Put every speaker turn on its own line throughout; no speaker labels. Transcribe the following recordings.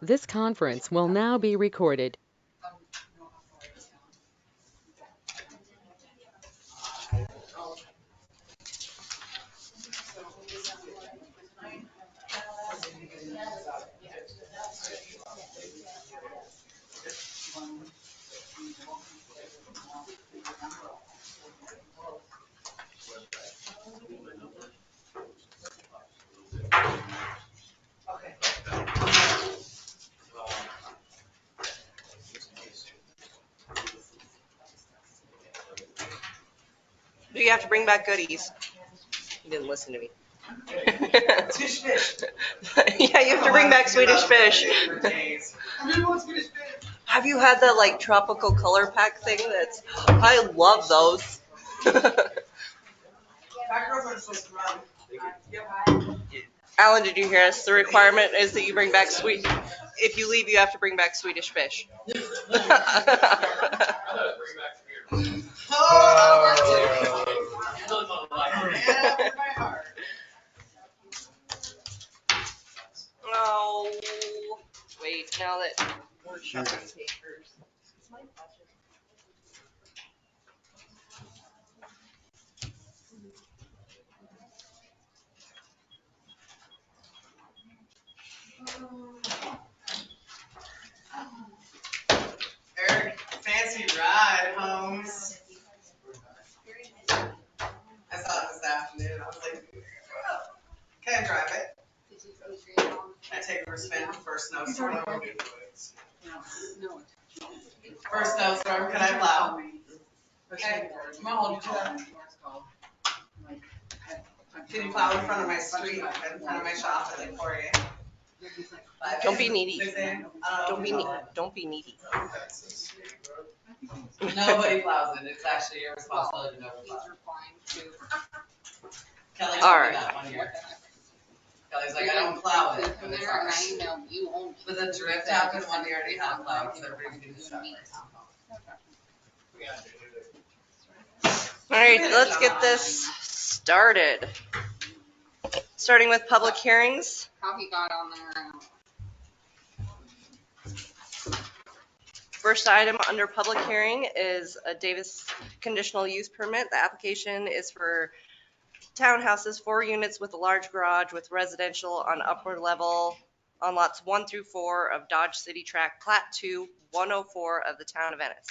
This conference will now be recorded.
Do you have to bring back goodies? You didn't listen to me.
Swedish fish.
Yeah, you have to bring back Swedish fish. Have you had that like tropical color pack thing? I love those. Alan, did you hear us? The requirement is that you bring back if you leave, you have to bring back Swedish fish. Oh, wait, now that we're shuffling papers.
Eric, fancy ride, Holmes. I saw it this afternoon. I was like, can I drive it? Can I take it for a spin before a snowstorm? First snowstorm, can I plow? Okay. Can you plow in front of my street, in front of my shop at like 4 a.m.?
Don't be needy.
6 a.m.?
Don't be needy.
Nobody plows it. It's actually your responsibility to know who plows. Kelly
All
told me
right.
that one year. Kelly's like, I don't plow it. But it's ours. But the drift happened when they already had a plow because everybody's getting stuck.
All right, let's get this started. Starting with public hearings.
How he got on there.
First item under public hearing is a Davis conditional use permit. The application is for townhouses, 4 units with a large garage with residential on upper level on lots 1 through 4 of Dodge City Tract, Plat 2, 104 of the town of Ennis.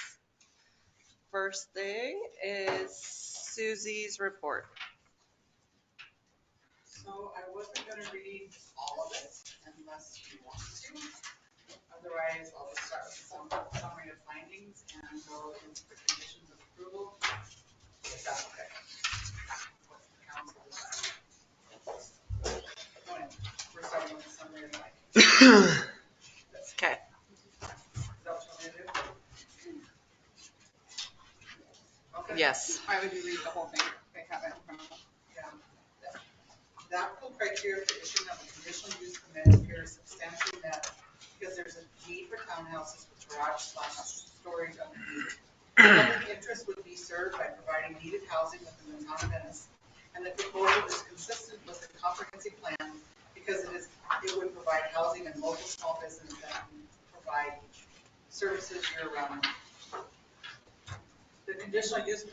First thing is Susie's report.
So I wasn't gonna read all of it unless you want to. Otherwise, I'll just start with some summary of findings and go into the conditions of approval, if that's okay. What's the council decide? We're starting with a summary of findings.
Okay.
Is that what you want me to do? Okay.
Yes.
Why would you read the whole thing? They have it in front of them.
Yeah. The applicable criteria for issuing of a conditional use permit appears substantially met because there's a need for townhouses with garage/storage underneath. Public interest would be served by providing needed housing within the town of Ennis, and the proposal is consistent with the comprehensive plan because it would provide housing and local small business that can provide services year-round. The conditional use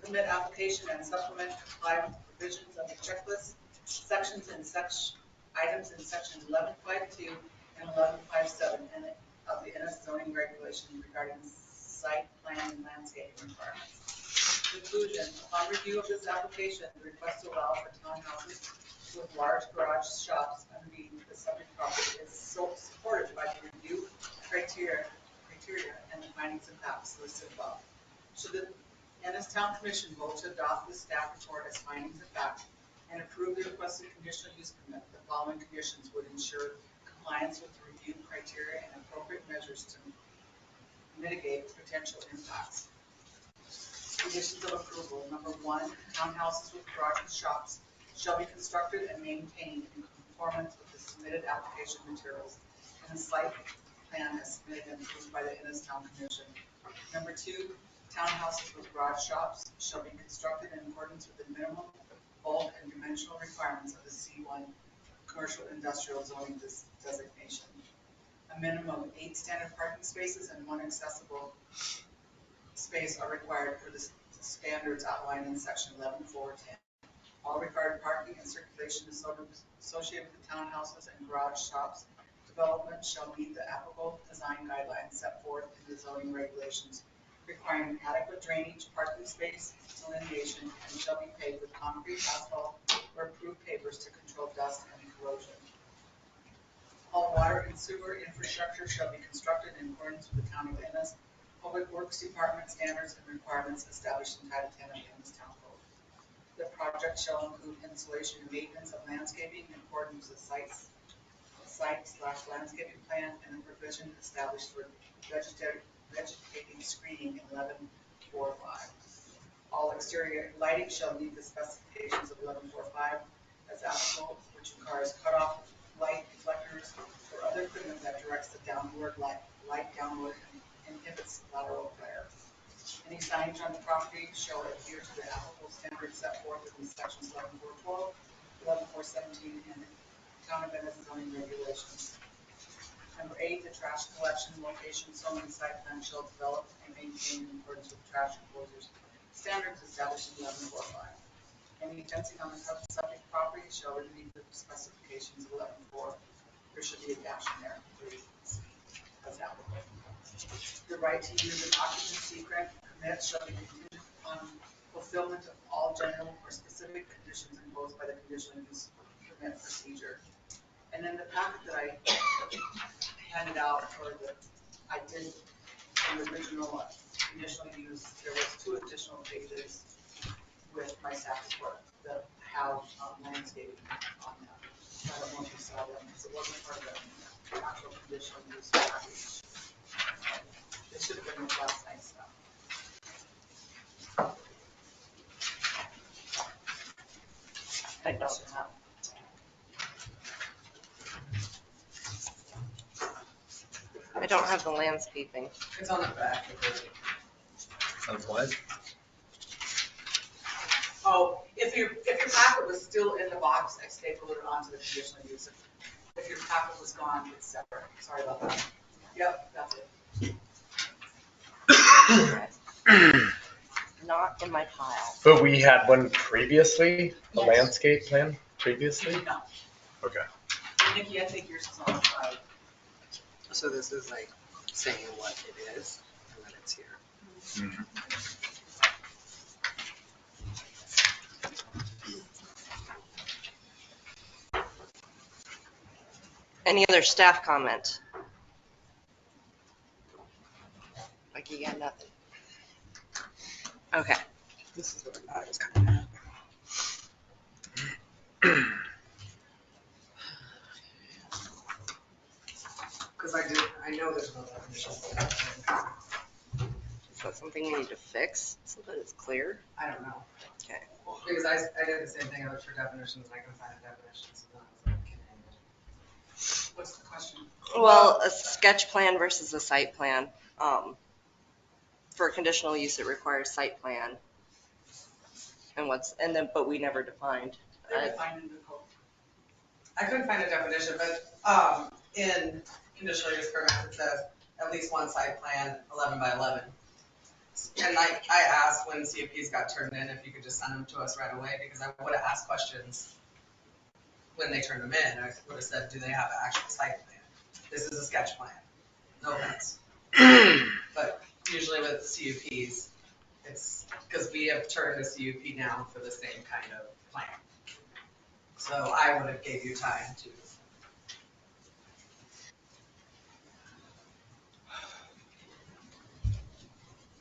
permit application and supplement comply with the provisions of the checklist sections and such items in sections 11.52 and 11.57 of the Ennis zoning regulation regarding site plan and landscaping requirements. Conclusion: upon review of this application, the request to allow for townhouses with large garage shops underneath the subject property is supported by the review criteria and the findings and facts listed above. Should the Ennis Town Commission vote to adopt the staff report as findings and facts and approve the requested conditional use permit, the following conditions would ensure compliance with the review criteria and appropriate measures to mitigate potential impacts. Conditions of approval. Number 1, townhouses with garage shops shall be constructed and maintained in conformance with the submitted application materials and the site plan as submitted and approved by the Ennis Town Commission. Number 2, townhouses with garage shops shall be constructed in accordance with the minimum bulk and dimensional requirements of the C1 commercial industrial zoning designation. A minimum of 8 standard parking spaces and 1 accessible space are required for the standards outlined in section 11.4.10. All required parking and circulation associated with the townhouses and garage shops development shall meet the applicable design guidelines set forth in the zoning regulations, requiring adequate drainage, parking space delineation, and shall be paved with concrete, asphalt, or approved pavers to control dust and corrosion. All water and sewer infrastructure shall be constructed in accordance with the Town of Ennis Public Works Department standards and requirements established in Title 10 of the Ennis Town Code. The project shall include installation and maintenance of landscaping in accordance with site/landscaping plan and the provision established for vegetating screening in 11.4.5. All exterior lighting shall meet the specifications of 11.4.5 as applicable, which requires cutoff light reflectors or other equipment that directs the downward light downward and inhibits lateral glare. Any signage on the property shall adhere to the applicable standards set forth in sections 11.4.12, 11.4.17, and Town of Ennis zoning regulations. Number 8, the trash collection location zoning site plan shall develop and maintain in accordance with trash enclosures standards established in 11.4.5. Any fencing on the subject property shall meet the specifications of 11.4. There should be a dash in there, please, as applicable. The right to use an occupancy permit shall be contingent upon fulfillment of all general or specific conditions imposed by the conditional use permit procedure. And then the packet that I handed out, or that I did in the original conditional use, there was 2 additional pages with my staff report that have landscaping on them. I don't know if you saw them, because it wasn't part of the actual conditional use package. It should have been with last night's stuff.
I don't have. I don't have the landscaping.
It's on the back.
On what?
Oh, if your packet was still in the box, I stapled it onto the conditional use. If your packet was gone, it's separate. Sorry about that. Yep, that's it.
Not in my pile.
But we had one previously, a
Yes.
landscape plan previously?
No.
Okay.
Nikki, I think yours is on the side.
So this is like saying what it is and that it's here.
Mhm.
Any other staff comment? Like you got nothing. Okay.
This is what I was kind of at. Because I know there's no definition.
Is that something you need to fix so that it's clear?
I don't know.
Okay.
Because I did the same thing, I looked for definitions and I couldn't find a definition, so then I was like, okay.
What's the question?
Well, a sketch plan versus a site plan. For conditional use, it requires site plan. But we never defined.
They're defined in the code.
I couldn't find a definition, but in conditional use permits, it says at least one site plan, 11 by 11. And like I asked when CUPs got turned in, if you could just send them to us right away, because I would have asked questions when they turned them in. I would have said, do they have an actual site plan? This is a sketch plan. No offense. But usually with CUPs, it's because we have turned a CUP down for the same kind of plan. So I would have gave you time to.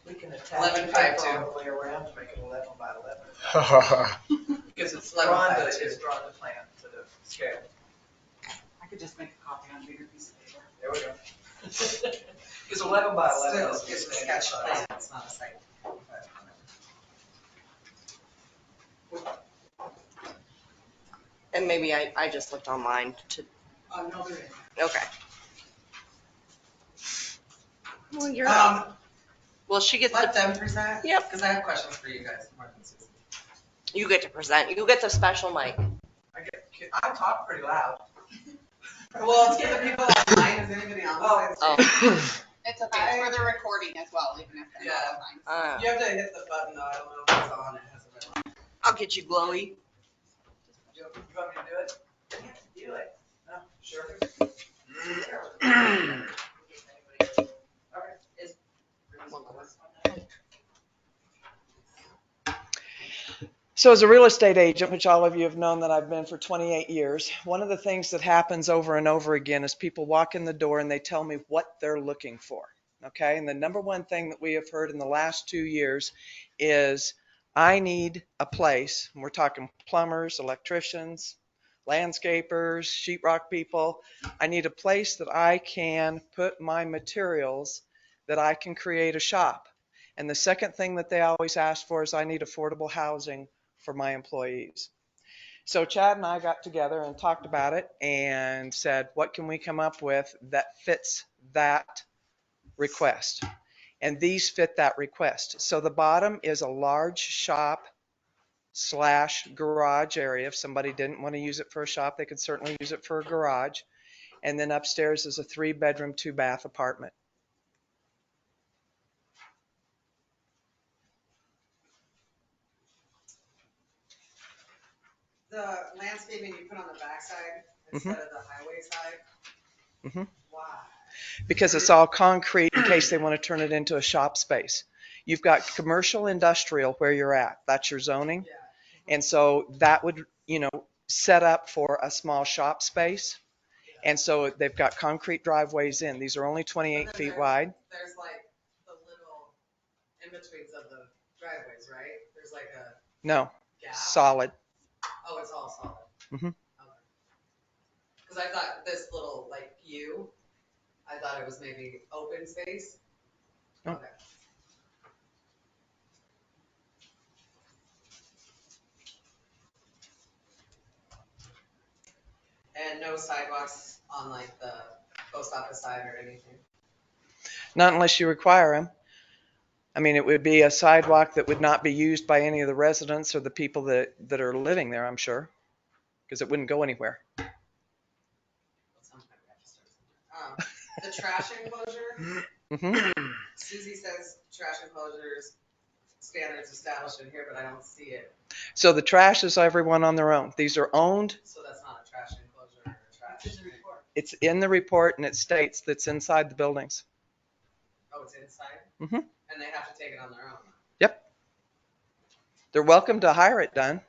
We can attach
11
it
by
all the way around to make it 11 by 11. Because it's
11
drawn
by
to,
2.
it's drawn to plan to the scale.
I could just make a copy on a bigger piece of paper.
There we go. Because 11 by 11
Still,
is
it's a sketch plan, it's not a site.
And maybe I just looked online to,
No, there isn't.
okay. Well, you're up. Well, she gets
Let
the,
them present.
Yep.
Because I have questions for you guys more than Susan.
you get to present. You get the special mic.
I talk pretty loud. Well, it's for the people online. Is anybody on? Well,
Oh.
It's okay, it's for the recording as well, even if they're
Yeah.
not online.
you have to hit the button though. I don't know if it's on. It has a red light.
I'll get you glowy.
You want me to do it? Yeah, do it. Oh, sure.
So as a real estate agent, which all of you have known that I've been for 28 years, one of the things that happens over and over again is people walk in the door and they tell me what they're looking for. Okay, and the number one thing that we have heard in the last 2 years is, I need a place, and we're talking plumbers, electricians, landscapers, sheetrock people. I need a place that I can put my materials, that I can create a shop. And the second thing that they always ask for is, I need affordable housing for my employees. So Chad and I got together and talked about it and said, what can we come up with that fits that request? And these fit that request. So the bottom is a large shop / garage area. If somebody didn't want to use it for a shop, they could certainly use it for a garage. And then upstairs is a 3-bedroom, 2-bath apartment.
The landscaping you put on the backside instead of the highway side.
Mhm.
Why?
Because it's all concrete in case they want to turn it into a shop space. You've got commercial industrial where you're at. That's your zoning.
Yeah.
And so that would, set up for a small shop space. And so they've got concrete driveways in. These are only 28 feet wide.
There's like the little in-betweens of the driveways, right? There's like a
No,
gap.
solid.
Oh, it's all solid.
Mhm.
Okay. Because I thought this little like I thought it was maybe open space.
No.
Okay. And no sidewalks on like the post office side or anything.
Not unless you require them. I mean, it would be a sidewalk that would not be used by any of the residents or the people that are living there, I'm sure, because it wouldn't go anywhere.
Sometime we have to start somewhere. The trash enclosure.
Mhm.
Susie says trash enclosures standards established in here, but I don't see it.
So the trash is everyone on their own. These are owned.
So that's not a trash enclosure or a trash. It's in the report.
It's in the report and it states that's inside the buildings.
Oh, it's inside?
Mhm.
And they have to take it on their own.
Yep. They're welcome to hire it done.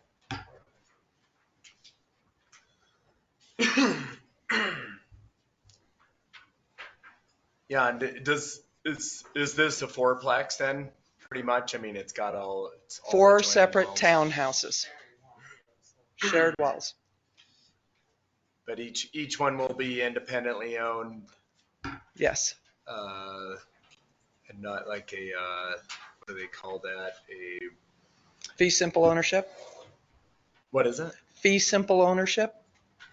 Yeah, and is this a fourplex then? Pretty much. I mean, it's got it's all
4
adjoining
separate
walls.
townhouses, shared walls.
But each one will be independently owned,
Yes.
and not like a what do they call that?
Fee simple ownership.
What is it?
Fee simple ownership.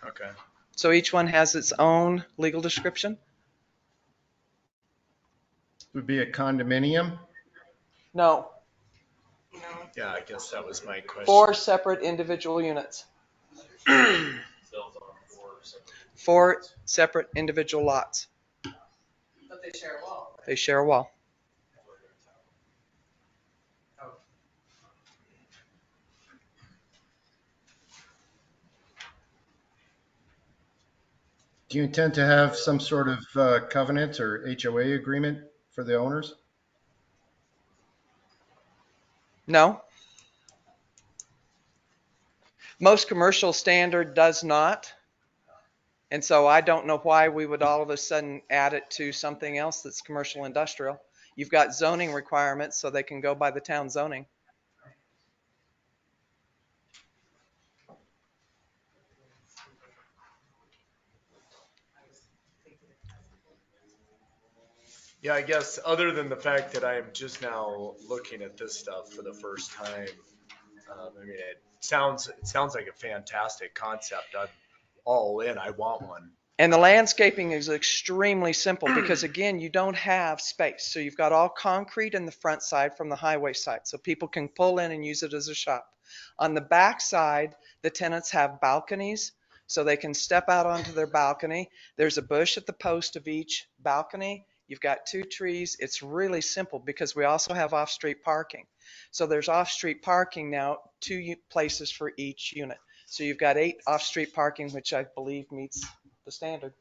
Okay.
So each one has its own legal description.
Would be a condominium?
No,
Yeah, I guess that was my question.
4 separate individual units. 4 separate individual lots.
But they share a wall. Right?
They share a wall.
Oh.
Do you intend to have some sort of covenant or HOA agreement for the owners?
No. Most commercial standard does not. And so I don't know why we would all of a sudden add it to something else that's commercial industrial. You've got zoning requirements, so they can go by the town zoning.
Yeah, I guess other than the fact that I am just now looking at this stuff for the first time, I mean, it sounds like a fantastic concept. I'm all in. I want one.
And the landscaping is extremely simple because, again, you don't have space. So you've got all concrete in the front side from the highway side, so people can pull in and use it as a shop. On the back side, the tenants have balconies So they can step out onto their balcony. There's a bush at the post of each balcony. You've got 2 trees. It's really simple because we also have off-street parking. So there's off-street parking now, 2 places for each unit. So you've got 8 off-street parking, which I believe meets the standard.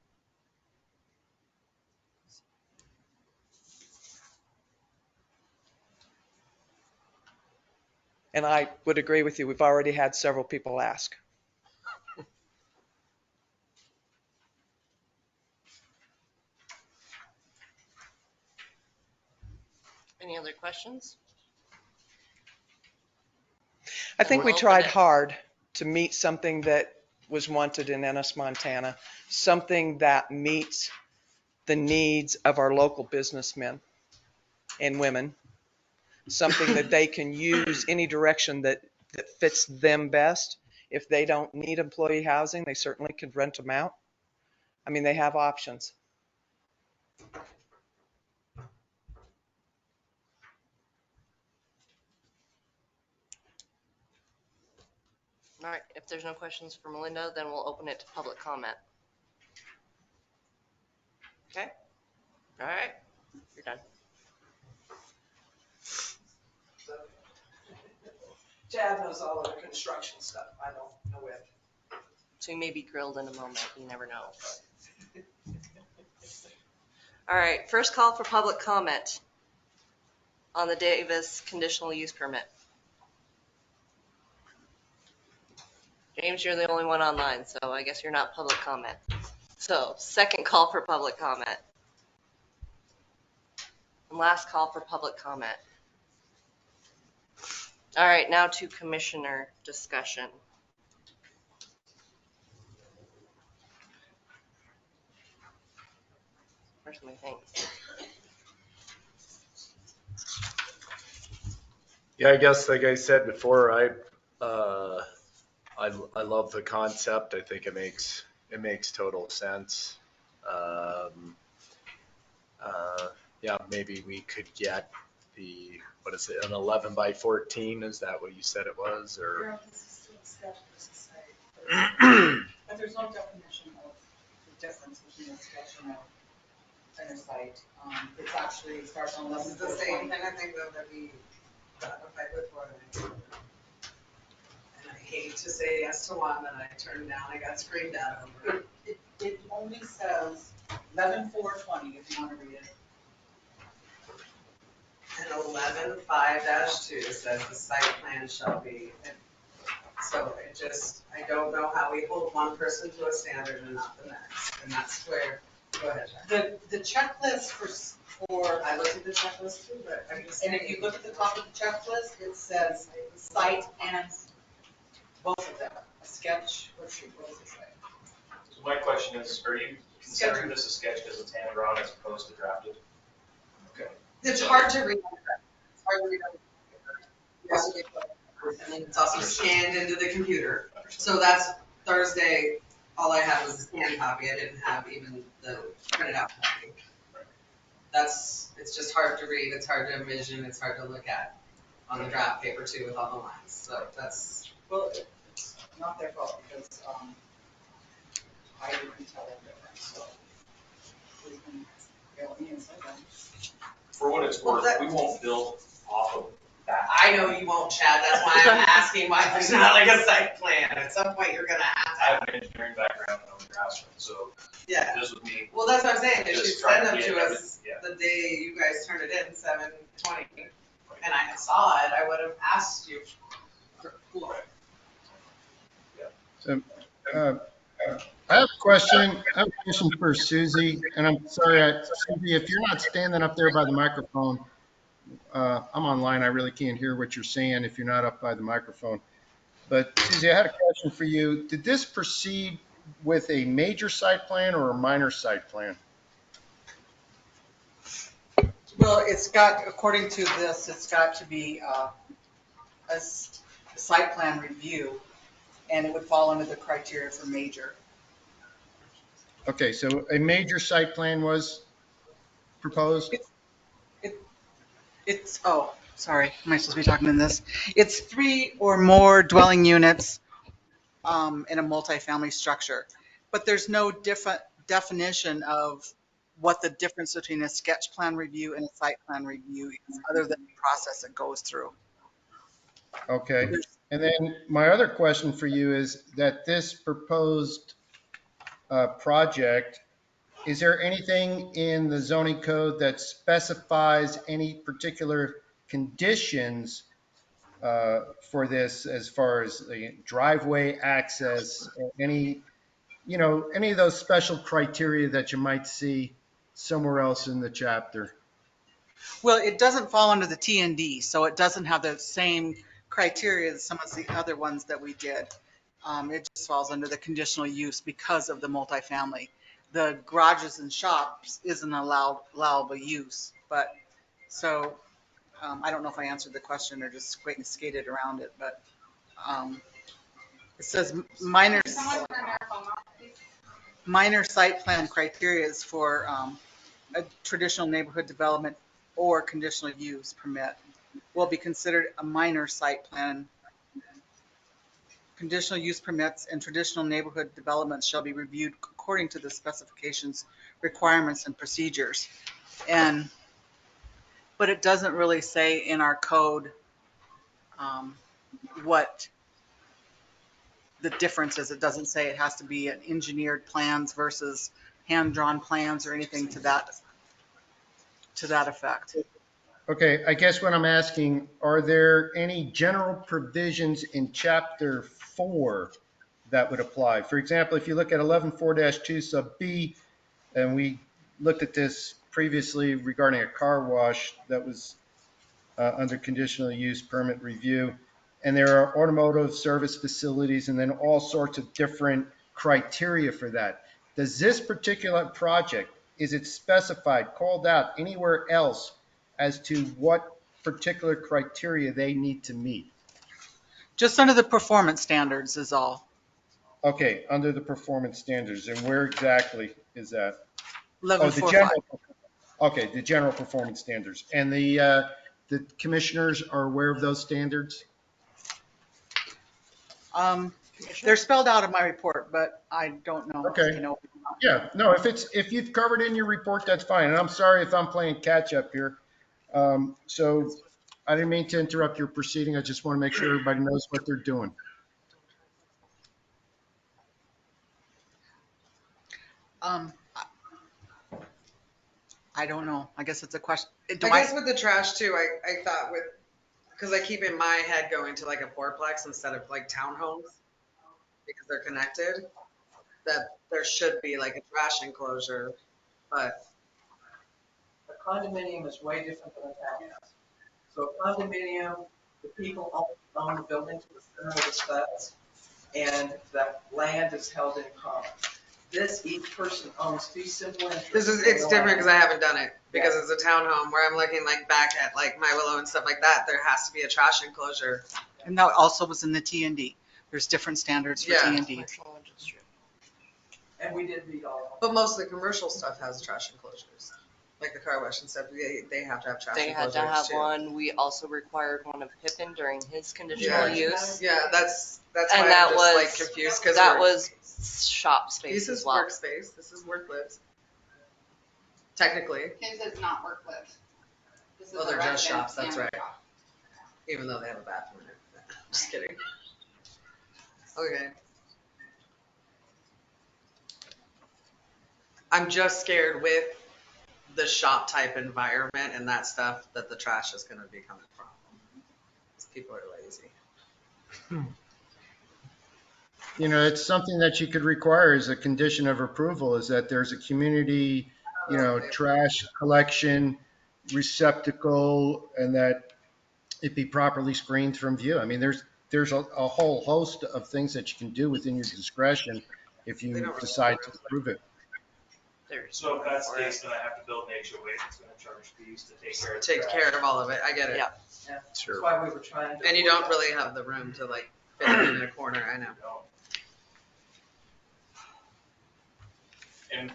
And I would agree with you. We've already had several people ask.
Any other questions?
I think we
We'll
tried
open it.
hard to meet something that was wanted in Ennis, Montana, something that meets the needs of our local businessmen and women, something that they can use any direction that fits them best. If they don't need employee housing, they certainly could rent them out. I mean, they have options.
All right, if there's no questions for Melinda, then we'll open it to public comment. Okay? All right, you're done.
Chad knows all of the construction stuff. I don't know it.
So you may be grilled in a moment, you never know. All right, first call for public comment on the Davis conditional use permit. James, you're the only one online, so I guess you're not public comment. So second call for public comment. And last call for public comment. All right, now to commissioner discussion. Where's my thing?
Yeah, I guess like I said before, I love the concept. I think it makes total sense. Yeah, maybe we could get what is it, an 11 by 14? Is that what you said it was, or?
Yeah, this is still a sketch, this is site. But there's no definition of the difference between a sketch and a site. It's actually, it starts on
This
11.
is the same kind of thing though that we got a fight with for. And I hate to say yes to one that I turned down, I got screamed at over.
It only says 11/4/20 if you want to read it.
And 11.5-2 says the site plan shall be. So I don't know how we hold one person to a standard and not the next. And that's where, go ahead, Jack.
The checklist for,
I looked at the checklist too, but I'm just.
and if you look at the top of the checklist, it says site and both of them, a sketch, what does it say?
So my question is, are you considering this a sketch because it's hand drawn as opposed to drafted? Okay.
It's hard to read. It's hard to read on the computer. And then it's also scanned into the computer. So that's Thursday, all I had was a scanned copy. I didn't have even the printed out copy. It's just hard to read, it's hard to envision, it's hard to look at on the draft paper too with all the lines. So that's.
Well, it's not their fault because, I didn't tell them different, so. We can, Ian said that.
For what it's worth, we won't build off of that.
I know you won't, Chad, that's why I'm asking why there's not like a site plan. At some point, you're gonna have
I have
to.
an engineering background and I'm a draftsman, so
Yeah,
this would be,
well, that's what I'm saying, they should
Just trying
send
to
them
get
to us
yeah.
the day you guys turned it in, 7/20. And I saw it, I would have asked you.
So, I have a question. I have a question for Susie, and I'm sorry, Susie, if you're not standing up there by the microphone, I'm online. I really can't hear what you're saying if you're not up by the microphone. But Susie, I had a question for you. Did this proceed with a major site plan or a minor site plan?
Well, it's got, according to this, it's got to be a site plan review, and it would fall under the criteria for major.
Okay, so a major site plan was proposed?
It's, oh, sorry, am I supposed to be talking in this? It's 3 or more dwelling units
in a multifamily structure. But there's no different definition of what the difference between a sketch plan review and a site plan review is, other than the process it goes through.
Okay. And then my other question for you is that this proposed project, is there anything in the zoning code that specifies any particular conditions for this, as far as the driveway access, or any, any of those special criteria that you might see somewhere else in the chapter?
Well, it doesn't fall under the TND, so it doesn't have the same criteria as some of the other ones that we did. It just falls under the conditional use because of the multifamily. The garages and shops isn't allowable use, but so I don't know if I answered the question or just skated around it, but it says minor site plan criteria is for a traditional neighborhood development or conditional use permit will be considered a minor site plan. Conditional use permits and traditional neighborhood developments shall be reviewed according to the specifications, requirements, and procedures. But it doesn't really say in our code what the difference is. It doesn't say it has to be an engineered plans versus hand-drawn plans or anything to that effect.
Okay, I guess what I'm asking, are there any general provisions in chapter 4 that would apply? For example, if you look at 11.4-2 sub B, and we looked at this previously regarding a car wash that was under conditional use permit review, and there are automotive service facilities and then all sorts of different criteria for that. Does this particular project, is it specified, called out anywhere else as to what particular criteria they need to meet?
Just under the performance standards is all.
Okay, under the performance standards, and where exactly is that?
11.4.5.
Okay, the general performance standards. And the commissioners are aware of those standards?
They're spelled out in my report, but I don't know.
Okay. Yeah, no, if you've covered in your report, that's fine. And I'm sorry if I'm playing catch up here. So I didn't mean to interrupt your proceeding. I just want to make sure everybody knows what they're doing.
I don't know. I guess it's a question.
I guess with the trash too, I thought because I keep in my head going to like a fourplex instead of like townhomes because they're connected, that there should be like a trash enclosure, but.
A condominium is way different than a townhouse. So a condominium, the people own the building to the center of the steps, and that land is held in common. This, each person owns fee simple interest.
It's different because I haven't done it, because it's a townhome where I'm looking like back at like My Willow and stuff like that. There has to be a trash enclosure.
And that also was in the TND. There's different standards for TND.
And we did read all of them.
But most of the commercial stuff has trash enclosures. Like the car wash and stuff, they have to have trash
They had
enclosures
to have
too.
one. We also required one of Pippin during his conditional use.
Yeah, that's why
And
I'm
that
just
was
like confused because
that was shop space
this
as
is
well.
workspace. This is work lives. Technically,
His is not work lives. This is
well,
a
they're just
residence
shops. That's
and
right.
shop.
Even though they have a bathroom in it. Just kidding. Okay. I'm just scared with the shop type environment and that stuff that the trash is going to be coming from. Because people are lazy.
It's something that you could require as a condition of approval, is that there's a community, trash collection receptacle, and that it be properly screened from view. I mean, there's a whole host of things that you can do within your discretion if you decide to approve it.
So if that's the case, then I have to build an HOA that's going to charge fees to take care of the
Take
trash.
care of all of it. I get it.
Yeah.
Yeah,
Sure.
that's why we were trying to.
And you don't really have the room to like fit it in a corner. I know.
No. And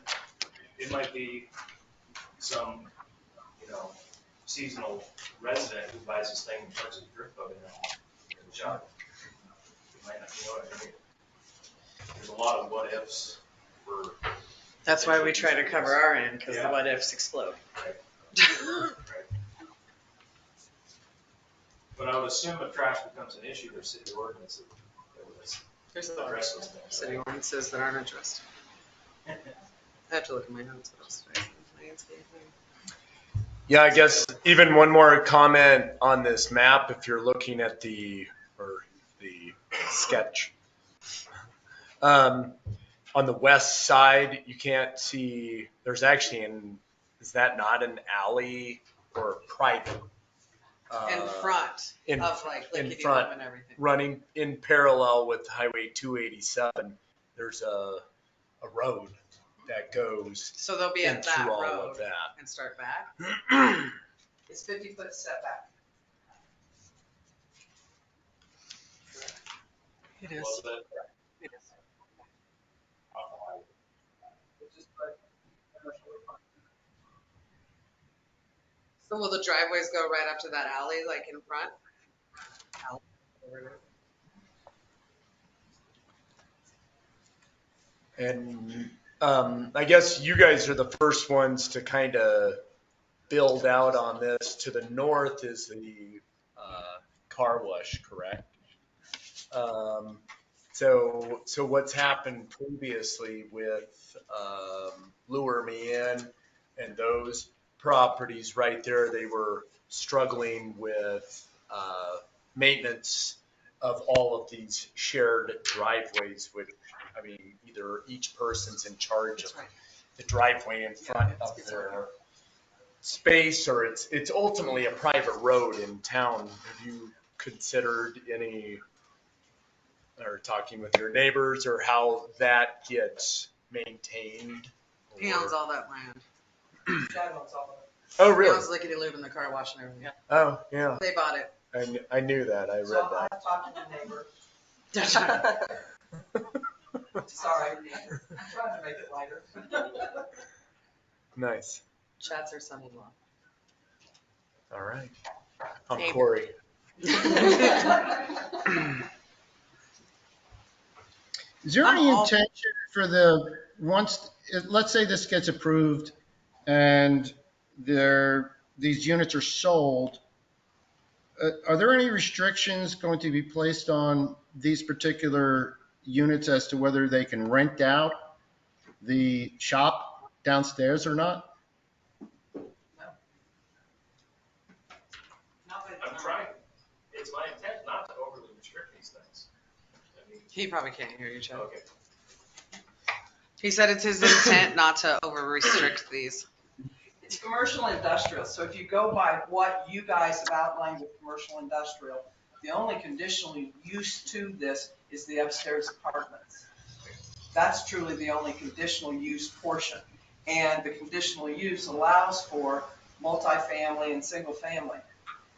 it might be some, seasonal resident who buys this thing and puts a drift boat in the shop. It might not, you know what I mean? there's a lot of what ifs for.
That's why we try to cover our end, because the what ifs explode.
Right. But I would assume if trash becomes an issue, there's city ordinance that would
There's
address those things.
city ordinances that aren't addressed. I have to look at my notes. What else did I say? Landscaping.
Yeah, I guess even one more comment on this map, if you're looking at the sketch. On the west side, you can't see, there's actually is that not an alley or private?
In front
in-
of like
in
Lickety
front.
Love and everything.
Running in parallel with Highway 287, there's a road that goes
So they'll be at
into
that
all
road
of that.
and start back.
It's 50-foot setback.
It is.
Was it?
It is.
It's just like commercial apartment.
So will the driveways go right up to that alley, like in front?
And I guess you guys are the first ones to kind of build out on this. To the north is the car wash, correct? So what's happened previously with Lure Me In and those properties right there, they were struggling with maintenance of all of these shared driveways, which, I mean, either each person's in charge of the driveway in front of their space, or it's ultimately a private road in town. Have you considered any, or talking with your neighbors, or how that gets maintained?
He owns all that land.
Chad owns all of it.
Oh,
He
really?
owns Lickety Lube and the car wash and everything.
Oh, yeah.
They bought it.
I knew that. I read
So
that.
I've talked to the neighbor.
That's right.
Sorry, neighbor. I'm trying to make it lighter.
Nice.
Chad's her son-in-law.
All right. I'm
Neighbor.
Corey.
Is there
I'm
any
all-
intention for let's say this gets approved and these units are sold, are there any restrictions going to be placed on these particular units as to whether they can rent out the shop downstairs or not?
I'm trying, it's my intent not to overly restrict these things. I mean,
He probably can't hear you, Chad.
okay.
He said it's his intent not to over restrict these.
It's commercial industrial, so if you go by what you guys have outlined with commercial industrial, the only conditional use to this is the upstairs apartments. That's truly the only conditional use portion. And the conditional use allows for multifamily and single family.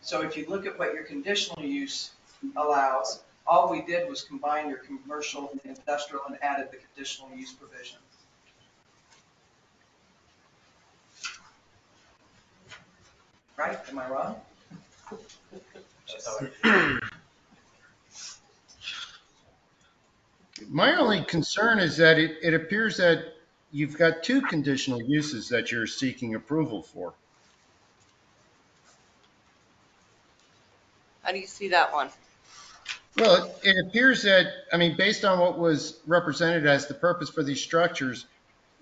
So if you look at what your conditional use allows, all we did was combine your commercial and industrial and added the conditional use provision. Right? Am I wrong?
That's how I
My only concern is that it appears that you've got two conditional uses that you're seeking approval for.
How do you see that one?
Well, it appears that, I mean, based on what was represented as the purpose for these structures,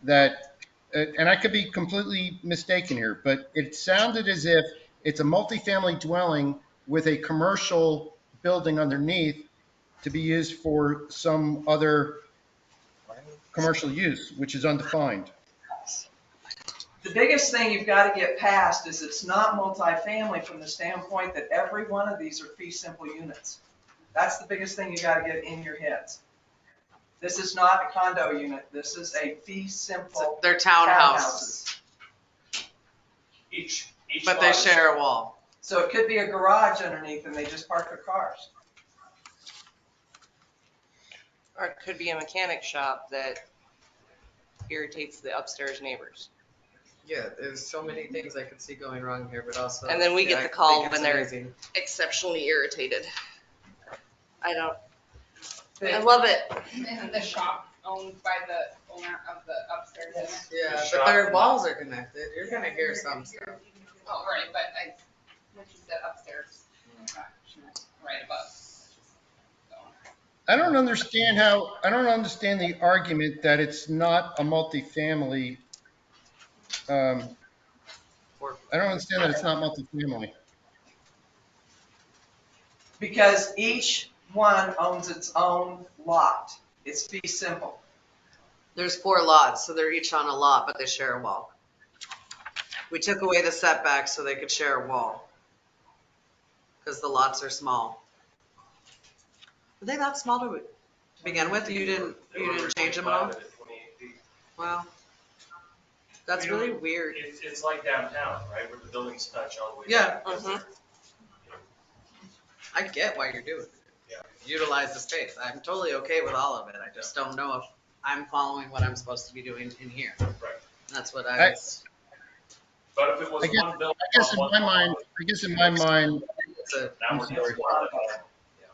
that, and I could be completely mistaken here, but it sounded as if it's a multifamily dwelling with a commercial building underneath to be used for some other commercial use, which is undefined.
The biggest thing you've got to get past is it's not multifamily from the standpoint that every one of these are fee simple units. That's the biggest thing you got to get in your heads. This is not a condo unit. This is a fee simple
They're townhouses,
Each
but they
lot is-
share a wall.
So it could be a garage underneath and they just park their cars.
Or it could be a mechanic shop that irritates the upstairs neighbors.
Yeah, there's so many things I could see going wrong here, but also.
And then we get
I
the call
think
when
it's
they're
amazing.
exceptionally irritated. I
They-
love it.
Isn't the shop owned by the owner of the upstairs unit.
Yeah,
The
but
shop
their
and-
walls are connected. You're gonna hear some stuff.
Oh, right, but when she said upstairs, she meant right above. The owner.
I don't understand the argument that it's not a multifamily. I don't understand that it's not multifamily.
Because each one owns its own lot. It's fee simple.
There's 4 lots, so they're each on a lot, but they share a wall. We took away the setbacks so they could share a wall. Because the lots are small. Are they that small to begin with? You didn't change them at all?
28 feet.
Wow. That's really weird.
It's like downtown, right, where the buildings touch all the way
Yeah,
down.
mhm. I get why you're doing it.
Yeah.
Utilize the space. I'm totally okay with all of it. I just don't know if I'm following what I'm supposed to be doing in here.
Right.
That's what I was.
But if it was one building.
I guess in my mind,
It's a,
Now we're
sorry.
Yeah.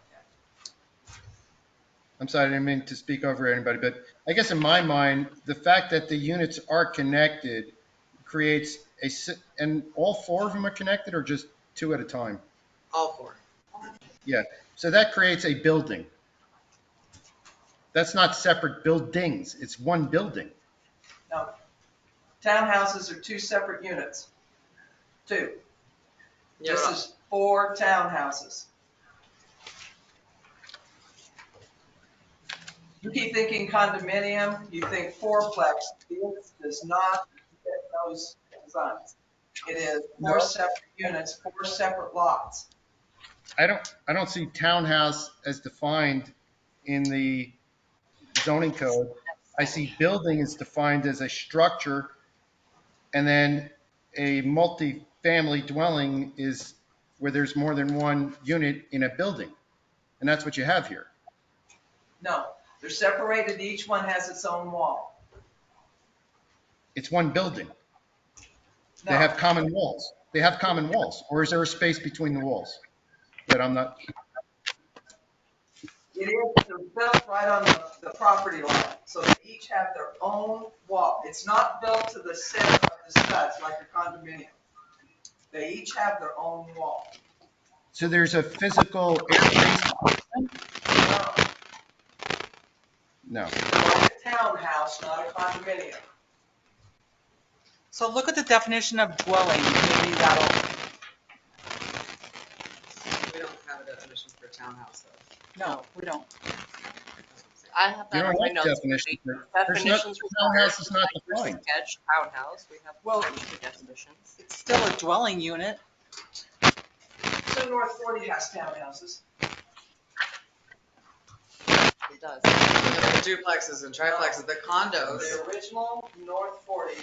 I'm sorry, I didn't mean to speak over anybody, but I guess in my mind, the fact that the units are connected creates and all 4 of them are connected or just 2 at a time?
all 4.
Yeah, so that creates a building. That's not separate buildings, it's one building.
No. Townhouses are 2 separate units. 2.
Yeah,
This is 4 townhouses. You keep thinking condominium, you think fourplex. This does not fit those designs. It is 4 separate units, 4 separate lots.
I don't see townhouse as defined in the zoning code. I see building is defined as a structure, and then a multi-family dwelling is where there's more than one unit in a building. And that's what you have here.
No, they're separated, each one has its own wall.
It's one building. They
No.
have common walls. They have common walls. Or is there a space between the walls that I'm not?
It is, they're built right on the property line, so they each have their own wall. It's not built to the center of the studs like a condominium. They each have their own wall.
So there's a physical airspace? No.
Like a townhouse, not a condominium.
So look at the definition of dwelling, maybe that'll,
We don't have a definition for townhouse though.
no, we don't.
I have
You
that on
don't
my
have
notes.
definition. There's not,
Definitions
townhouse is not
required.
defined.
Sketch townhouse, we have
Well-
the definitions.
It's still a dwelling unit.
So North 40 has townhouses.
It does.
The duplexes and triplexes, the condos.
The original North 40.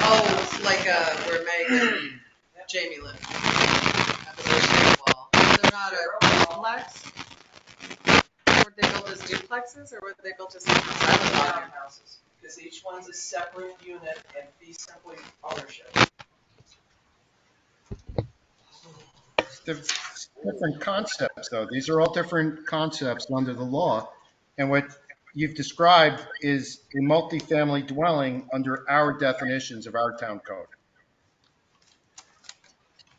Oh, like where Meg and Jamie live. At the very wall. They're not a duplex? Were they built as duplexes or were they built as
Townhouses, because each one's a separate unit and fee simply ownership.
Different concepts, though. These are all different concepts under the law. And what you've described is a multifamily dwelling under our definitions of our town code.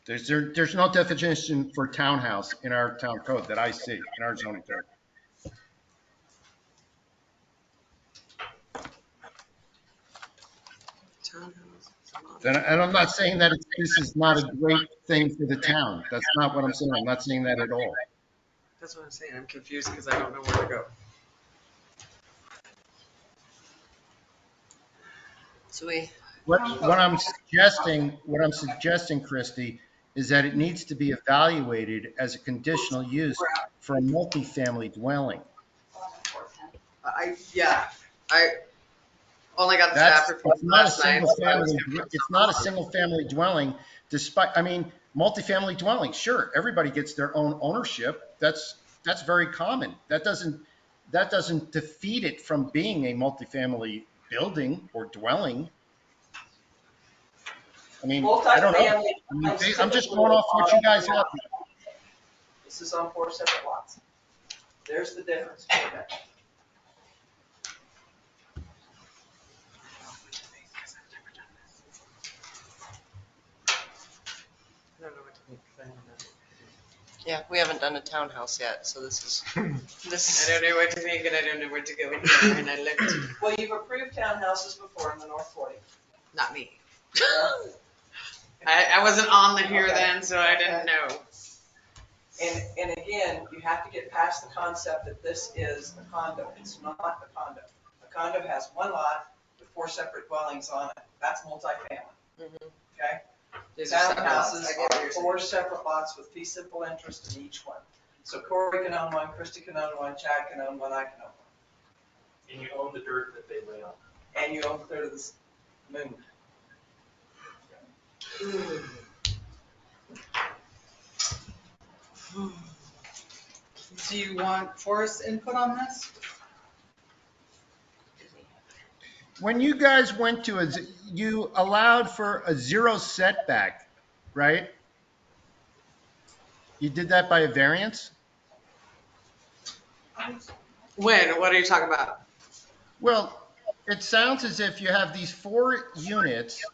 There's no definition for townhouse in our town code that I see, in our zoning code. And I'm not saying that this is not a great thing for the town. That's not what I'm saying. I'm not saying that at all.
That's what I'm saying. I'm confused because I don't know where to go. So
What I'm suggesting, Christie, is that it needs to be evaluated as a conditional use for a multifamily dwelling.
I only got the
That's,
staff report
it's not a
last night.
it's not a single family dwelling, despite, I mean, multifamily dwelling, sure, everybody gets their own ownership. That's very common. That doesn't defeat it from being a multifamily building or dwelling. I mean, I don't know. I mean, I'm just going off what you guys have.
This is on 4 separate lots. There's the difference.
Yeah, we haven't done a townhouse yet, so this is, this
I
is,
don't know what to think and I don't know where to go in here and I looked,
Well, you've approved townhouses before in the North 40.
not me. I wasn't on the here
Okay.
then, so I didn't know.
And again, you have to get past the concept that this is a condo. It's not a condo. A condo has one lot with 4 separate dwellings on it. That's multifamily. Okay?
These are separate lots.
Townhouses
I get what
are
you're
4 separate lots with fee simple interest in each one. So Corey can own one, Christy can own one, Chad can own one, I can own one.
And you own the dirt that they lay on.
And you own a third of this moon.
Do you want Forrest's input on this?
When you guys went to you allowed for a 0 setback, right? You did that by a variance?
When? What are you talking about?
Well, it sounds as if you have these 4 units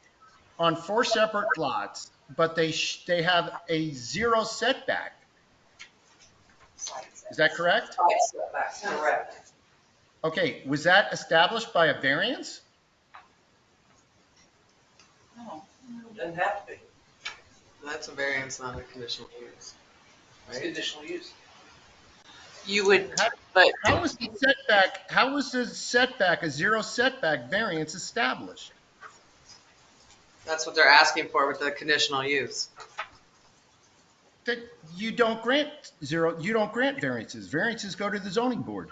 on 4 separate lots, but they have a 0 setback. Is that correct?
That's correct.
Okay, was that established by a variance?
No.
Doesn't have to be.
That's a variance, not a conditional use.
It's conditional use.
you would,
How-
but
How was the setback, a 0 setback variance established?
That's what they're asking for with the conditional use.
That you don't grant variances. Variances go to the zoning board.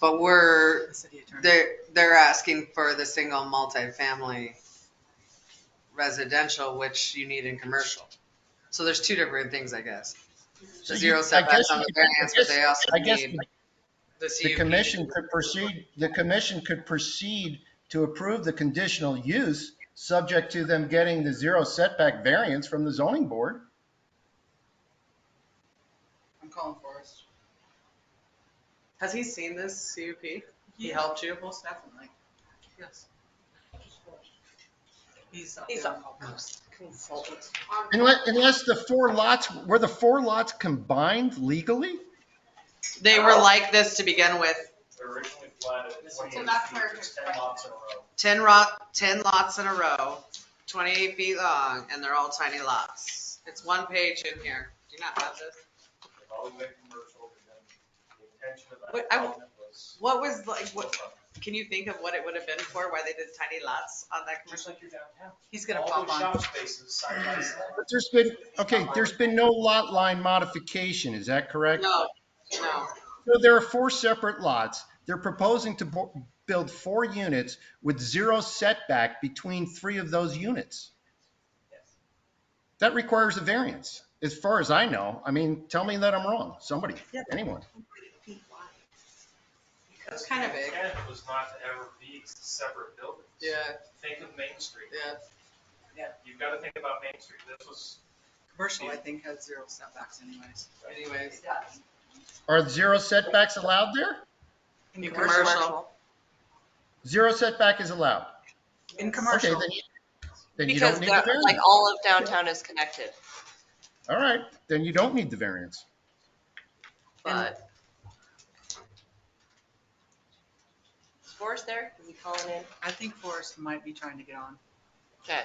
But they're asking for the single multifamily residential, which you need in commercial. So there's 2 different things, I guess.
So
The 0
I
setbacks
guess
on the variance, but they also
I guess
need the CUP.
the commission could proceed to approve the conditional use subject to them getting the 0 setback variance from the zoning board.
I'm calling Forrest. Has he seen this CUP? He helped you?
Most definitely.
Yes.
he's a consultant.
Unless the 4 lots combined legally?
They were like this to begin with.
They're originally platted
So
28
that's
feet,
where
just
it's
10 lots in a row.
10 lots in a row, 28 feet long, and they're all tiny lots. It's 1 page in here. Do you not have this?
They've always been commercial, and then the intention of
Wait,
that development was.
What was like, what, can you think of what it would have been for, why they did tiny lots on that
Just
commercial?
like your downtown.
He's gonna
All
pop
those
on.
shop spaces side by side.
But there's been no lot line modification, is that correct?
No.
So there are 4 separate lots. They're proposing to build 4 units with 0 setback between 3 of those units. That requires a variance, as far as I know. I mean, tell me that I'm wrong. Somebody, anyone.
That's kind of
The
big.
intent was not to ever be separate buildings.
Yeah,
Think of Main Street.
yeah.
You've got to think about Main Street. This was.
Commercial, I think, has 0 setbacks anyways.
Are 0 setbacks allowed there?
In commercial.
0 setback is allowed.
In
Okay,
commercial.
then you
Because
don't need the variance.
like all of downtown is connected,
All right, then you don't need the variance.
but. Is Forrest there? Is he calling in?
I think Forrest might be trying to get on.
Okay.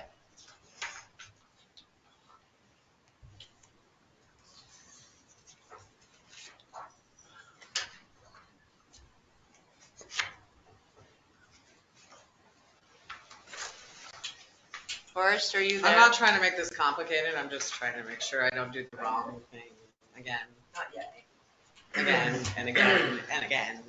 Forrest, are you there?
I'm not trying to make this complicated, I'm just trying to make sure I don't do the wrong thing again.
Not yet.
Again, and again, and again.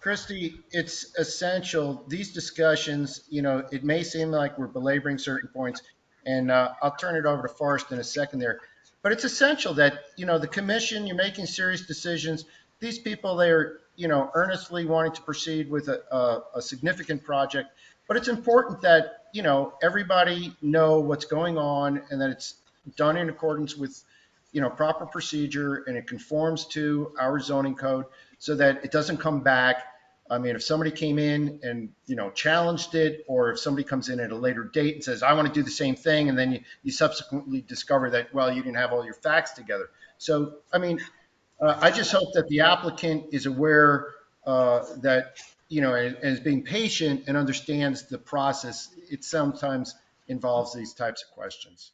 Christy, it's essential, these discussions, it may seem like we're belaboring certain points, and I'll turn it over to Forrest in a second there. But it's essential that, the commission, you're making serious decisions. These people, they're, earnestly wanting to proceed with a significant project. But it's important that, everybody know what's going on and that it's done in accordance with, proper procedure and it conforms to our zoning code so that it doesn't come back I mean, if somebody came in and, challenged it, or if somebody comes in at a later date and says, I want to do the same thing, and then you subsequently discover that, well, you didn't have all your facts together. So, I mean, I just hope that the applicant is aware that, and is being patient and understands the process. It sometimes involves these types of questions.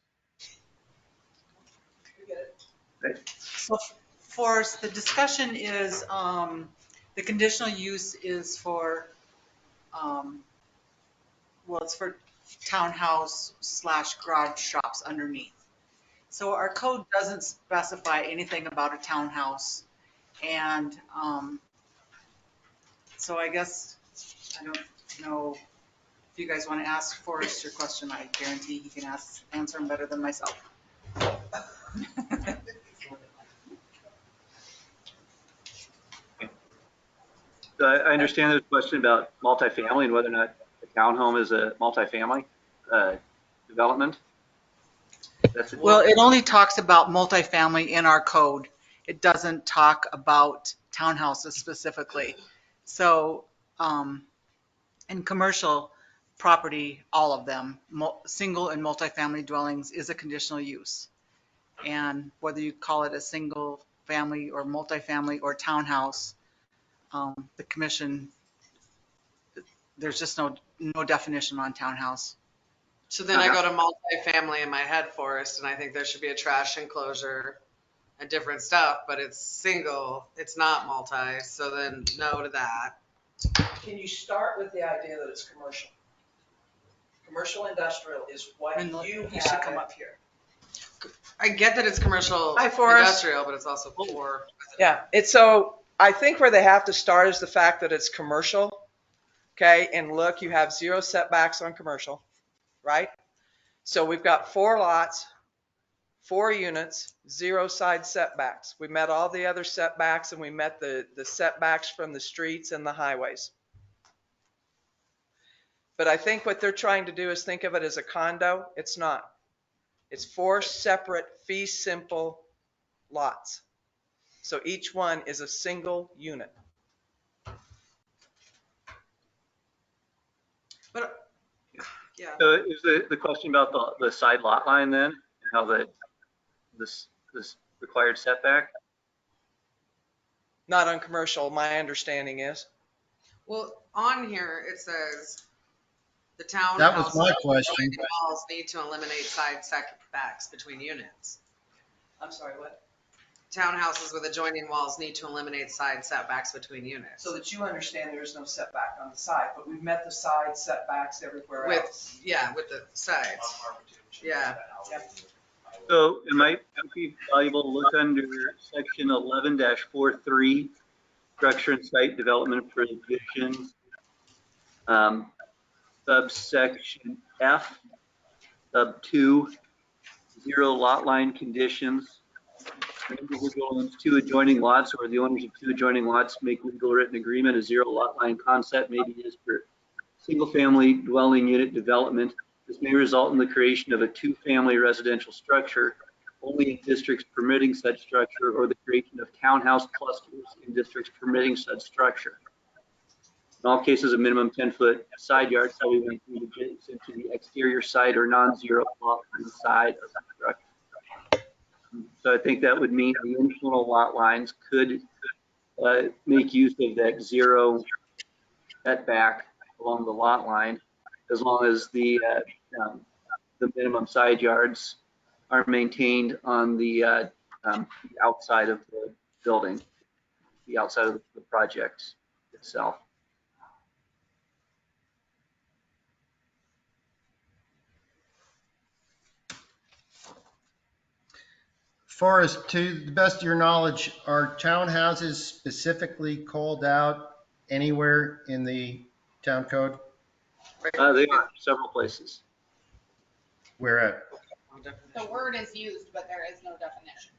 So for us, the discussion is, the conditional use is for, it's for townhouse / garage shops underneath. So our code doesn't specify anything about a townhouse. And so I guess, I don't know if you guys want to ask Forrest your question. I guarantee he can answer them better than myself.
I understand there's a question about multifamily and whether or not a townhome is a multifamily development.
Well, it only talks about multifamily in our code. It doesn't talk about townhouses specifically. So, in commercial property, all of them, single and multifamily dwellings is a conditional use. And whether you call it a single family or multifamily or townhouse, the commission, there's just no definition on townhouse.
So then I go to multifamily in my head, Forrest, and I think there should be a trash enclosure and different stuff, but it's single, it's not multi, so then no to that.
Can you start with the idea that it's commercial? Commercial industrial is what you
He should
have.
come up here.
I get that it's commercial
Hi, Forrest.
industrial, but it's also for.
Yeah, so I think where they have to start is the fact that it's commercial. Okay, and look, you have 0 setbacks on commercial, right? So we've got 4 lots, 4 units, 0 side setbacks. We met all the other setbacks, and we met the setbacks from the streets and the highways. But I think what they're trying to do is think of it as a condo. It's not. It's 4 separate fee simple lots. So each one is a single unit.
But, yeah.
So is the question about the side lot line then, and how this required setback?
Not on commercial, my understanding is.
Well, on here, it says the townhouse.
That was my question.
Walls need to eliminate side setbacks between units.
I'm sorry, what?
Townhouses with adjoining walls need to eliminate side setbacks between units.
So that you understand there is no setback on the side, but we've met the side setbacks everywhere else.
With the sides. Yeah.
So it might be valuable to look under section 11-43, structure and site development provisions, subsection F, sub 2, 0 lot line conditions. An individual owns 2 adjoining lots, or the owners of 2 adjoining lots make legal written agreement. A 0 lot line concept may be used for single-family dwelling unit development. This may result in the creation of a 2-family residential structure only in districts permitting such structure, or the creation of townhouse clusters in districts permitting such structure. In all cases, a minimum 10-foot side yard shall be maintained adjacent to the exterior side or non-zero lot line side of the structure. So I think that would mean the internal lot lines could make use of that 0 setback along the lot line, as long as the minimum side yards are maintained on the outside of the building, the outside of the project itself.
Forrest, to the best of your knowledge, are townhouses specifically called out anywhere in the town code?
They are several places.
Where at?
The word is used, but there is no definition.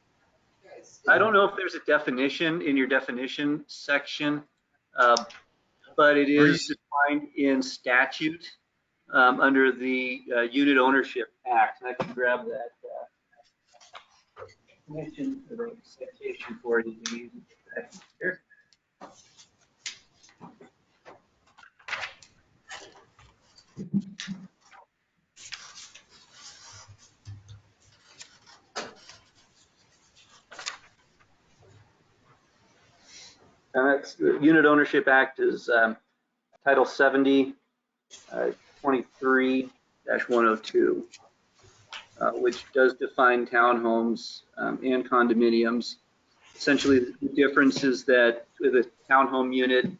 I don't know if there's a definition in your definition section, but it is defined in statute under the Unit Ownership Act. And I can grab that citation for you here. The Unit Ownership Act is Title 70, 23-102, which does define townhomes and condominiums. Essentially, the difference is that with a townhome unit,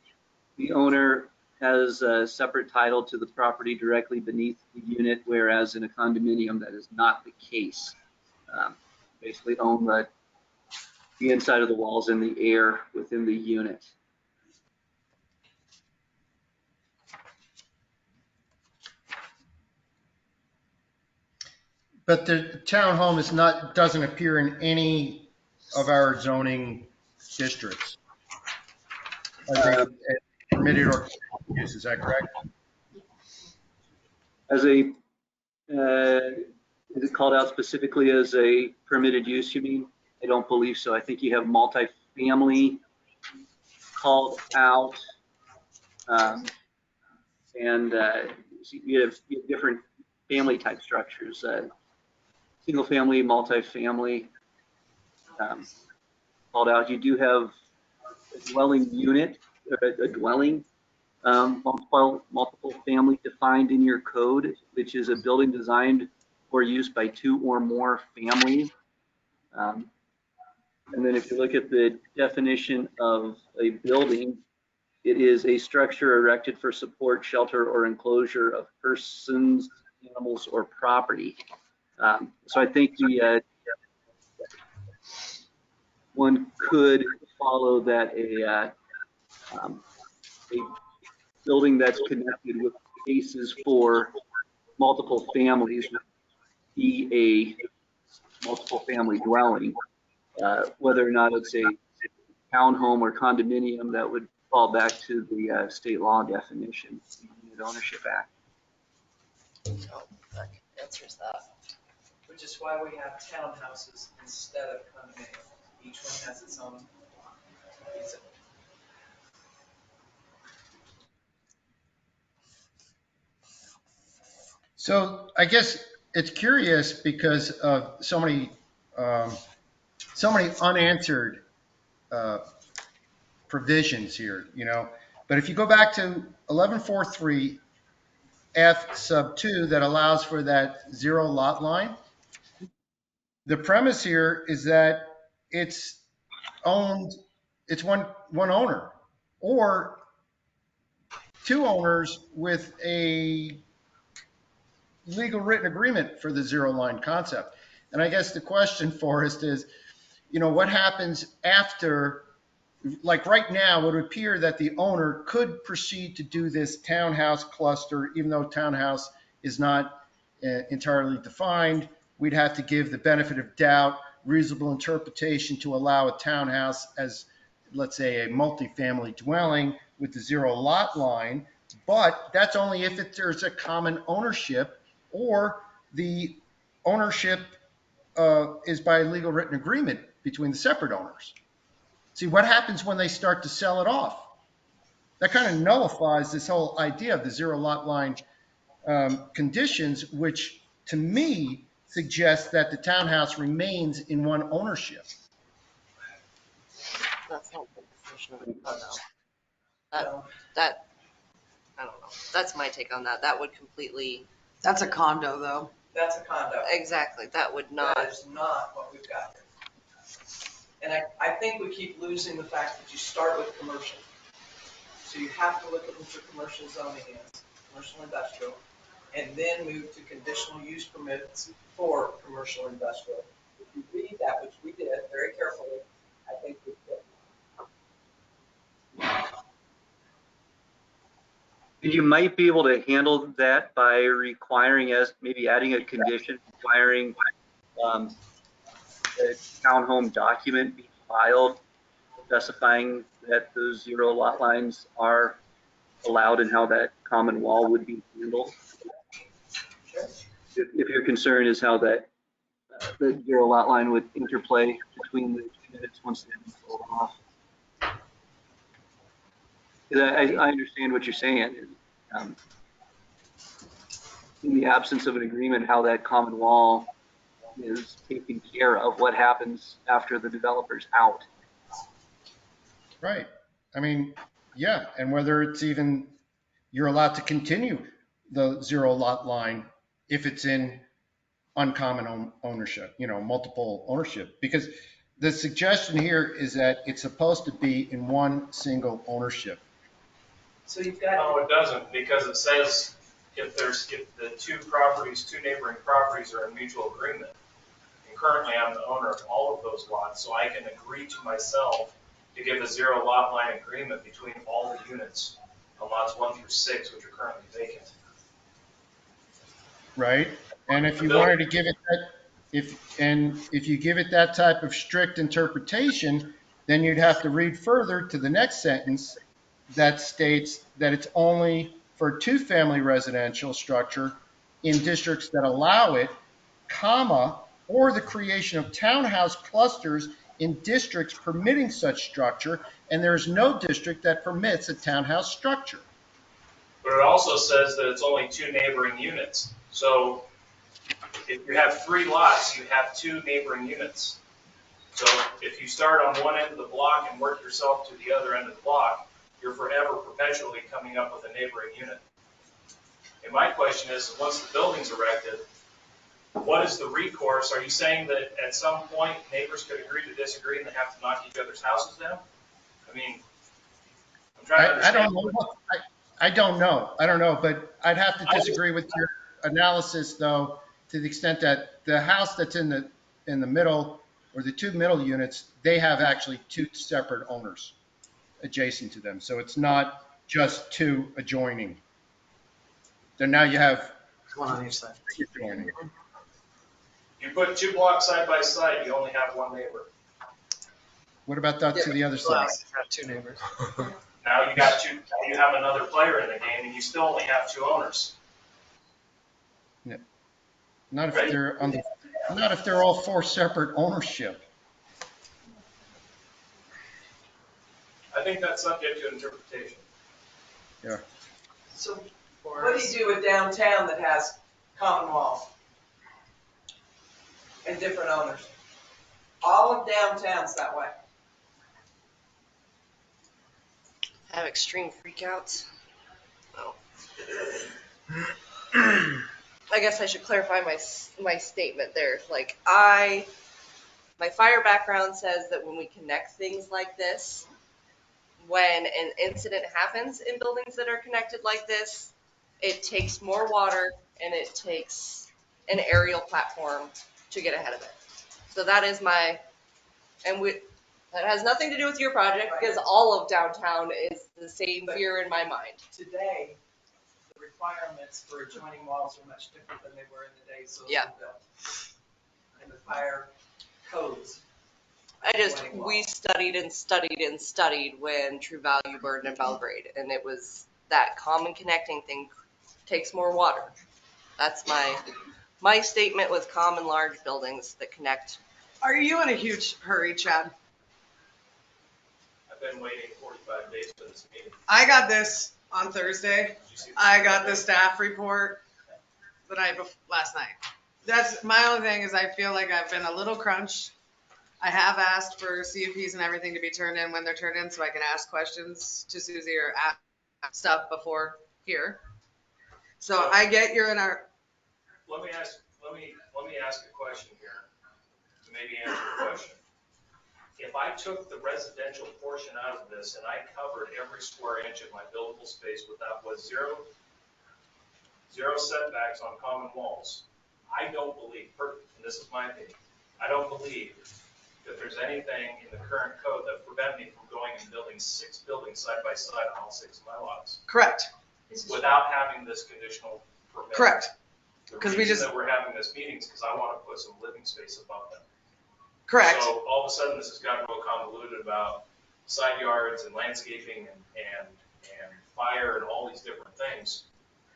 the owner has a separate title to the property directly beneath the unit, whereas in a condominium, that is not the case. Basically own the inside of the walls and the air within the unit.
But the townhome is not, doesn't appear in any of our zoning districts. As a permitted or use, is that correct?
As a, is it called out specifically as a permitted use, you mean? I don't believe so. I think you have multifamily called out, and you have different family type structures, single family, multifamily called out. You do have a dwelling unit, or a dwelling, multiple family defined in your code, which is a building designed or used by 2 or more families. And then if you look at the definition of a building, it is a structure erected for support, shelter, or enclosure of persons, animals, or property. So I think the one could follow that a building that's connected with spaces for multiple families would be a multiple family dwelling. Whether or not it's a townhome or condominium, that would fall back to the state law definition, the Unit Ownership Act.
Oh, that answers that.
Which is why we have townhouses instead of condominiums. Each one has its own reason.
So I guess it's curious because of so many unanswered provisions here, you know. But if you go back to 1143 F sub 2 that allows for that 0 lot line, the premise here is that it's owned, it's one owner or 2 owners with a legal written agreement for the 0 line concept. And I guess the question, Forrest, is, you know, what happens after, like right now, it would appear that the owner could proceed to do this townhouse cluster, even though townhouse is not entirely defined. We'd have to give the benefit of doubt, reasonable interpretation to allow a townhouse as, let's say, a multifamily dwelling with the 0 lot line. But that's only if there's a common ownership or the ownership is by legal written agreement between the separate owners. See, what happens when they start to sell it off? That kind of nullifies this whole idea of the 0 lot line conditions, which to me suggests that the townhouse remains in one ownership.
That's not the definition of a condo. That, I don't know. That's my take on that. That would completely.
That's a condo, though.
That's a condo.
Exactly. That would not.
That is not what we've got here. And I think we keep losing the fact that you start with commercial. So you have to look at what your commercial zoning is, commercial industrial, and then move to conditional use permits for commercial industrial. If you read that, which we did very carefully, I think we did.
You might be able to handle that by requiring, as maybe adding a condition requiring a townhome document be filed specifying that those 0 lot lines are allowed and how that common wall would be handled.
Sure.
If your concern is how that the 0 lot line would interplay between the units once they've been sold off. I understand what you're saying. in the absence of an agreement, how that common wall is taken care of, what happens after the developer's out.
Right. I mean, yeah, and whether it's even, you're allowed to continue the zero lot line if it's in uncommon ownership, multiple ownership. Because the suggestion here is that it's supposed to be in one single ownership.
So you've got,
No, it doesn't, because it says if the two neighboring properties are in mutual agreement. And currently I'm the owner of all of those lots, so I can agree to myself to give a zero lot line agreement between all the units on lots 1 through 6, which are currently vacant.
Right? And if you wanted to give it that, if you give it that type of strict interpretation, then you'd have to read further to the next sentence that states that it's only for two-family residential structure in districts that allow it, comma, or the creation of townhouse clusters in districts permitting such structure, and there is no district that permits a townhouse structure.
But it also says that it's only 2 neighboring units. So if you have 3 lots, you have 2 neighboring units. So if you start on one end of the block and work yourself to the other end of the block, you're forever perpetually coming up with a neighboring unit. And my question is, once the building's erected, what is the recourse? Are you saying that at some point neighbors could agree to disagree and they have to knock each other's houses down? I mean, I'm trying to understand.
I don't know, but I'd have to disagree with your analysis, though, to the extent that the house that's in the middle, or the 2 middle units, they have actually 2 separate owners adjacent to them. So it's not just 2 adjoining. Then now you have
One on each side.
3 adjoining.
You put 2 blocks side by side, you only have 1 neighbor.
What about that to the other side?
have 2 neighbors.
Now you have another player in the game, and you still only have 2 owners.
Not if they're all 4 separate ownership.
I think that's subject to interpretation.
Yeah.
So what do you do with downtown that has common walls and different owners? All of downtown's that way.
Have extreme freakouts. Oh. I guess I should clarify my statement there. Like my fire background says that when we connect things like this, when an incident happens in buildings that are connected like this, it takes more water and it takes an aerial platform to get ahead of it. So that is that has nothing to do with your project, because all of downtown is the same fear in my mind.
Today, the requirements for adjoining walls are much different than they were in the days those
Yeah.
were built. And the fire codes.
We studied and studied and studied when True Value burned in Belgrade, and it was that common connecting thing takes more water. That's my statement with common large buildings that connect.
Are you in a huge hurry, Chad?
I've been waiting 45 days for this meeting.
I got this on Thursday.
Did you see
I got the staff report last night. That's my only thing, is I feel like I've been a little crunched. I have asked for CUPs and everything to be turned in when they're turned in, so I can ask questions to Susie or ask stuff before here. So I get you're in our.
Let me ask a question here to maybe answer the question. If I took the residential portion out of this and I covered every square inch of my buildable space with zero setbacks on common walls, I don't believe, and this is my opinion, I don't believe that there's anything in the current code that prevent me from going and building 6 buildings side by side on all 6 of my lots
Correct.
without having this conditional permit.
Correct.
The
'Cause
reason that we're having this meeting is because I want to put some living space above them.
Correct.
So all of a sudden, this has gotten real convoluted about side yards and landscaping and fire and all these different things.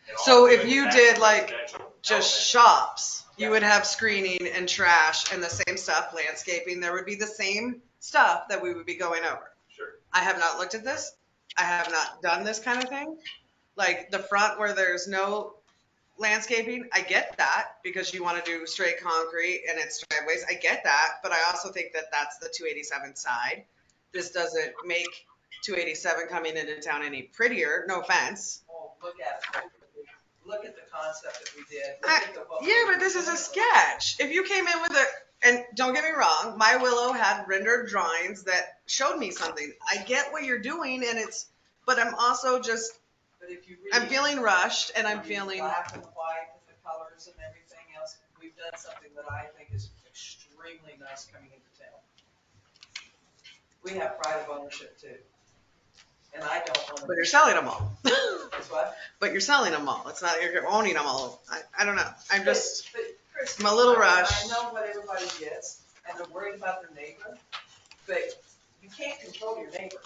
And all
So
of
if
it
you
has
did like
residential
just
element.
shops, you would have screening and trash and the same stuff, landscaping. There would be the same stuff that we would be going over.
Sure.
I have not looked at this. I have not done this kind of thing. Like the front where there's no
landscaping, I get that, because you want to do straight concrete and it's driveways, I get that, but I also think that that's the 287 side. This doesn't make 287 coming into town any prettier, no offense.
Oh, look at it. Look at the concept that we did. Look at the- what
Yeah,
we
but this is a
did.
sketch. If you came in with and don't get me wrong, my Willow had rendered drawings that showed me something. I get what you're doing, but I'm also just,
But if you
I'm
read
feeling rushed, and I'm feeling,
black and white with the colors and everything else, we've done something that I think is extremely nice coming into town. We have pride of ownership too. And I don't want to.
but you're selling them all.
It's what?
But you're selling them all. It's not you're owning them all. I don't know. I'm just,
But Chris,
I'm a little
I
rushed.
know what everybody gets, and they're worried about their neighbor, but you can't control your neighbor,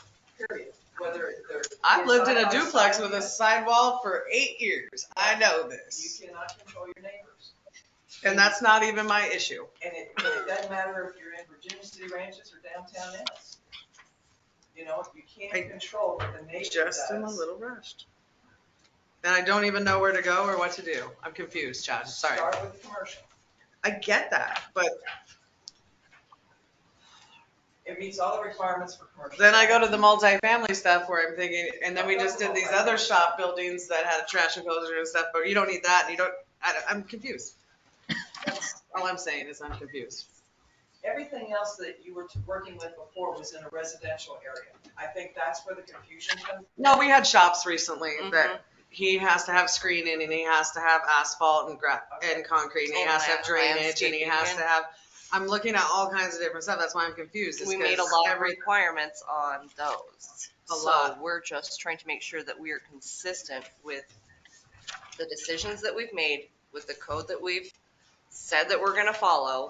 period. Whether they're.
I've lived in a
side by
duplex
side
with a
unit,
sidewall for 8 years. I know
You
this.
cannot control your neighbors.
And that's not even my issue.
And it doesn't matter if you're in Virginia City Ranches or downtown Ennis. You know, you can't control what the neighbor does.
Just am a little rushed. And I don't even know where to go or what to do. I'm confused, Chad. Sorry.
Start with the commercial.
I get that, but
It meets all the requirements for commercial.
then I go to the multifamily stuff where I'm thinking, and then we just did these other shop buildings that had trash enclosure and stuff, but you don't need that, and you don't, I'm confused. That's all I'm saying is I'm confused.
Everything else that you were working with before was in a residential area. I think that's where the confusion comes.
No, we had shops recently
Mhm.
that he has to have screening and he has to have asphalt and concrete and he
And
has to have drainage and he has
landscaping.
to have, I'm looking at all kinds of different stuff. That's why I'm confused. is
We made a
'cause
lot of
every-
requirements on those.
A lot.
So we're just trying to make sure that we are consistent with the decisions that we've made, with the code that we've said that we're gonna follow,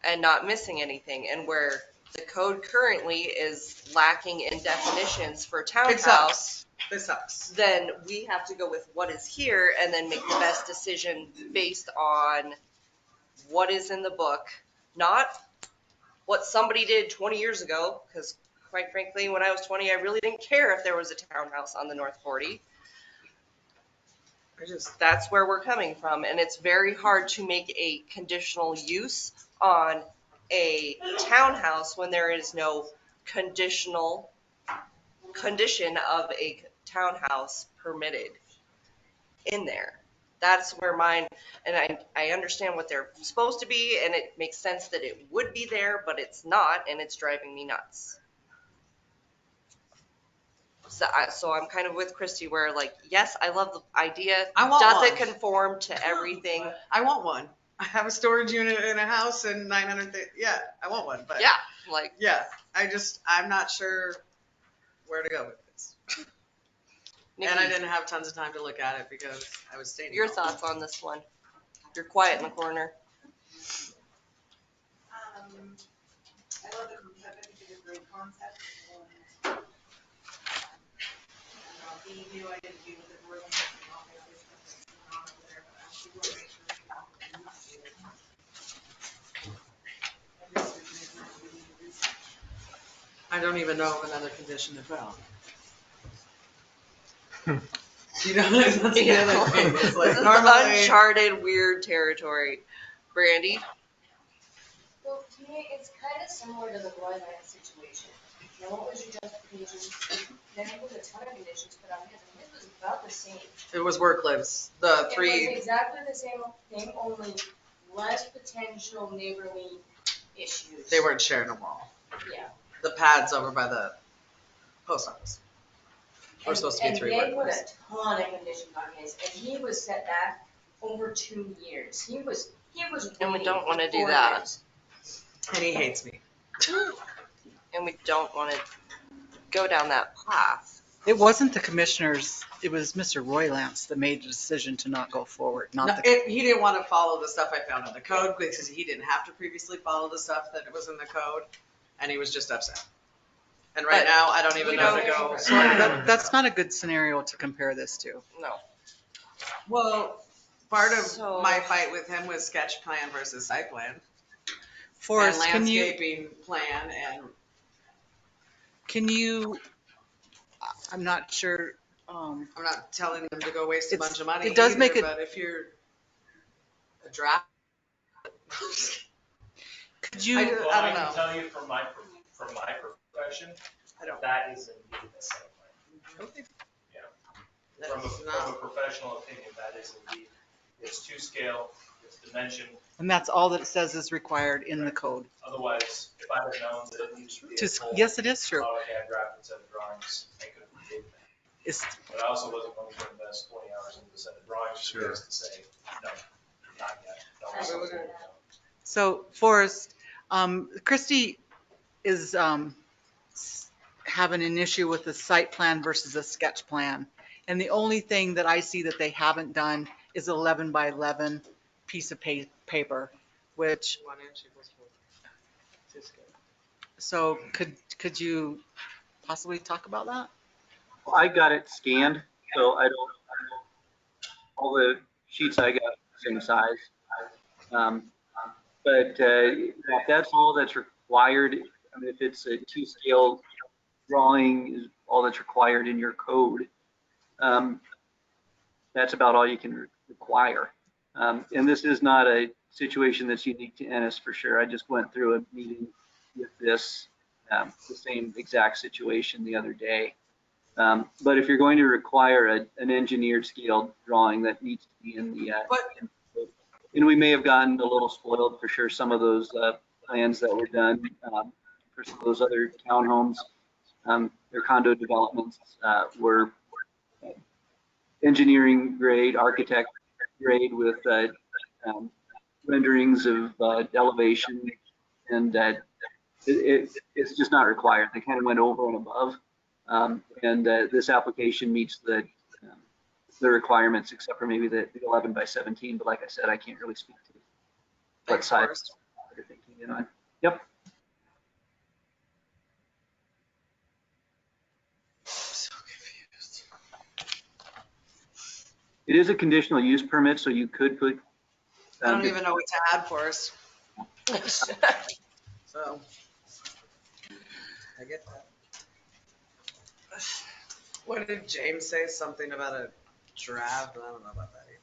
and not missing anything. And where the code currently is lacking in definitions for
It
townhouse,
sucks. It sucks.
then we have to go with what is here and then make the best decision based on what is in the book, not what somebody did 20 years ago, because quite frankly, when I was 20, I really didn't care if there was a townhouse on the North 40. That's where we're coming from, and it's very hard to make a conditional use on a townhouse when there is no condition of a townhouse permitted in there. That's where mine, and I understand what they're supposed to be, and it makes sense that it would be there, but it's not, and it's driving me nuts. So I'm kind of with Christy where, like, yes, I love the idea.
I want
Does
one.
it conform to everything?
I want one. I have a storage unit in a house and 900, yeah, I want one, but.
Yeah, like,
Yeah, I'm not sure where to go with this.
Nikki,
And I didn't have tons of time to look at it because I was staying.
your
home.
thoughts on this one? You're quiet in the corner.
I love the concept, I think it's a great concept. Being new, I didn't deal with it more than obviously stuff that's going on over there, but I actually want to make sure we can.
I don't even know of another condition to put on. You know, that's the other thing. It's like
This is
normally.
uncharted, weird territory. Brandy?
Well, to me, it's kind of similar to the Royland situation. Now, what was your justification? There was a ton of conditions put on his, and his was about the same.
It was work lives, the
It
three.
was exactly the same thing, only less potential neighborly issues.
They weren't sharing them all.
Yeah.
The pads over by the post office. We're supposed to be three
And they
work
put a
lives.
ton of conditions on his, and he was set back over 2 years. He was.
And we
waiting
don't wanna
for
do
4
that.
years.
And he hates me.
And we don't want to go down that path.
It wasn't the commissioners, it was Mr. Roy Lance that made the decision to not go forward,
No,
not the.
he didn't want to follow the stuff I found in the code because he didn't have to previously follow the stuff that was in the code, and he was just upset. And right
But
now, I don't even
we
know to
don't-
go.
So that's not a good scenario to compare this to.
No.
Well, part of
So-
my fight with him was sketch plan versus site plan.
Forrest,
and
can
landscaping plan and
you, I'm not sure, Um,
I'm not telling them to go waste a
It's-
bunch of money
it does
either,
make it-
but if you're a draft.
Could you?
I
Well,
don't
I can
know.
tell you from my profession,
I don't.
that is indeed a site plan. From
That's
a
not,
professional opinion, that is indeed, it's to scale, it's dimension.
And that's all that it says is required in the code.
Otherwise, if I'd have known that it needs to be a full
Yes, it is true.
AutoCAD draft set of drawings, I could have created that.
It's,
But I also wasn't going to invest 20 hours into a set of drawings
Sure.
just to say, no, not yet.
so Forrest, Christie is having an issue with the site plan versus a sketch plan. And the only thing that I see that they haven't done is 11 by 11 piece of paper, which,
1 inch equals 4.
so could you possibly talk about that?
I got it scanned, so I don't, all the sheets I got are the same size. But if that's all that's required, I mean, if it's a two-scale drawing is all that's required in your code, that's about all you can require. And this is not a situation that's unique to Ennis for sure. I just went through a meeting with this, the same exact situation the other day. But if you're going to require an engineered scale drawing, that needs to be in the, and we may have gotten a little spoiled for sure. Some of those plans that were done for some of those other townhomes, their condo developments were engineering grade, architect grade with renderings of elevation, and it's just not required. They kind of went over and above, and this application meets the requirements, except for maybe the 11 by 17. But like I said, I can't really speak to what
Thanks,
size
Forrest.
they're thinking it on. Yep.
So confused.
It is a conditional use permit, so you could put.
I don't even know what to add, Forrest. So, I get that. What did James say? Something about a draft? I don't know about that either.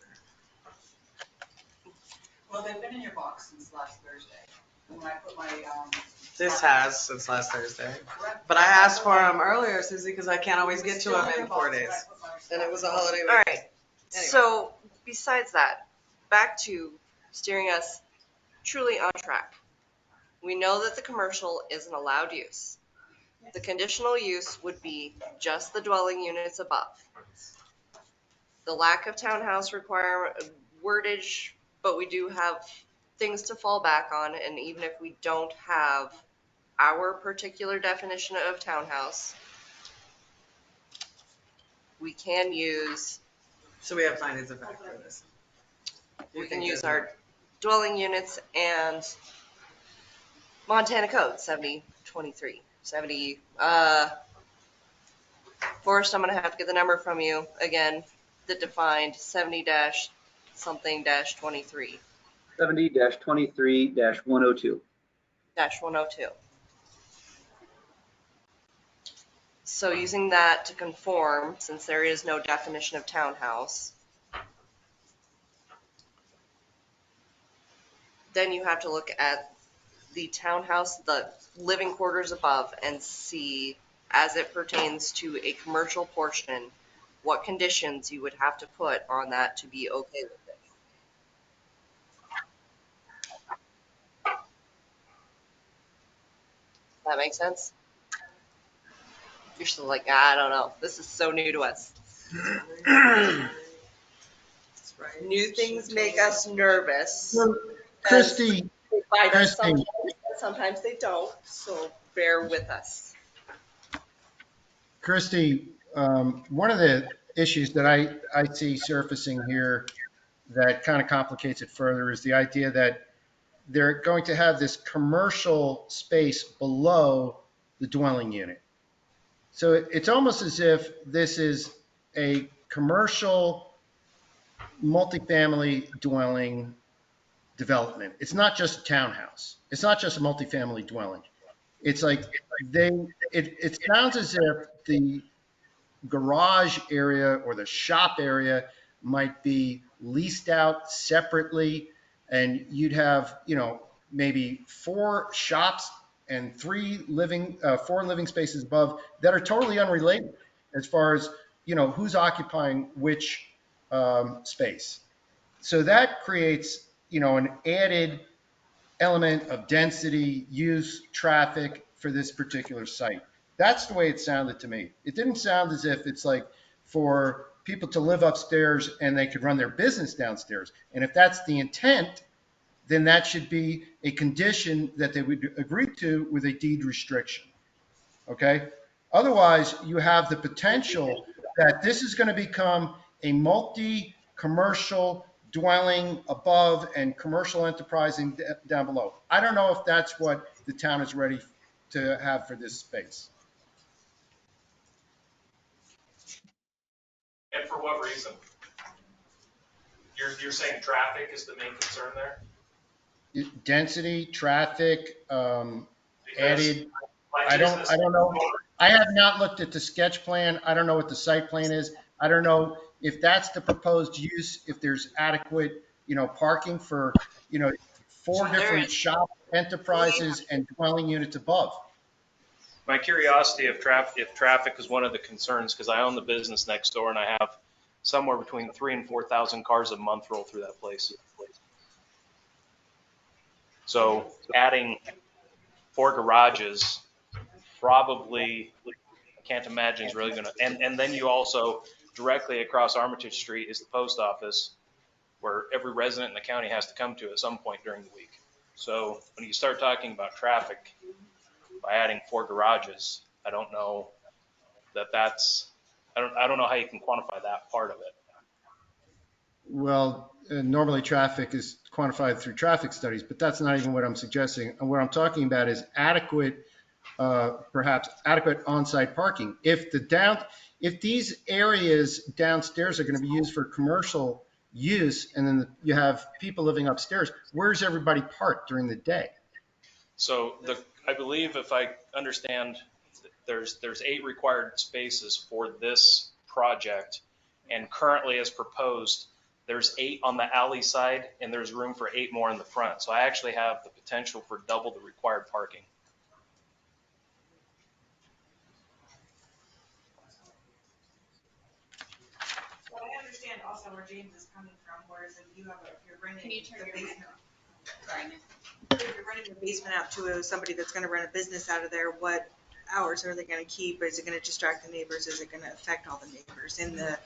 Well, they've been in your box since last Thursday. When I put my,
This has since last Thursday. But I asked for them earlier, Susie, because I can't always get to them in 4 days. And it was a holiday week.
All right.
Anyway.
So besides that, back to steering us truly on track. We know that the commercial is an allowed use. The conditional use would be just the dwelling units above. The lack of townhouse wordage, but we do have things to fall back on, and even if we don't have our particular definition of townhouse, we can use,
So we have findings of fact for this.
we can use our dwelling units and Montana Code 7023. Forrest, I'm gonna have to get the number from you again that defined 70 dash something dash 23
70-23-102.
dash 102. So using that to conform, since there is no definition of townhouse, then you have to look at the townhouse, the living quarters above, and see, as it pertains to a commercial portion, what conditions you would have to put on that to be okay with it. That makes sense? You're still like, I don't know. This is so new to us. New things make us nervous.
Christie,
They find us
Christie.
sometimes, and sometimes they don't, so bear with us.
Christie, one of the issues that I see surfacing here that kind of complicates it further is the idea that they're going to have this commercial space below the dwelling unit. So it's almost as if this is a commercial multifamily dwelling development. It's not just a townhouse. It's not just a multifamily dwelling. It's like it sounds as if garage area or the shop area might be leased out separately, and you'd have, maybe 4 shops and 4 living spaces above that are totally unrelated as far as, who's occupying which space. So that creates, an added element of density, use, traffic for this particular site. That's the way it sounded to me. It didn't sound as if it's like for people to live upstairs and they could run their business downstairs. And if that's the intent, then that should be a condition that they would agree to with a deed restriction. Okay? Otherwise, you have the potential that this is going to become a multi-commercial dwelling above and commercial enterprising down below. I don't know if that's what the town is ready to have for this space.
And for what reason? You're saying traffic is the main concern there?
Density, traffic,
Because
added.
my
I don't
business
know. I have not looked at the sketch plan. I don't know what the site plan is. I don't know if that's the proposed use, if there's adequate, parking for, 4 different shop enterprises and dwelling units above.
My curiosity if traffic is one of the concerns, because I own the business next door and I have somewhere between 3,000 and 4,000 cars a month roll through that place. So adding 4 garages probably, I can't imagine is really gonna, and then you also, directly across Armitage Street is the post office where every resident in the county has to come to at some point during the week. So when you start talking about traffic by adding 4 garages, I don't know I don't know how you can quantify that part of it.
Well, normally traffic is quantified through traffic studies, but that's not even what I'm suggesting. And what I'm talking about is perhaps adequate on-site parking. If these areas downstairs are going to be used for commercial use, and then you have people living upstairs, where's everybody parked during the day?
So I believe if I understand, there's 8 required spaces for this project, and currently as proposed, there's 8 on the alley side, and there's room for 8 more in the front. So I actually have the potential for double the required parking.
Well, I understand also where James is coming from, whereas if you're renting
Can you turn
the
your
basement,
Sorry, Nick.
if you're renting the basement out to somebody that's gonna run a business out of there, what hours are they gonna keep? Is it gonna distract the neighbors? Is it gonna affect all the neighbors in the,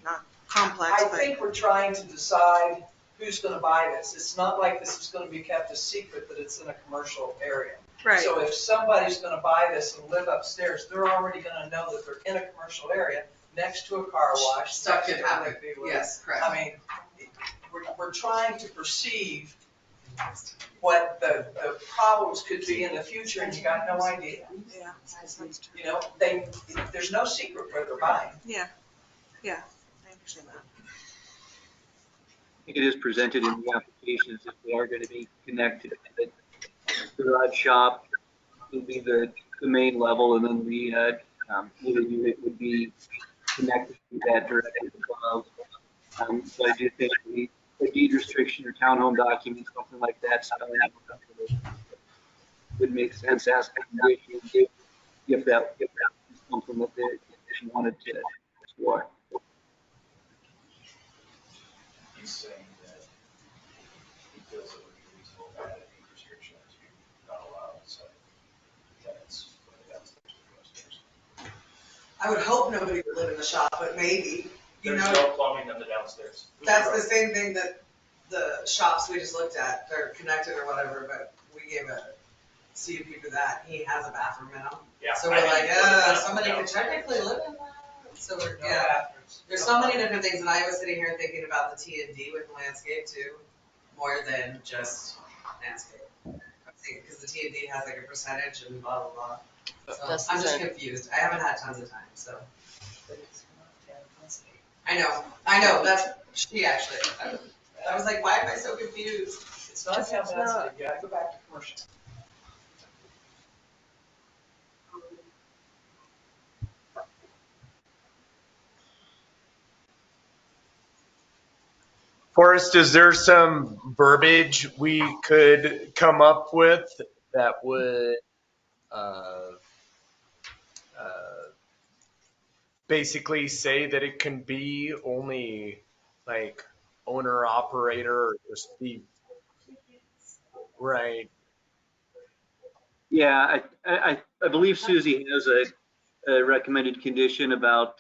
not complex,
I
but?
think we're trying to decide who's gonna buy this. It's not like this is gonna be kept a secret that it's in a commercial area.
Right.
So if somebody's gonna buy this and live upstairs, they're already gonna know that they're in a commercial area next to a car wash.
Stuff
next
could
to a
happen.
liquor store.
Yes, correct.
I mean, we're trying to perceive what the problems could be in the future, and you got no idea.
Yeah, that's true.
You know, there's no secret where they're buying.
Yeah, I understand that.
I think it is presented in the applications if they are going to be connected. The garage shop would be the main level, and then the living unit would be connected to that directly above. So I do think a deed restriction or townhome document, something like that, spelling out would make sense as a condition if that is something that the commission wanted to explore.
He's saying that he feels it would be reasonable to add a deed restriction to not allow outside tenants downstairs or upstairs.
I would hope nobody would live in the shop, but maybe,
There's no plumbing in the downstairs.
That's the same thing that the shops we just looked at, they're connected or whatever, but we gave a CUP for that. He has a bathroom in them.
Yeah,
So we're like, somebody could technically live in that. So we're, there's so many different things, and I was sitting here thinking about the T&D with landscape too, more than just landscape. Because the T&D has like a percentage and blah, blah, blah. So I'm just confused. I haven't had tons of time, so. I know, that's, she actually, I was like, why am I so confused?
It's not town density, you gotta go back to commercial.
Forrest, is there some verbiage we could come up with that would uh, uh, basically say that it can be only like owner operator or just be right?
Yeah, I believe Susie has a recommended condition about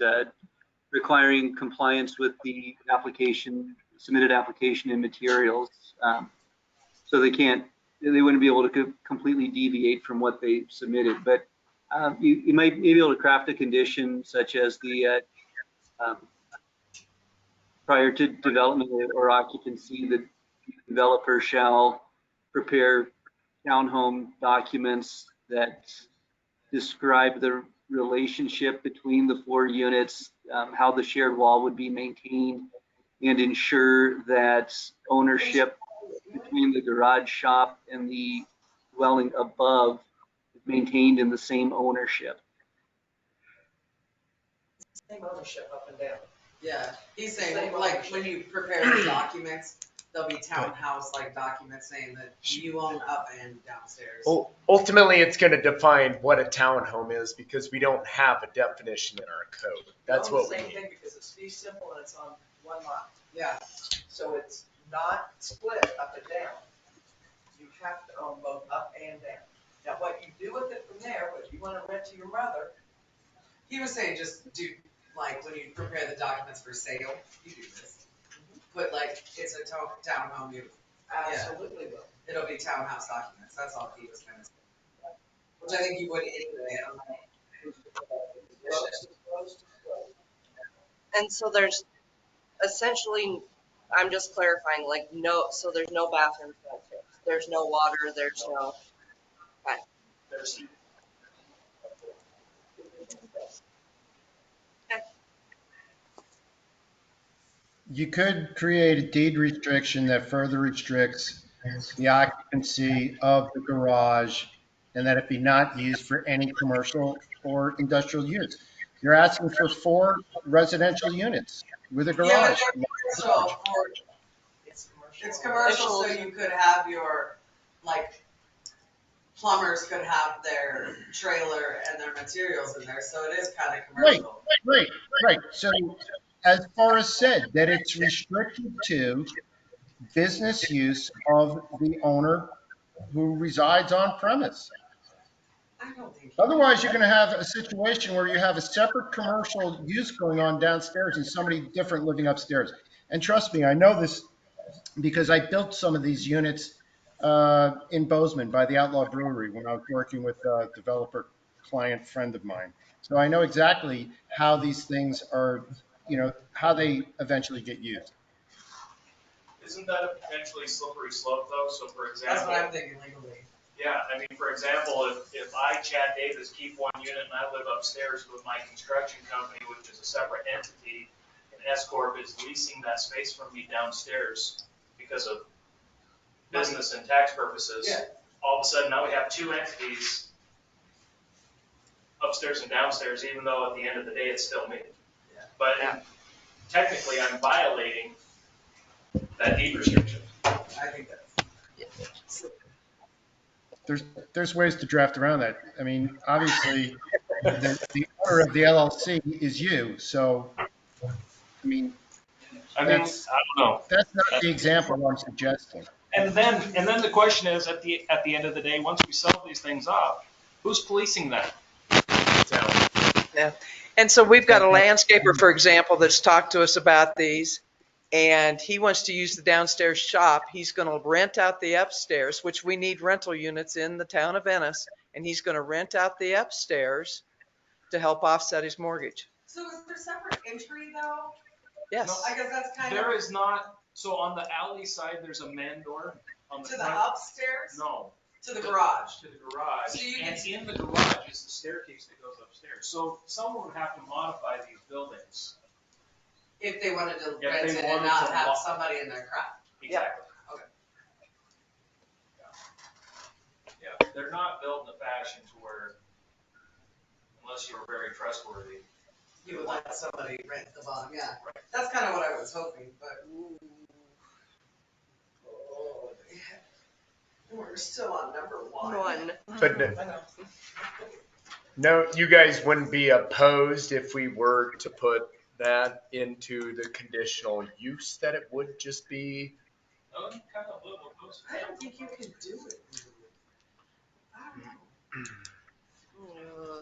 requiring compliance with the application, submitted application and materials. So they wouldn't be able to completely deviate from what they submitted. But you might be able to craft a condition such as the um, prior to development or occupancy, the developer shall prepare townhome documents that describe the relationship between the 4 units, how the shared wall would be maintained, and ensure that ownership between the garage shop and the dwelling above is maintained in the same ownership.
Same ownership up and down.
Yeah, he's
Same
saying, like,
ownership.
when you prepare the documents, there'll be townhouse-like documents saying that you own up and downstairs.
Well, ultimately, it's going to define what a townhome is because we don't have a definition in our code. That's what we
Same
need.
thing because it's fee simple and it's on one lot.
Yeah,
So it's not split up and down. You have to own both up and down. Now, what you do with it from there, if you want to rent to your mother,
he was saying just do, like, when you prepare the documents for sale, you do this. Put like, it's a townhome unit.
absolutely will.
It'll be townhouse documents, that's all he was kind of saying. Which I think you would anyway.
And so there's essentially, I'm just clarifying, like, so there's no bathrooms downstairs. There's no water, there's no, okay.
There's,
You could create a deed restriction that further restricts the occupancy of the garage and that it be not used for any commercial or industrial use. You're asking for 4 residential units with a
Yeah,
garage.
but they're commercial for, it's commercial, so you could have your, like, plumbers could have their trailer and their materials in there, so it is kind of
Right,
commercial.
right. So as Forrest said, that it's restricted to business use of the owner who resides on premise.
I don't think.
Otherwise, you're going to have a situation where you have a separate commercial use going on downstairs and somebody different living upstairs. And trust me, I know this because I built some of these units in Bozeman by the Outlaw Brewery when I was working with a developer client friend of mine. So I know exactly how these things are, how they eventually get used.
isn't that a potentially slippery slope though? So for example.
That's what I'm thinking legally.
Yeah, I mean, for example, if I, Chad Davis, keep 1 unit and I live upstairs with my construction company, which is a separate entity, and S Corp is leasing that space from me downstairs because of business and tax purposes.
Yeah.
All of a sudden now we have 2 entities upstairs and downstairs, even though at the end of the day it's still me.
Yeah.
But technically I'm violating that deed restriction.
I think that's.
There's ways to draft around that. I mean, obviously, the owner of the LLC is you. So, I mean,
I don't know.
that's not the example I'm suggesting.
And then the question is, at the end of the day, once we sell these things off, who's policing that?
Yeah. And so we've got a landscaper, for example, that's talked to us about these, and he wants to use the downstairs shop. He's going to rent out the upstairs, which we need rental units in the town of Ennis, and he's going to rent out the upstairs to help offset his mortgage.
So is there separate entry though?
Yes.
I guess that's kind of.
There is not, so on the alley side, there's a man door. On the
To the
front,
upstairs?
no,
To the garage?
to the garage.
So you
And
can-
in the garage is the staircase that goes upstairs. So someone would have to modify these buildings.
If they wanted to
If
rent
they
it
wanted
and not
to
have
lock-
somebody in their crap.
Exactly.
Okay.
Yeah, they're not built in a fashion to where, unless you're very trustworthy.
You would let somebody rent the bottom, yeah. That's kind of what I was hoping, but. still on number one.
One.
But
I know.
no, you guys wouldn't be opposed if we were to put that into the conditional use, that it would just be,
I'm kind of a little opposed to
I
that.
don't think you can do it. I don't know.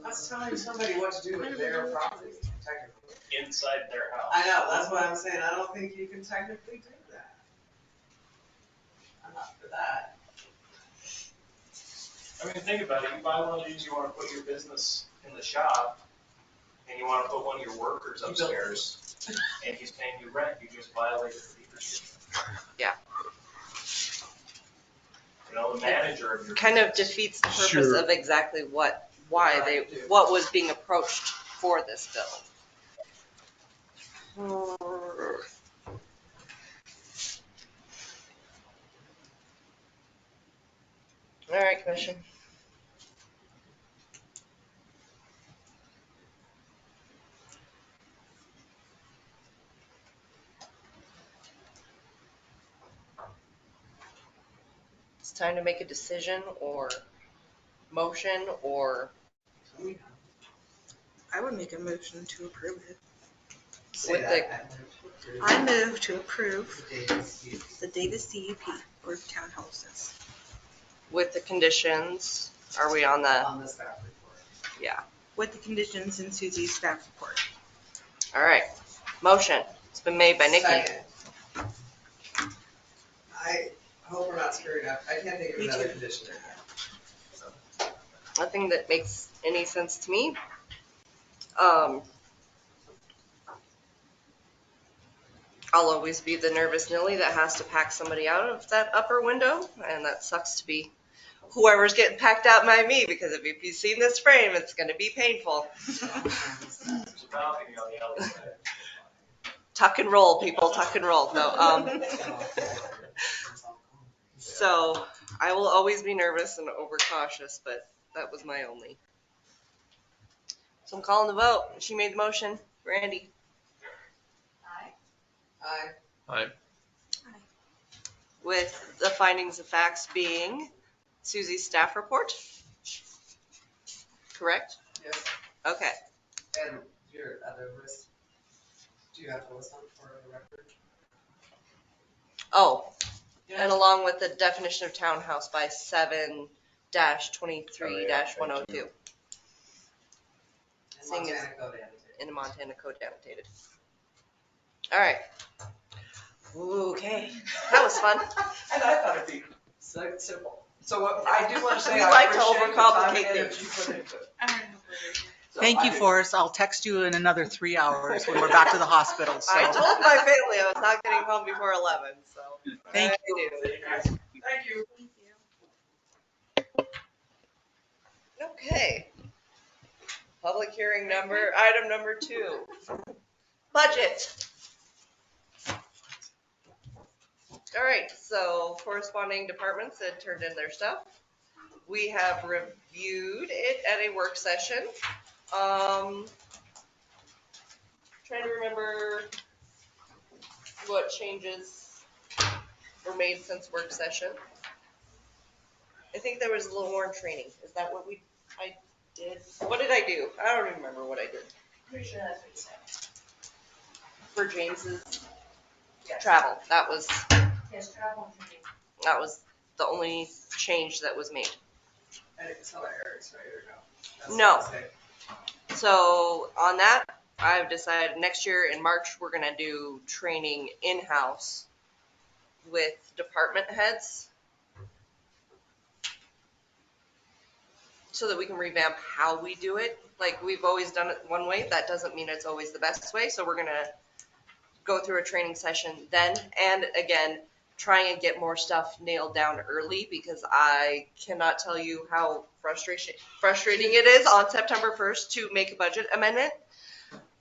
That's telling somebody what to do with their property, technically.
Inside their house.
I know, that's what I'm saying. I don't think you can technically do that. I'm not for that.
I mean, think about it. You buy one of these, you want to put your business in the shop, and you want to put one of your workers upstairs, and he's paying you rent, you just violated the deed restriction.
Yeah.
You know, the manager of your.
Kind of
business.
defeats the purpose
Sure.
of exactly what was being approached for this bill. All right, commission. It's time to make a decision or motion or
I would make a motion to approve it.
with the,
I move to approve the Davis CUP for townhouses.
with the conditions. Are we on the,
On the staff report.
yeah.
With the conditions in Susie's staff report.
All right. Motion. It's been made by Nikki.
Second. I hope we're not screwing up. I can't think of
Me
another
too.
condition.
Nothing that makes any sense to me. I'll always be the nervous Nilly that has to pack somebody out of that upper window, and that sucks to be whoever's getting packed out by me, because if you've seen this frame, it's going to be painful.
There's a balcony on the other side.
Tuck and roll, people, tuck and roll. No, so I will always be nervous and overcautious, but that was my only. So I'm calling the vote. She made the motion. Randy.
Aye.
With the findings of facts being Susie's staff report. Correct?
Yes.
Okay.
And your other list, do you have to list them for the record?
Oh, and along with the definition of townhouse by 7-23-102. Seeing as
Montana code annotated.
in the Montana code annotated. All right. Okay. That was fun.
And I thought it'd be so simple. So what I do want to say,
We
I
like to
appreciate the
overcomplicate
time and energy
things.
you put into it. So
Thank
I
you,
do.
Forrest. I'll text you in another 3 hours when we're back to the hospital, so.
I told my family I was not getting home before 11, so.
Thank
you.
Thank you.
Okay. Public hearing item number 2. Budget. All right, so corresponding departments had turned in their stuff. We have reviewed it at a work session. Trying to remember what changes were made since work session. I think there was a little more training. Is that what I did? What did I do? I don't even remember what I did.
Pretty sure that's what you said.
For James's travel. That was
Yes, travel and training.
the only change that was made.
And it's not Eric's, right, or no? That's
No.
what I say.
So on that, I've decided next year in March, we're gonna do training in-house with department heads so that we can revamp how we do it. Like, we've always done it one way. That doesn't mean it's always the best way. So we're gonna go through a training session then, and again, try and get more stuff nailed down early, because I cannot tell you how frustrating it is on September 1st to make a budget amendment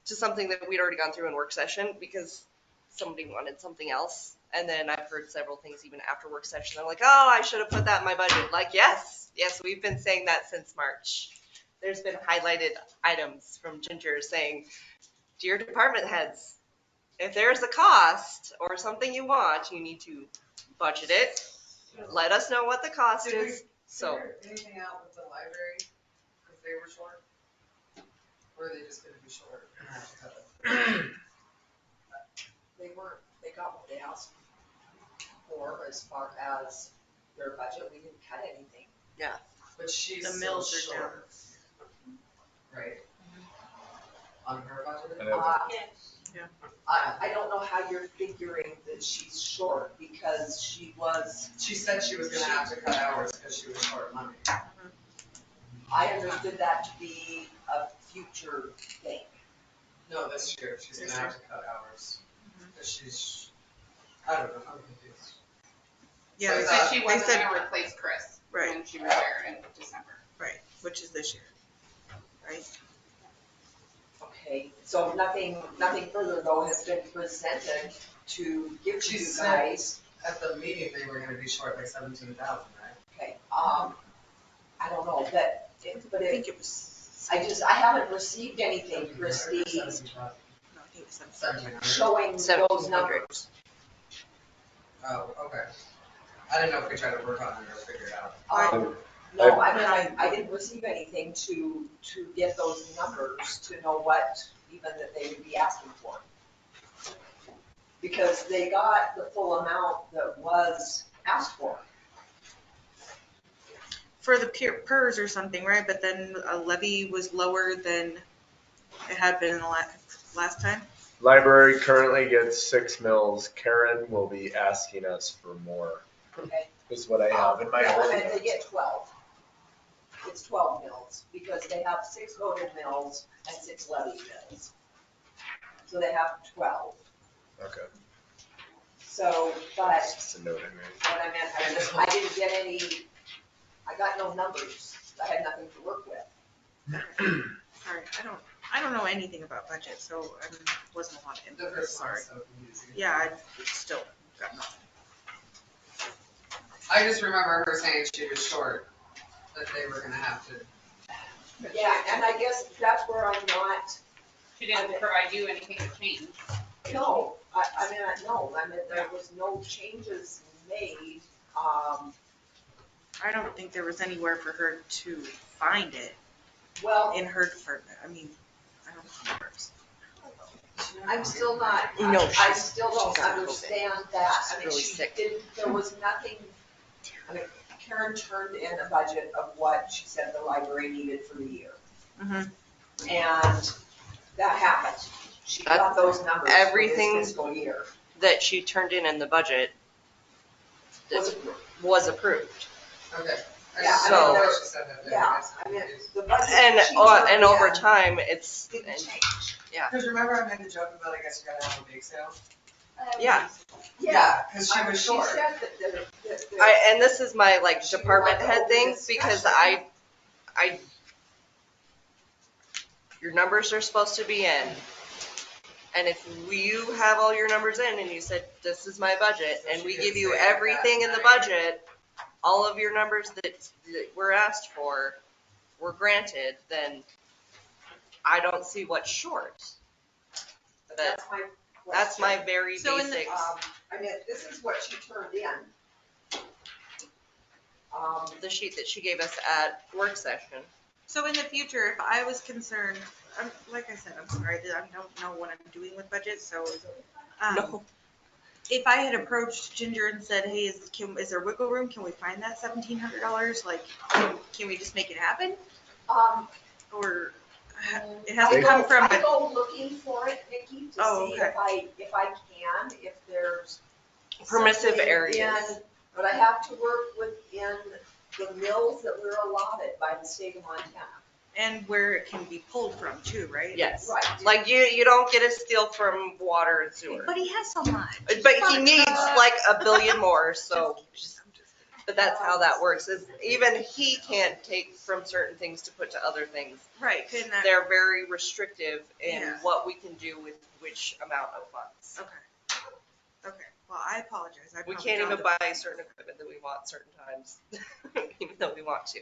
to something that we'd already gone through in work session because somebody wanted something else. And then I've heard several things even after work session. They're like, oh, I should have put that in my budget. Like, yes, we've been saying that since March. There's been highlighted items from Ginger saying, dear department heads, if there's a cost or something you want, you need to budget it let us know what the cost
Did we
is, so.
figure anything out with the library, because they were short? Or are they just gonna be short and have to cut it?
They got what they asked for as far as their budget, we didn't cut anything.
Yeah.
But she's
The
still
mills are down.
short. Right? On her budget?
I don't know how you're figuring that she's short because
She said she was gonna have to cut hours because she was short money.
I understood that to be a future thing.
No, this year, she's gonna have to cut hours. Because she's, I don't know, I'm confused.
Yeah,
So
they
is
said
that-
She wasn't gonna replace Chris
Right.
when she retired in December.
right, which is this year, right?
Okay, so nothing further though has been presented to give to
She
you
said
guys.
at the meeting, they were gonna be short by 17,000, right?
Okay, I don't know, but
I think it was,
I haven't received anything, Christie,
17,000.
no, I think it was
1,700.
showing those
1,700.
numbers.
Oh, okay. I didn't know if we tried to work on it or figure it out.
No, I didn't receive anything to get those numbers, to know what even that they would be asking for. Because they got the full amount that was asked for.
for the PERS or something, right? But then a levy was lower than it had been in the last time.
Library currently gets 6 mills. Karen will be asking us for more,
Okay.
is what I have in my
Yeah,
whole
and they get 12. It's 12 mills, because they have 6 voted mills and 6 levy mills. So they have 12.
Okay,
So, but
just a note in there.
what I meant, I didn't get any, I got no numbers. I had nothing to work with.
Sorry, I don't know anything about budget, so I wasn't a lot of
The
input,
first
sorry.
one's so confusing.
Yeah, I still got nothing.
I just remember her saying she was short, that they were gonna have to.
Yeah, and I guess that's where I'm not,
She didn't provide you anything to change.
no, I mean, there was no changes made.
I don't think there was anywhere for her to find it
Well,
in her department. I mean, I don't know.
I'm still not,
No,
I still don't
she's got COVID.
understand that.
She's
I mean,
really
she
sick.
didn't, there was nothing, I mean, Karen turned in a budget of what she said the library needed for the year.
Mhm.
And that happened. She got those numbers for
Everything
this fiscal year.
that she turned in the budget was approved.
Okay.
Yeah, I
So-
mean, there,
She said that.
yeah, I mean, the budget.
And,
she turned
and over
in
time, it's,
didn't change.
Because remember I made the joke about, I guess you gotta have a bake sale?
yeah.
Yeah, because she
I mean,
was short.
She said that
And this is my like
She
department
wanted to
head
open
thing,
discussion.
because your numbers are supposed to be in. And if you have all your numbers in and you said, this is my budget,
So
and
she
we
did
give you
say that
everything in the
night.
budget, all of your numbers that were asked for were granted, then I don't see what's short. But
that's my
that's my
question.
very
So in the-
basic.
I mean, this is what she turned in.
The sheet that she gave us at work session.
So in the future, if I was concerned, like I said, I'm sorry that I don't know what I'm doing with budget, so.
No.
If I had approached Ginger and said, hey, is there wiggle room? Can we find that $1,700? Like, can we just make it happen? Or it has to come from
I
a,
go looking for it, Nikki, to
Oh,
see
okay.
if I can, if there's.
Permissive
something
areas.
in- But I have to work within the mills that we're allotted by the state of Montana.
and where it can be pulled from too, right?
Yes.
Right.
Like you don't get a steal from water and sewer.
But he has so much.
But he needs like a billion more, so. But that's how that works, is even he can't take from certain things to put to other things.
Right, couldn't that?
They're very restrictive in
Yeah.
what we can do with which amount of funds.
Okay, well, I apologize. I
We
probably
can't
found
even
it.
buy certain equipment that we want certain times, even though we want to.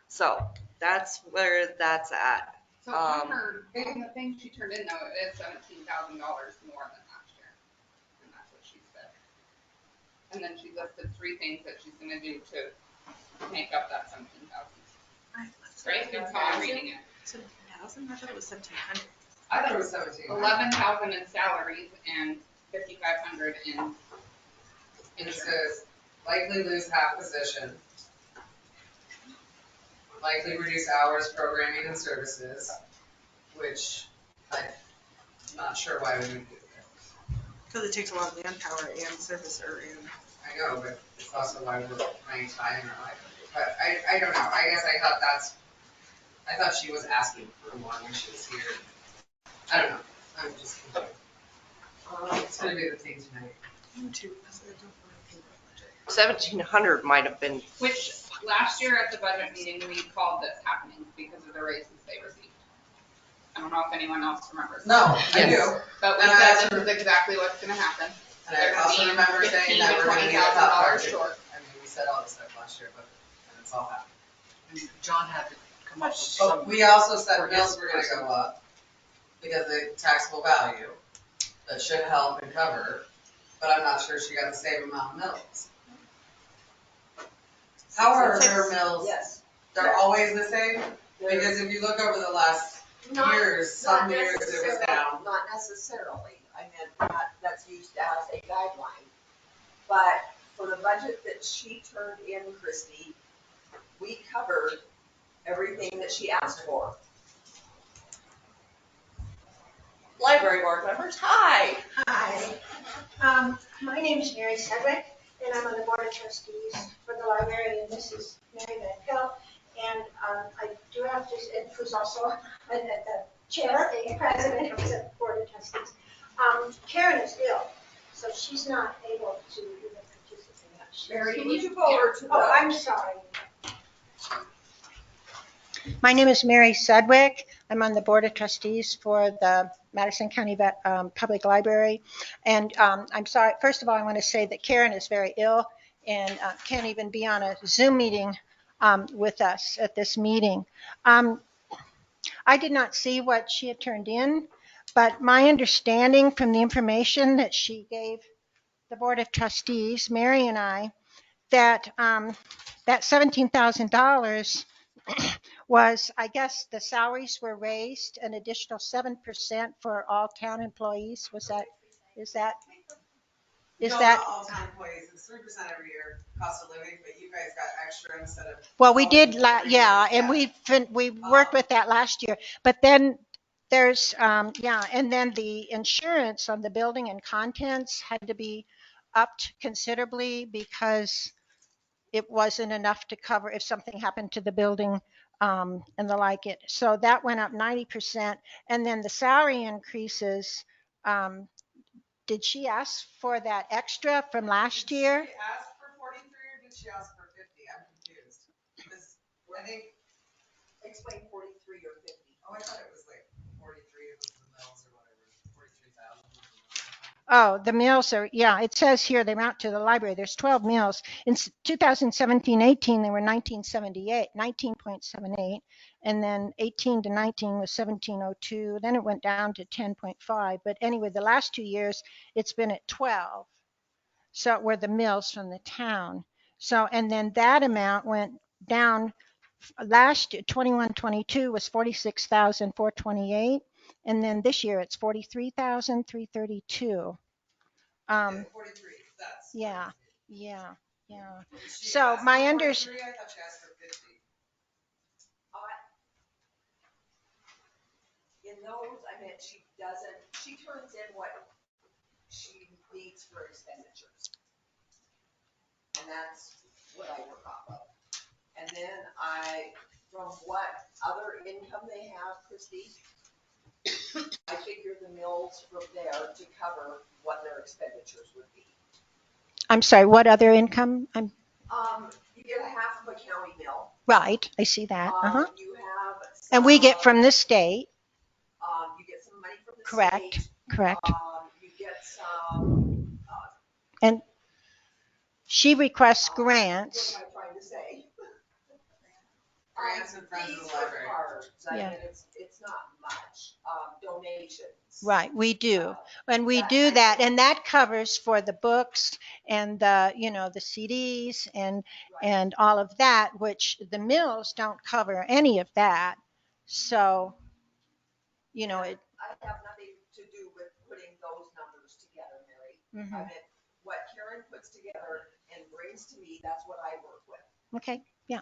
So that's where that's at.
So on her, in the thing she turned in though, it is $17,000 more than last year. And that's what she said. And then she listed 3 things that she's gonna do to make up that 17,000. Right? That's how I'm reading it.
17,000? I thought it was 1,700.
I thought it was 17.
11,000 in salaries and 5,500 in
It
insurance.
says likely lose half position, likely reduce hours, programming and services, which I'm not sure why we would do that.
Because it takes a lot of manpower and servicer and.
I know, but it's also why we're paying time in our life. But I don't know, I guess I thought she was asking for more when she was here. I don't know, I'm just confused. It's gonna be the thing tonight.
Me too, because I don't want to think about budget.
1,700 might have been.
Which last year at the budget meeting, we called this happening because of the raises they received. I don't know if anyone else remembers.
No, I do.
But we
And
said this is exactly what's gonna happen.
And I also remember saying that we're gonna be a top
$15,000
project.
short.
I mean, we said all this stuff last year, but, and it's all happened.
And John had to come up with
But
some.
we also said
for his
mills were gonna
person.
go up because of taxable value. That should help and cover, but I'm not sure she got the same amount of mills. How are her mills?
Yes.
They're always the same? Because if you look over the last years, some years it was down.
Not necessarily, I meant that's used as a guideline. But for the budget that she turned in, Christie, we covered everything that she asked for. Library board members, hi.
Hi. My name is Mary Sedgwick, and I'm on the Board of Trustees for the library, and this is Mary Van Pelt. And I do have to, and who's also the chair, the president of the Board of Trustees. Karen is ill, so she's not able to even participate.
Mary, can you go over to the?
Oh, I'm sorry. My name is Mary Sedgwick. I'm on the Board of Trustees for the Madison County Public Library. And I'm sorry, first of all, I want to say that Karen is very ill and can't even be on a Zoom meeting with us at this meeting. I did not see what she had turned in, but my understanding from the information that she gave the Board of Trustees, Mary and I, that that $17,000 was, I guess, the salaries were raised an additional 7% for all town employees. Was that, is that?
No, not all town employees, it's 3% every year, cost of living, but you guys got extra instead of.
Well, we did, and we worked with that last year, but then there's, and then the insurance on the building and contents had to be upped considerably because it wasn't enough to cover if something happened to the building and the like it. So that went up 90%. And then the salary increases, did she ask for that extra from last year?
Did she ask for 43 or did she ask for 50? I'm confused. Because I think.
Explain 43 or 50.
Oh, I thought it was like 43 of the mills or whatever, 43,000.
Oh, the mills are, it says here they amount to the library. There's 12 mills. In 2017-18, they were 19.78, and then 18 to 19 was 1702. Then it went down to 10.5. But anyway, the last 2 years, it's been at 12. So were the mills from the town. So, and then that amount went down last year, 21-22 was 46,428. And then this year it's 43,332.
43, that's.
Yeah. So my understanding.
I thought she asked for 50.
In those, I meant she turns in what she needs for expenditures. And that's what I work off of. And then from what other income they have, Christie, I figure the mills from there to cover what their expenditures would be.
I'm sorry, what other income?
You get a half of a county mill.
Right, I see that.
You have.
And we get from the state.
You get some money from the
Correct.
state.
Correct.
You get some.
And she requests grants.
What am I trying to say?
Grants and Friends of the
Fees for
Library.
cards, I
Yeah.
mean, it's not much, donations.
Right, we do. And we
that
do
kind
that,
of-
and that covers for the books and the, the CDs and all of that, which the mills don't cover any of that. So, it,
I have nothing to do with putting those numbers together, Mary.
Mhm.
I mean, what Karen puts together and brings to me, that's what I work with.
okay, yeah.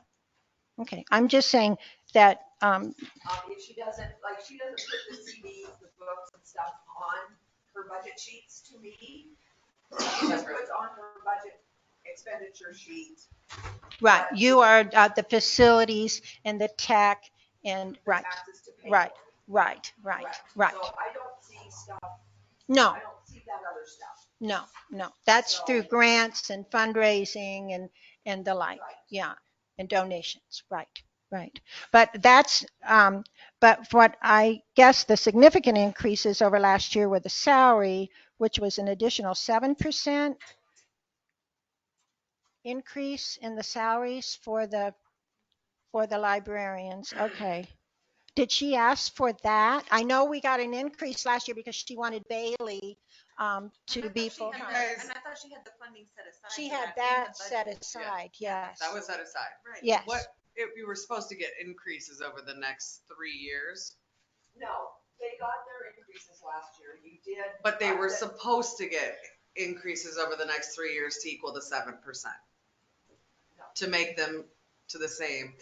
Okay, I'm just saying that,
If she doesn't put the CDs, the books and stuff on her budget sheets to me, she just puts on her budget expenditure sheet.
right, you are the facilities and the tech and, right,
Taxes to pay
right,
for.
right.
So I don't see stuff,
No,
I don't see that other stuff.
no, that's
So-
through grants and fundraising and the like,
Right.
yeah, and donations, right. But but what I guess the significant increases over last year were the salary, which was an additional 7% increase in the salaries for the librarians. Okay. Did she ask for that? I know we got an increase last year because she wanted Bailey to be full time.
And
I thought she had the funding set aside.
She
for
had
in
that
the
set
budget.
aside, yes.
That was set aside.
Right.
Yes.
We were supposed to get increases over the next 3 years,
No, they got their increases last year, you did.
but they were supposed to get increases over the next 3 years to equal the 7%. To make them to the same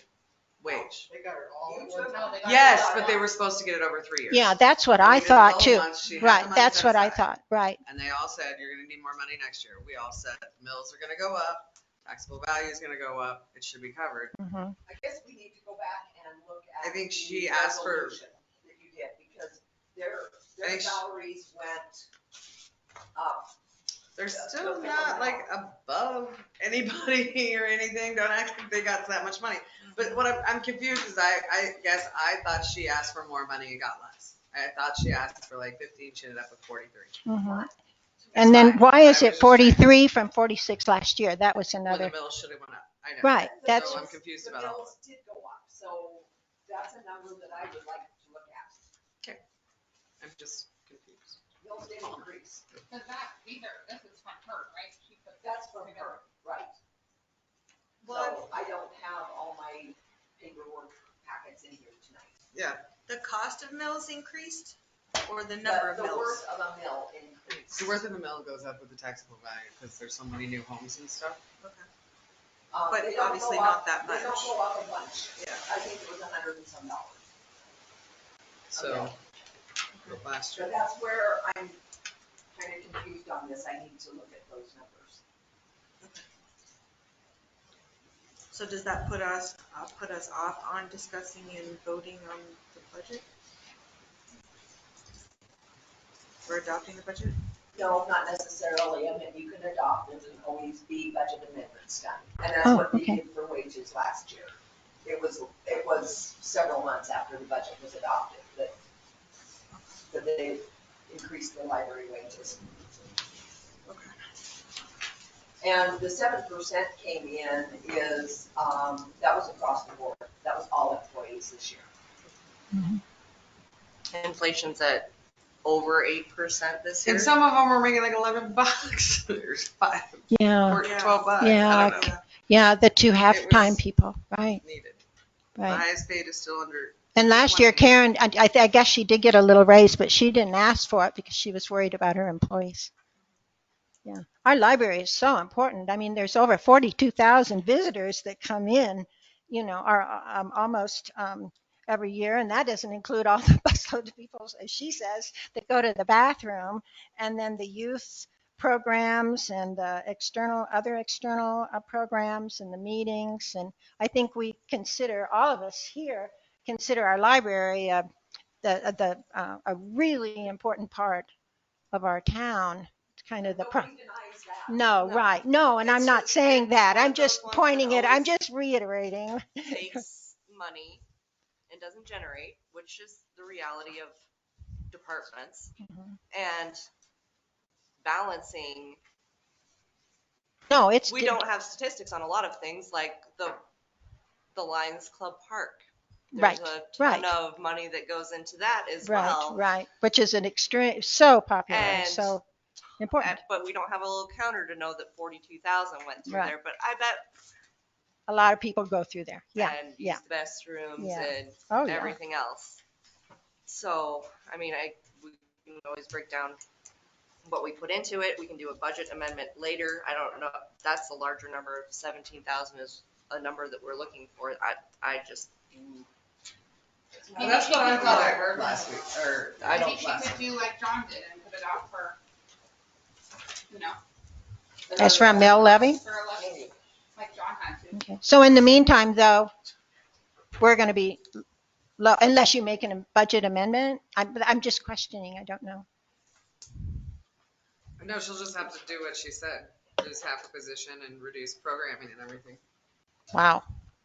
wage.
They got it all.
You
at
took-
one time.
Yes, but they were supposed to get it over 3 years.
Yeah, that's what
And
I
we did
thought
12
too.
months. She had the
Right,
money
that's
set
what I
aside.
thought, right.
And they all said, you're gonna need more money next year. We all said, mills are gonna go up, taxable value is gonna go up, it should be covered.
Mhm.
I guess we need to go back and look at.
I think
the
she asked for-
resolution That you did, because their
I think she-
salaries went up.
They're still not like above anybody or anything. Don't act like they got that much money. But what I'm confused is I guess I thought she asked for more money and got less. I thought she asked for like 15, she ended up with 43.
Mhm. And then
fine.
why is
I
it
was just
43 from 46 last year? That was
When
another,
the mill should have went up. I know.
right,
The
that's,
So I'm
mills-
confused
the
about all
mills did go up, so that's a number that I would like to look at.
I'm just confused.
Mills did increase.
Cause this is from her, right? She put
That's
this
from
together.
her, right.
Well,
So I don't have all my paperwork packets in here tonight.
Yeah.
the cost of mills increased or the number of
The
mills?
worth of a mill increased.
The worth of the mill goes up with the taxable value because there's so many new homes and stuff.
But
They don't
obviously
go
not
up-
that
They don't
much.
go up a bunch.
Yeah.
I think it was $100 and some.
So last
So
year.
that's where I'm kind of confused on this. I need to look at those numbers.
So does that put us off on discussing and voting on the budget? Or adopting the budget?
No, not necessarily. I mean, you can adopt, there can always be budget amendments done. And that's
Oh,
what they
okay.
did for wages last year. It was several months after the budget was adopted that they increased the library wages. And the 7% came in is, that was across the board. That was all employees this year.
Inflation's at over 8% this year.
And some of them were making like $11. There's 5
yeah,
or $12.
Yeah.
I don't know.
yeah, the two half-time
was-
people, right,
Needed. The
right.
highest paid is still under.
And last year
20.
Karen, I guess she did get a little raise, but she didn't ask for it because she was worried about her employees. Yeah, our library is so important. I mean, there's over 42,000 visitors that come in, almost every year, and that doesn't include all the busload of people, as she says, that go to the bathroom, and then the youth programs and the other external programs and the meetings. And I think we consider, all of us here, consider our library a really important part of our town. It's kind of the
Nobody denies that.
no, right, no, and
It's
I'm not
just-
saying
it's
that.
one
I'm
of those
just
ones
pointing
that
it. I'm
always-
just reiterating.
Takes money and doesn't generate, which is the reality of departments, and balancing.
No, it's
We don't have statistics on a lot of things like the the Lions Club Park.
Right,
There's a
right.
ton of money that goes into that as
Right,
well.
right, which is an extreme, so popular, and
And
so important.
But we don't have a little counter to know that 42,000 went through
Right.
there. But I bet.
A lot of people go through there. Yeah,
And
yeah.
use the restrooms
Yeah.
and
Oh, yeah.
everything else. So, I mean, we can always break down what we put into it. We can do a budget amendment later. I don't know. That's a larger number. 17,000 is a number that we're looking for. I just.
Well, that's what I thought I heard last week, or I
Maybe
don't
she
last
could do like John did and put it out for, you know.
As for a mill levy?
For a levy, like John had to.
Okay. So in the meantime, though, we're going to be low, unless you make a budget amendment. I'm just questioning. I don't know.
No, she'll just have to do what she said, just half the position and reduce programming and everything.
Wow.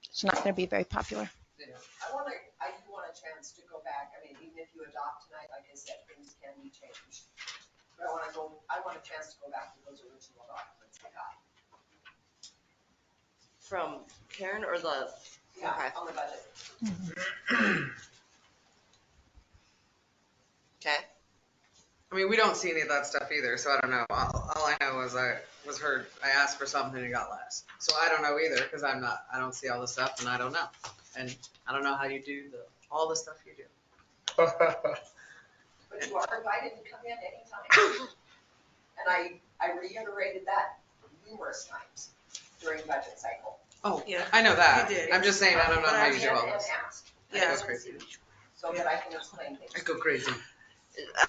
It's not going to be very popular.
Yeah.
I do want a chance to go back. I mean, even if you adopt tonight, like I said, things can be changed. But I want a chance to go back to those original documents I got.
From Karen or the?
Yeah,
okay.
on the budget.
Okay.
I mean, we don't see any of that stuff either, so I don't know. All I know is I asked for something and it got less. So I don't know either, because I don't see all the stuff and I don't know. And I don't know how you do all the stuff you do.
But you are invited to come in anytime. And I reiterated that numerous times during budget cycle.
Oh,
Yeah,
I know that.
you did.
I'm just saying, I don't know how you do all
And
this.
ask.
Yeah.
I go crazy.
So that I can explain things.
I go crazy.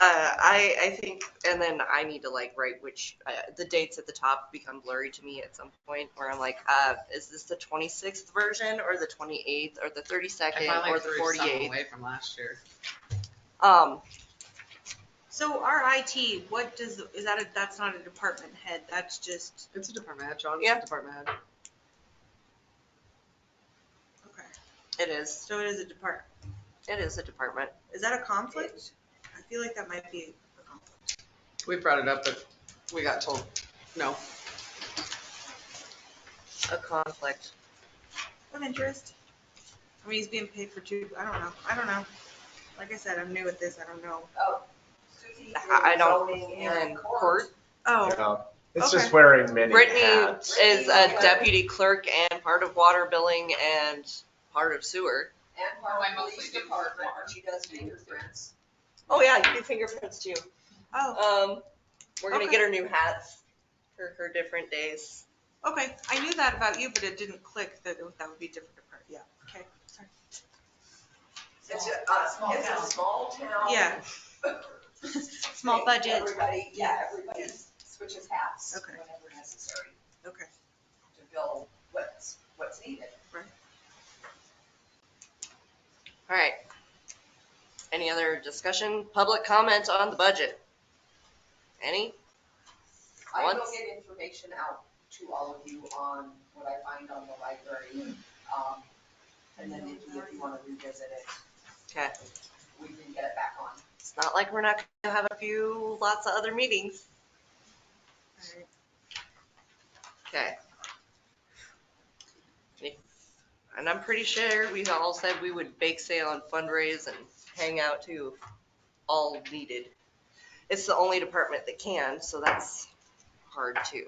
I think, and then I need to like write which the dates at the top become blurry to me at some point, where I'm like, is this the 26th version or the 28th or the 32nd or the 48th?
Away from last year.
So our IT, what does, is that that's not a department head, that's just.
It's a department head, John's
Yeah.
a department head.
Okay.
It is.
So it is a department.
It is a department.
Is that a conflict? I feel like that might be a conflict.
We brought it up, but we got told no.
A conflict.
Of interest. I mean, he's being paid for two, I don't know. Like I said, I'm new at this, I don't know.
Oh, Susie,
I don't.
zoning
And court.
Oh.
Yeah. It's
Okay.
just wearing many
Brittany
hats.
is a deputy clerk and part of water billing and part of sewer.
And part of the police department, and she does fingerprints.
Oh yeah, you do fingerprints too.
Oh.
We're gonna
Okay.
get her new hats for her different days.
Okay, I knew that about you, but it didn't click that that would be different department. Yeah, okay, sorry.
It's a small town.
Yeah. Small budget.
Everybody switches hats
Okay.
whenever necessary
Okay.
to fill what's needed.
Right.
All right. Any other discussion? Public comment on the budget? Any?
I will
Once?
get information out to all of you on what I find on the library. And then if you want to revisit it,
Okay.
we can get it back on.
It's not like we're not gonna have lots of other meetings.
All right.
Okay. And I'm pretty sure we all said we would bake sale and fundraise and hang out too, if all needed. It's the only department that can, so that's hard too.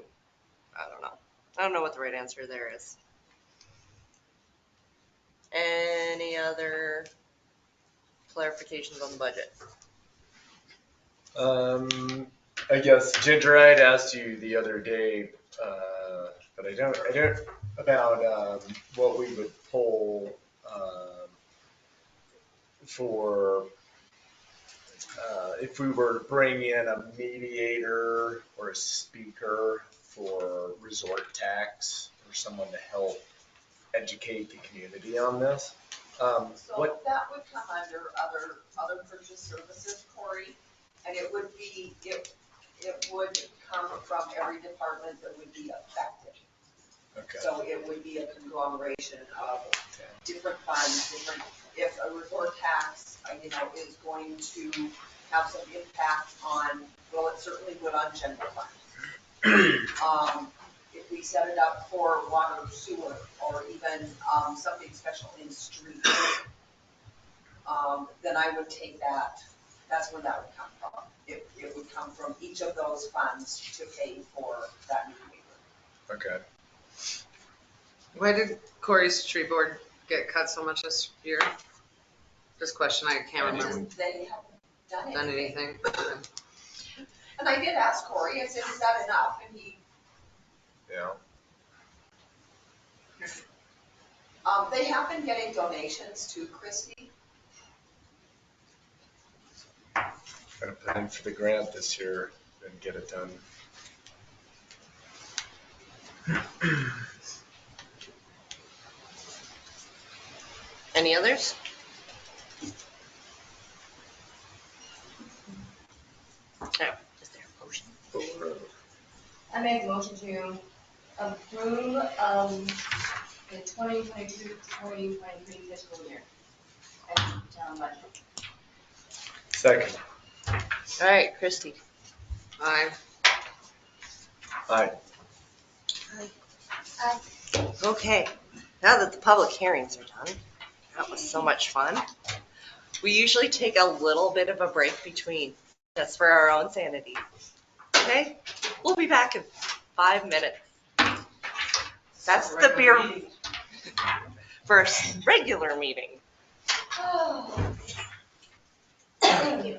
I don't know what the right answer there is. Any other clarifications on the budget?
I guess Ginger, I had asked you the other day, but I don't about what we would pull for if we were to bring in a mediator or a speaker for resort tax or someone to help educate the community on this.
So that would come under other purchase services, Corey, and it would come from every department that would be affected.
Okay.
So it would be a conglomeration of different funds, if a resort tax, is going to have some impact on, well, it certainly would on general fund. If we set it up for water or sewer, or even, something special in street, then I would take that, that's where that would come from. It would come from each of those funds to pay for that new paper.
Okay.
Why did Corey's tree board get cut so much this year? This question, I can't remember.
Just, they haven't
Done anything?
And I did ask Corey, I said, is that enough? And he,
Yeah.
they have been getting donations to Christie.
Gonna put in for the grant this year and get it done.
Any others? Oh, is there a motion?
I make a motion to approve, the 2022-2023 fiscal year. And town budget.
Second.
All right, Christie.
Aye.
Aye.
Okay, now that the public hearings are done, that was so much fun. We usually take a little bit of a break between, just for our own sanity. Okay, we'll be back in 5 minutes. That's the beer first regular meeting.
Thank you.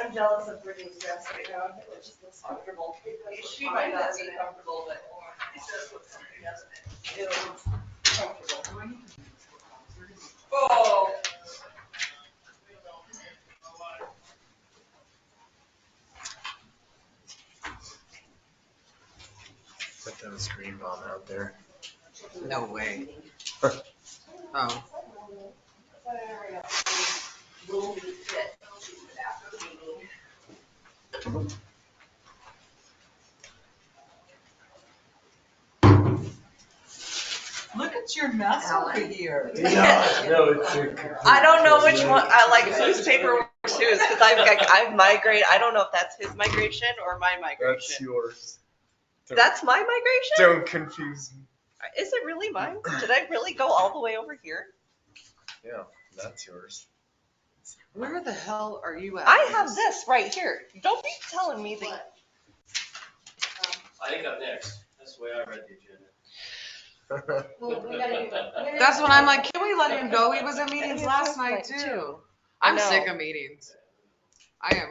I'm jealous of Brittany's dress right now. It just looks comfortable.
She might not be comfortable, but it does look something, doesn't it? It looks comfortable. Oh.
Put those green bomb out there.
No way. Oh.
We'll meet it after the meeting.
Look at your mess over here.
I don't know which one, I like whose paper works whose, because I've migrated, I don't know if that's his migration or my
That's
migration.
yours.
That's my migration?
Don't confuse me.
Is it really mine? Did I really go all the way over here?
Yeah, that's yours.
Where the hell are you at?
I have this right here. Don't be telling me that.
I think I'm next. That's the way I read the agenda.
Well, we gotta do.
That's when I'm like, can we let him go? He was in meetings last night
too.
too.
I
I'm
know.
sick of meetings. I am.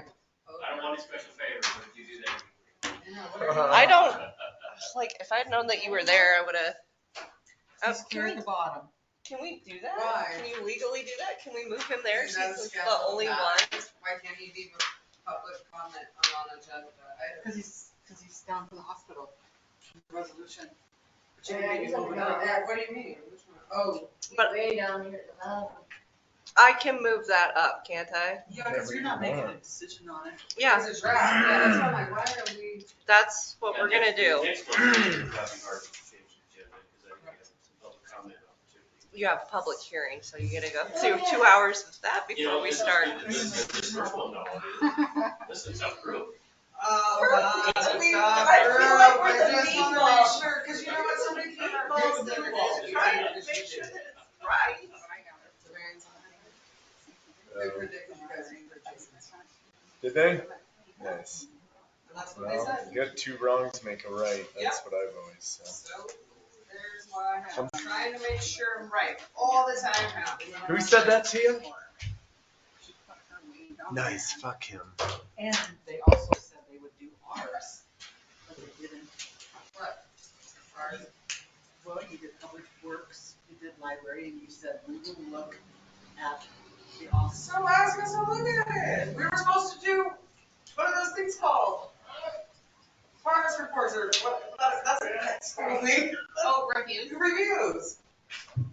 I don't want any special favors, but if you do that.
I don't, like, if I'd known that you were there, I would've.
He's here at the bottom.
Can we do that?
Why?
Can you legally do that? Can we move him there?
He's
Since
not
he's the
scheduled
only
that.
one.
Why can't he be public comment on non-agenda items?
Because he's down for the hospital. Resolution.
What do you mean? Which one? Oh.
But-
Way down here at the bottom.
I can move that up, can't I?
Yeah, because you're not making a decision on it.
Yeah,
It's a draft. Yeah, that's why I'm like, why are we?
that's what we're gonna do.
Next one, it'll be hard to change the agenda because I think it's a public comment opportunity.
You have public hearing, so you gotta go through 2 hours of that
You
before
know,
we
this-
start.
This first one, no, this is a tough group.
Oh, God.
I feel
Stop.
like we're
I
the
just want to
meatballs.
make sure, because you know what, somebody came out
Meatballs
and
that
said,
are just trying to make sure that it's right.
They predicted you guys would put Jason's.
Did they? Nice.
And that's what they
Well,
said.
good 2 wrongs make a right. That's what I've always said.
So, there's what I have. I'm trying to make sure I'm right all the time now.
Who said that to you? Nice. Fuck him.
And they also said they would do ours, but they didn't.
What? Ours?
Well, you did public works, you did library, and you said we will look at the office.
So I was supposed to look at it. We were supposed to do, what are those things called? Progress reports or what, that's a school thing.
Oh, reviews.
Reviews.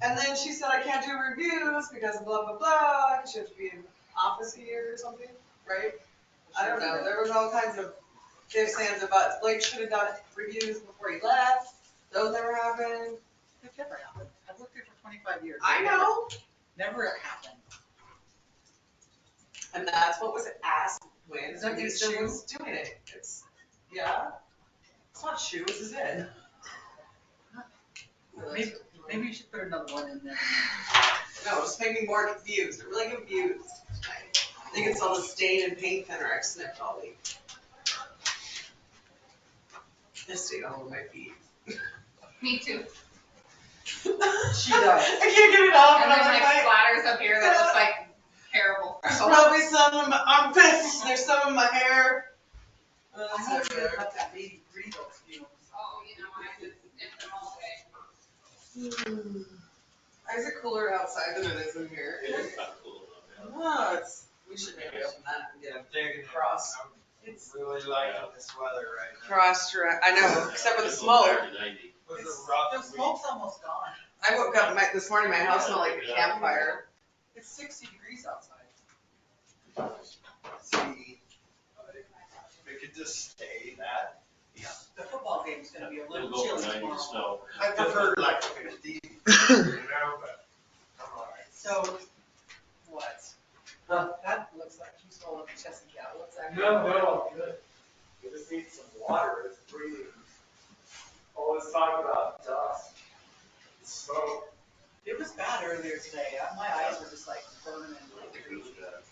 And then she said I can't do reviews because of blah, blah, blah, because you have to be in office here or something, right? I don't know, there was all kinds of ifs, ands, and buts. Blake should have done reviews before he left. Those never happened.
It never happened. I've worked here for 25 years.
I know.
Never happened.
And that's what was asked when
Is that
she
the
was doing it. It's, yeah.
It's not shoes, is it? Maybe you should put another one in there.
No, it's making me more confused. I'm really confused. I think it's all the stain and paint thinner I've sniffed all week. It stayed all over my feet.
Me too.
She does.
I can't get it off.
And then like splatters up here that looks like terrible.
There's probably some in my armpits. There's some in my hair.
I have to get about that baby Greenville fumes.
Oh, you know, I just sniffed them all day.
Why is it cooler outside than it is in here?
It is kind of cool enough, yeah.
No, we should maybe open that and get a cross.
It's really liking this weather right now.
Cross direct. I know, except for the
It's
smoke.
compared to 90.
It was a rough
The
week.
smoke's almost gone.
I woke up this morning, my house smelled like a campfire.
It's 60 degrees outside.
See, if it could just stay that.
Yeah. The football game's gonna be a
It'll
little
go from
chilly
90 to
tomorrow.
snow.
I prefer like 50, you know, but I'm all right.
So, what? That looks like he's rolling a chest and cow. What's that?
No, I'm good. We just need some water. It's breathing. All this talk about dust. So,
It was bad earlier today. My eyes were just like burning.
I think it was bad.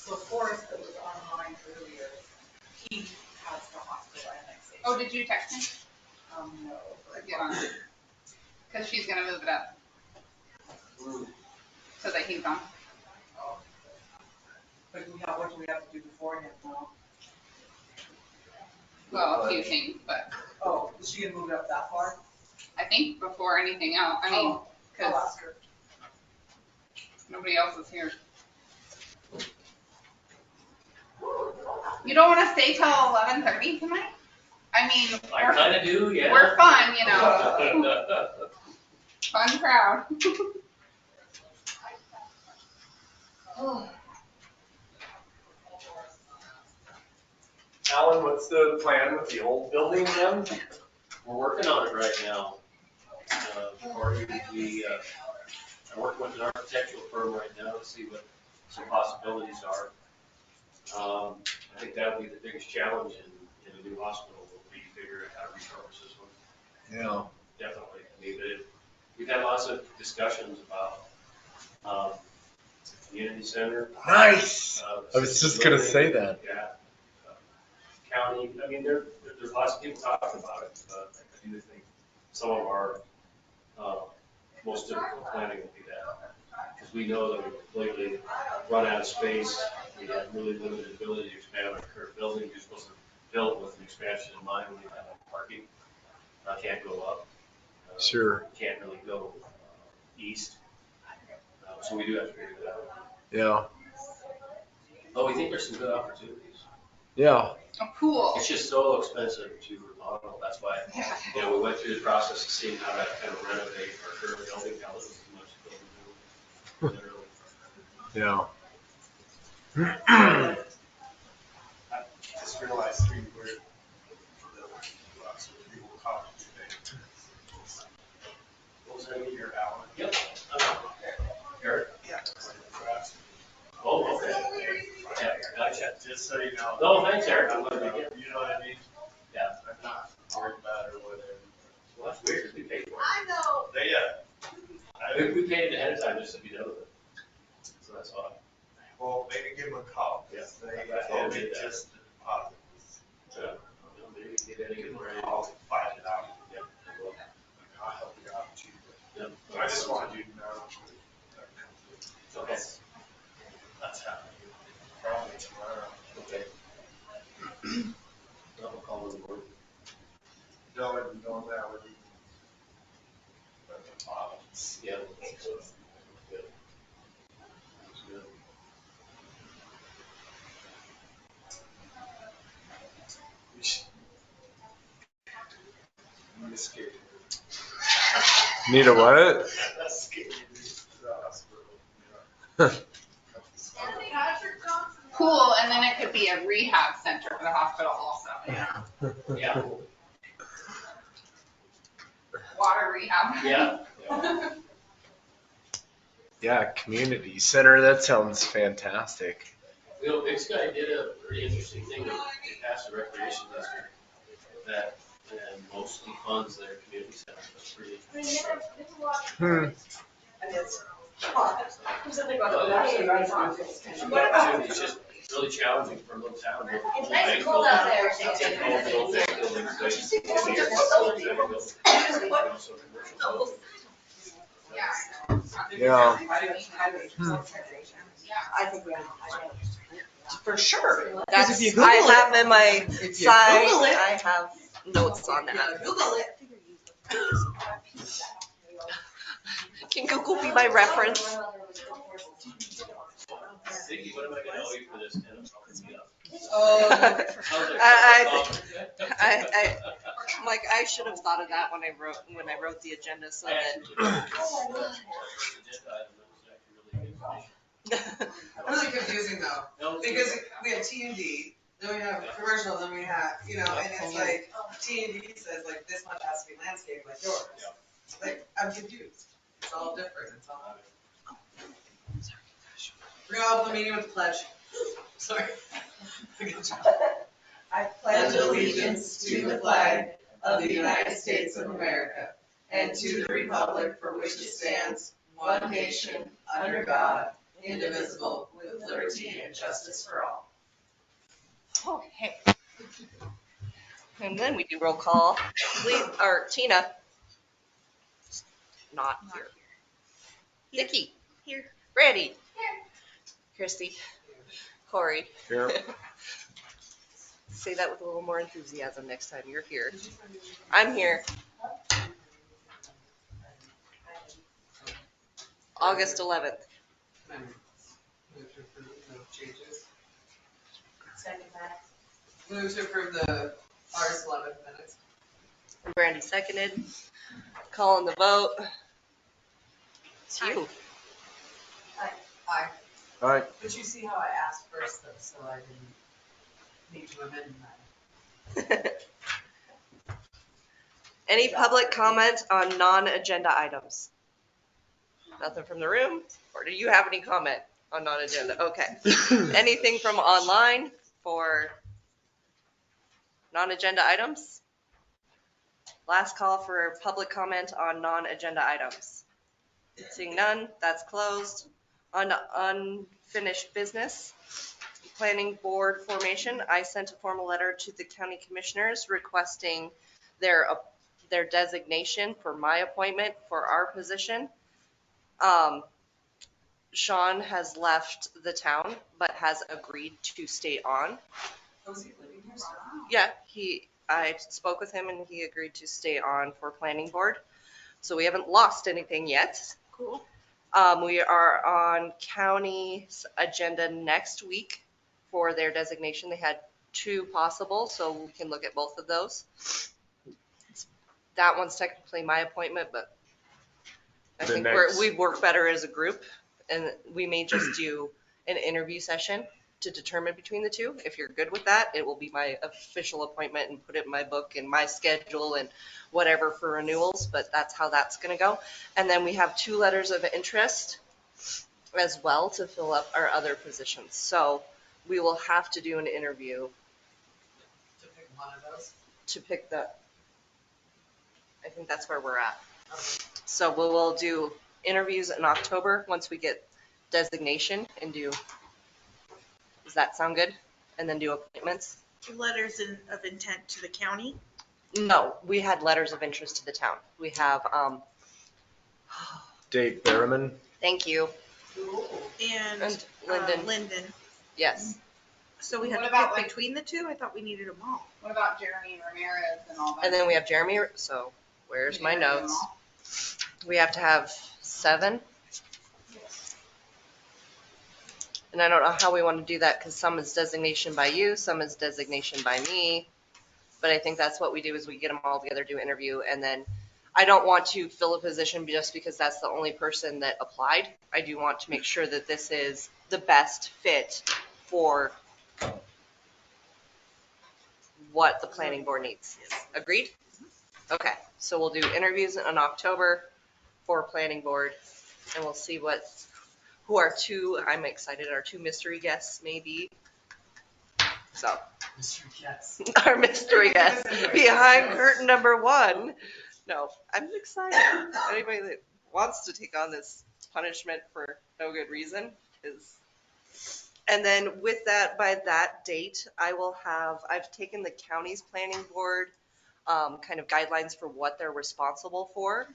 So Forrest that was online earlier, he has the hospital annexation.
Oh, did you text me?
No.
Get on it. Cause she's gonna move it up. So that he's on.
But what do we have to do beforehand now?
Well, a few things, but
Oh, is she gonna move it up that far?
I think before anything else, I mean,
I'll
cause
ask her.
nobody else is here. You don't wanna stay till 11:30 tonight? I mean,
I kinda do, yeah.
we're fun, you know. Fun crowd.
Alan, what's the plan with the old building then?
We're working on it right now. Corey, I'm working with an architectural firm right now to see what some possibilities are. I think that'll be the biggest challenge in a new hospital will be figuring out how to repurpose this one.
Yeah.
Definitely. I mean, we've had lots of discussions about community center.
Nice. I was just gonna say that.
Yeah. County, I mean, there's lots of people talking about it, but I do think some of our most difficult planning will be that. Because we know that we completely run out of space. We have really limited ability to expand our current building. You're supposed to build with an expansion in mind when you have parking. Can't go up.
Sure.
Can't really go east. So we do have to figure that out.
Yeah.
But we think there's some good opportunities.
Yeah.
Oh, cool.
It's just so expensive to remodel. That's why, we went through the process of seeing how to kind of renovate our current building. How it was as much as building new.
Yeah.
I just realized we were people talking today. What was that here, Alan?
Yep. Eric?
Yeah.
Oh, okay. Yeah, gotcha.
Just so you know.
No, thanks, Eric. I'm glad you did.
You know what I mean?
Yeah.
I'm not worried about it or whatever.
Well, that's weird, 'cause we paid for it.
I know.
We paid it ahead of time just to be done with it. So that's odd.
Well, maybe give them a call.
Yeah.
They told me just the deposit.
Yeah. Well, maybe get in and get
Give them
ready.
a call to find it out.
Yeah. Well,
I'll help you out too.
yeah.
But I just wanted you to know.
Okay.
That's happening. Probably tomorrow.
Okay. I'll call in the morning.
Don't let them know that would be.
Yeah. Good. That's good.
We should. I'm just scared.
Need a what?
That's scary. The hospital.
Cool, and then it could be a rehab center for the hospital also.
Yeah.
Water rehab.
Yeah. Yeah.
Yeah, community center, that sounds fantastic.
You know, Big Sky did a pretty interesting thing. They passed a recreation district that, and mostly funds their community center. That's pretty interesting. It's just really challenging for a little town.
It's nice and cold out there.
Yeah.
I think we have. For sure.
That's,
if you Google
I
it-
have in my
If you
side,
Google it-
I have notes on that.
Google it.
Can Google be my reference?
Vicky, what am I gonna owe you for this? And I'll me up.
I'm like, I should have thought of that when I wrote the agenda so that.
Really confusing though, because we have T and D, then we have commercial, then we have, you know, and it's like, T and D says like, this one has to be landscape like yours. Like, I'm confused. It's all different, it's all. We're gonna open the meeting with the pledge. Sorry.
I pledge allegiance to the flag of the United States of America and to the republic for which it stands, one nation, under God, indivisible, with liberty and justice for all.
Okay. And then we do roll call. Or Tina. Not here. Nikki.
Here.
Brandy. Christy. Corey.
Here.
Say that with a little more enthusiasm next time you're here. I'm here. August 11th.
Move to approve the August 11th minutes.
Brandy seconded. Calling the vote. It's you.
Aye.
All right.
But you see how I asked first though, so I didn't need to amend mine.
Any public comment on non-agenda items? Nothing from the room? Or do you have any comment on non-agenda? Okay. Anything from online for non-agenda items? Last call for public comment on non-agenda items. Seeing none, that's closed. On unfinished business, planning board formation, I sent a formal letter to the county commissioners requesting their designation for my appointment for our position. Sean has left the town, but has agreed to stay on.
Oh, is he living here still?
Yeah, I spoke with him and he agreed to stay on for planning board. So we haven't lost anything yet.
Cool.
We are on county's agenda next week for their designation. They had 2 possible, so we can look at both of those. That one's technically my appointment, but I think we work better as a group, and we may just do an interview session to determine between the 2. If you're good with that, it will be my official appointment and put it in my book and my schedule and whatever for renewals, but that's how that's going to go. And then we have 2 letters of interest as well to fill up our other positions. So we will have to do an interview
To pick one of those?
to pick I think that's where we're at. So we will do interviews in October once we get designation and does that sound good? And then do appointments?
Letters of intent to the county.
No, we had letters of interest to the town. We have,
Dave Berriman.
thank you.
And
Lyndon.
Lyndon.
Yes.
So we had
What
to
about,
pick
like-
between the 2? I thought we needed them all.
What about Jeremy Ramirez and all that?
And then we have Jeremy. So where's my
You didn't do them
notes?
all?
We have to have 7. And I don't know how we want to do that because some is designation by you, some is designation by me. But I think that's what we do is we get them all together, do interview, and then I don't want to fill a position just because that's the only person that applied. I do want to make sure that this is the best fit for what the planning board needs. Agreed? Okay, so we'll do interviews in October for planning board. And we'll see who our two, I'm excited, our two mystery guests may be. So,
Mystery guest.
our mystery guest behind curtain number 1. No, I'm excited. Anybody that wants to take on this punishment for no good reason is. And then with that, by that date, I've taken the county's planning board kind of guidelines for what they're responsible for.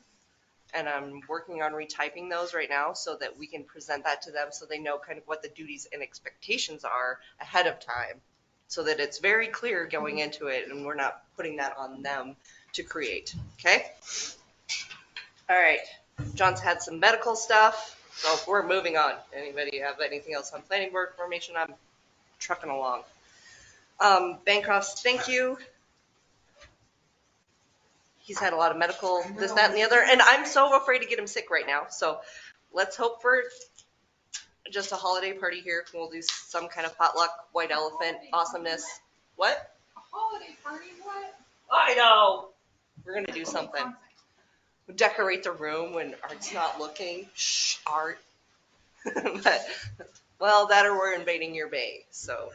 And I'm working on retyping those right now so that we can present that to them so they know kind of what the duties and expectations are ahead of time. So that it's very clear going into it and we're not putting that on them to create. Okay? All right. John's had some medical stuff. So we're moving on. Anybody have anything else on planning board information? I'm trucking along. Bancroft's thank you. He's had a lot of medical, this, that, and the other. And I'm so afraid to get him sick right now. So let's hope for just a holiday party here. We'll do some kind of potluck, white elephant awesomeness. What?
A holiday party, what?
I know. We're going to do something. Decorate the room when Art's not looking. Shh, Art. But, well, that or we're invading your bay. So,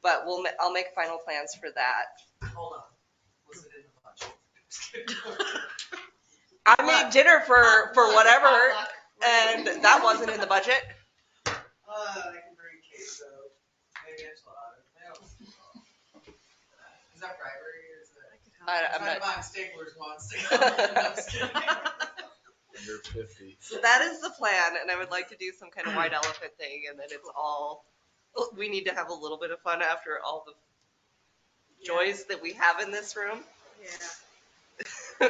but I'll make final plans for that.
Hold on. Was it in the budget?
I made dinner for whatever, and that wasn't in the budget.
I can bring queso, maybe enchilada. Is that bribery or is it?
I'm not.
Buying staplers once. I'm just kidding.
Under 50.
So that is the plan, and I would like to do some kind of white elephant thing, and then it's all. We need to have a little bit of fun after all the joys that we have in this room.
Yeah.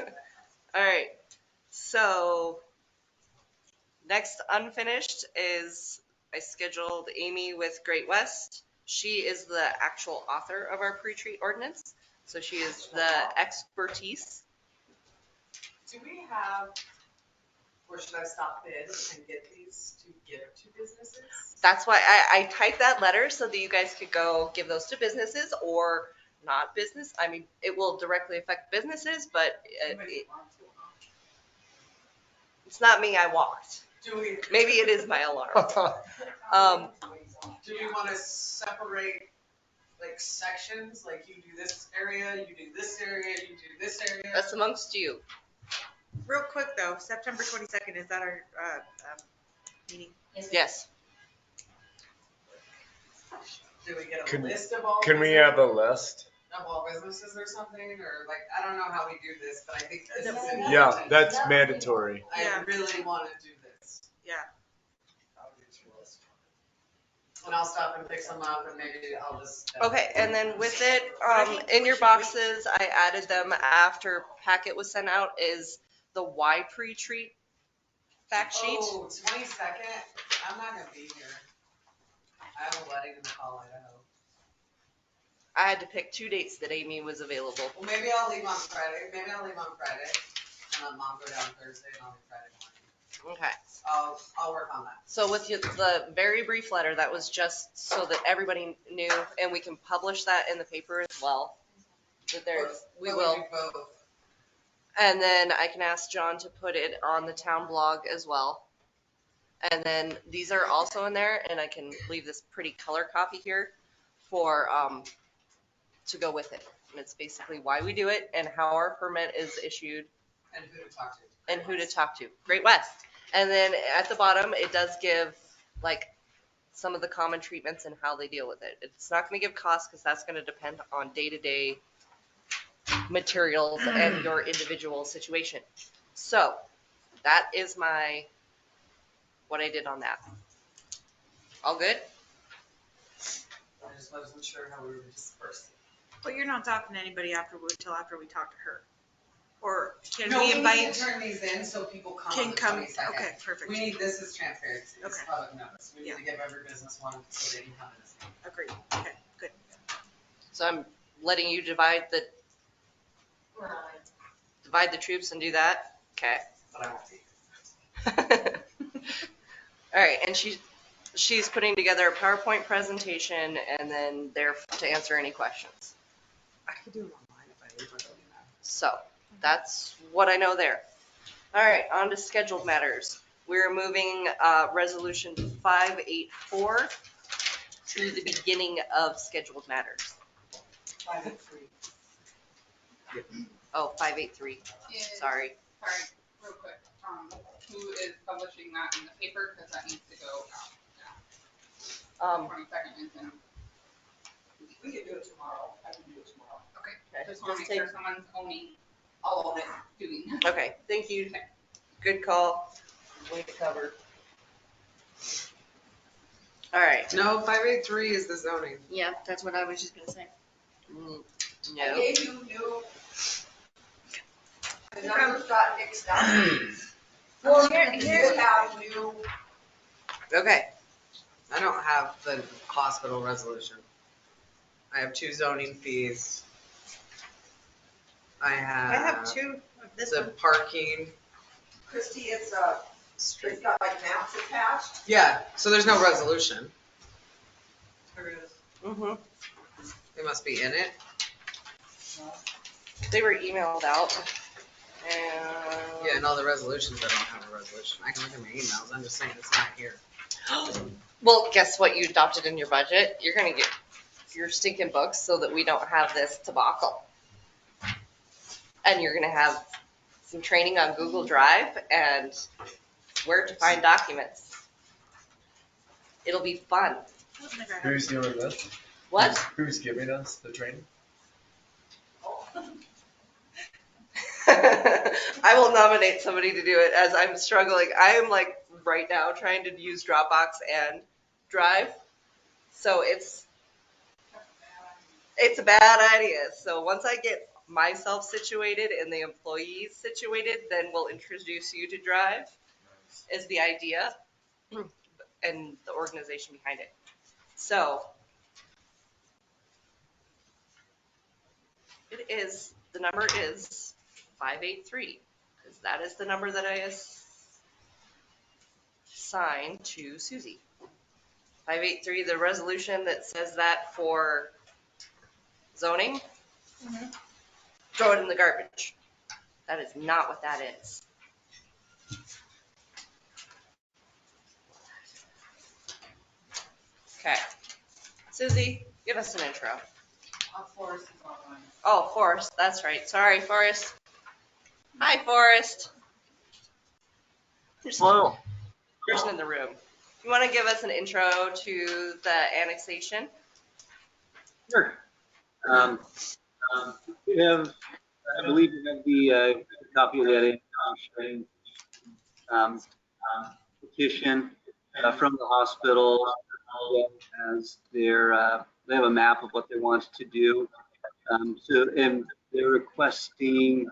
All right. So next unfinished is I scheduled Amy with Great West. She is the actual author of our pre-treat ordinance. So she is the expertise.
Do we have, or should I stop bid and get these to give to businesses?
That's why I typed that letter so that you guys could go give those to businesses or not business. I mean, it will directly affect businesses, but it's not me. I walked. Maybe it is my alarm.
Do we want to separate like sections? Like you do this area, you do this area, you do this area?
That's amongst you.
Real quick though, September 22nd, is that our meeting?
Yes.
Do we get a list of all?
Can we have a list?
Of all businesses or something, or like, I don't know how we do this, but I think this is important.
Yeah, that's mandatory.
I really want to do this.
Yeah.
And I'll stop and pick some up and maybe I'll just.
Okay, and then with it, in your boxes, I added them after packet was sent out, is the Y pre-treat fact sheet.
Oh, 22nd? I'm not gonna be here. I have a wedding in McCall, Idaho.
I had to pick 2 dates that Amy was available.
Well, maybe I'll leave on Friday. And then Mom go down Thursday and I'll leave Friday morning.
Okay.
I'll work on that.
So with the very brief letter, that was just so that everybody knew, and we can publish that in the paper as well. That we will.
do both.
And then I can ask John to put it on the town blog as well. And then these are also in there, and I can leave this pretty color copy here for to go with it. And it's basically why we do it and how our permit is issued.
And who to talk to.
And who to talk to. Great West. And then at the bottom, it does give like some of the common treatments and how they deal with it. It's not going to give costs because that's going to depend on day-to-day materials and your individual situation. So that is what I did on that. All good?
I just wasn't sure how we were dispersing.
But you're not talking to anybody until after we talk to her. Or can
No,
we
we need
invite?
to turn these in so people come
Can
on the
come.
22nd.
Okay, perfect.
We need, this is transparency, this is
Okay.
public notice. We need to give every business one so they can come in this meeting.
Agreed. Okay, good.
So I'm letting you divide the troops and do that. Okay.
But I won't be.
All right, and she's putting together a PowerPoint presentation and then there to answer any questions.
I could do it online if I leave it now.
So that's what I know there. All right, on to scheduled matters. We're moving resolution 584 to the beginning of scheduled matters.
583.
Oh, 583, sorry.
Sorry, real quick, who is publishing that in the paper, because that needs to go out. 22nd is in.
We can do it tomorrow. I can do it tomorrow.
Okay, just want to make sure someone's owning all of it, doing.
Okay, thank you. Good call. Way to cover. All right.
No, 583 is the zoning.
Yeah, that's what I was just gonna say.
No.
I gave you new. The numbers got mixed up.
Well,
You have new.
Okay.
I don't have the hospital resolution. I have 2 zoning fees. I have
2 of this
the
one.
parking.
Christie, it's got like maps attached.
Yeah, so there's no resolution.
Mm-hmm.
They must be in it.
They were emailed out. And
Yeah, and all the resolutions, I don't have a resolution. I can look at my emails. I'm just saying it's not here.
Well, guess what you adopted in your budget? You're gonna get your stinking books so that we don't have this debacle. And you're gonna have some training on Google Drive and where to find documents. It'll be fun.
Who's doing this?
What?
Who's giving us the training?
I will nominate somebody to do it as I'm struggling. I am like right now trying to use Dropbox and Drive. So it's a bad idea. So once I get myself situated and the employees situated, then we'll introduce you to Drive is the idea and the organization behind it. So the number is 583 because that is the number that I assigned to Susie. 583, the resolution that says that for zoning, throw it in the garbage. That is not what that is. Okay. Susie, give us an intro.
Forrest is online.
Oh, Forrest, that's right. Sorry, Forrest. Hi, Forrest.
Hello.
Person in the room. You want to give us an intro to the annexation?
Sure. We have, I believe we have the copy of that annexation, petition from the hospital as they have a map of what they want to do. And they're requesting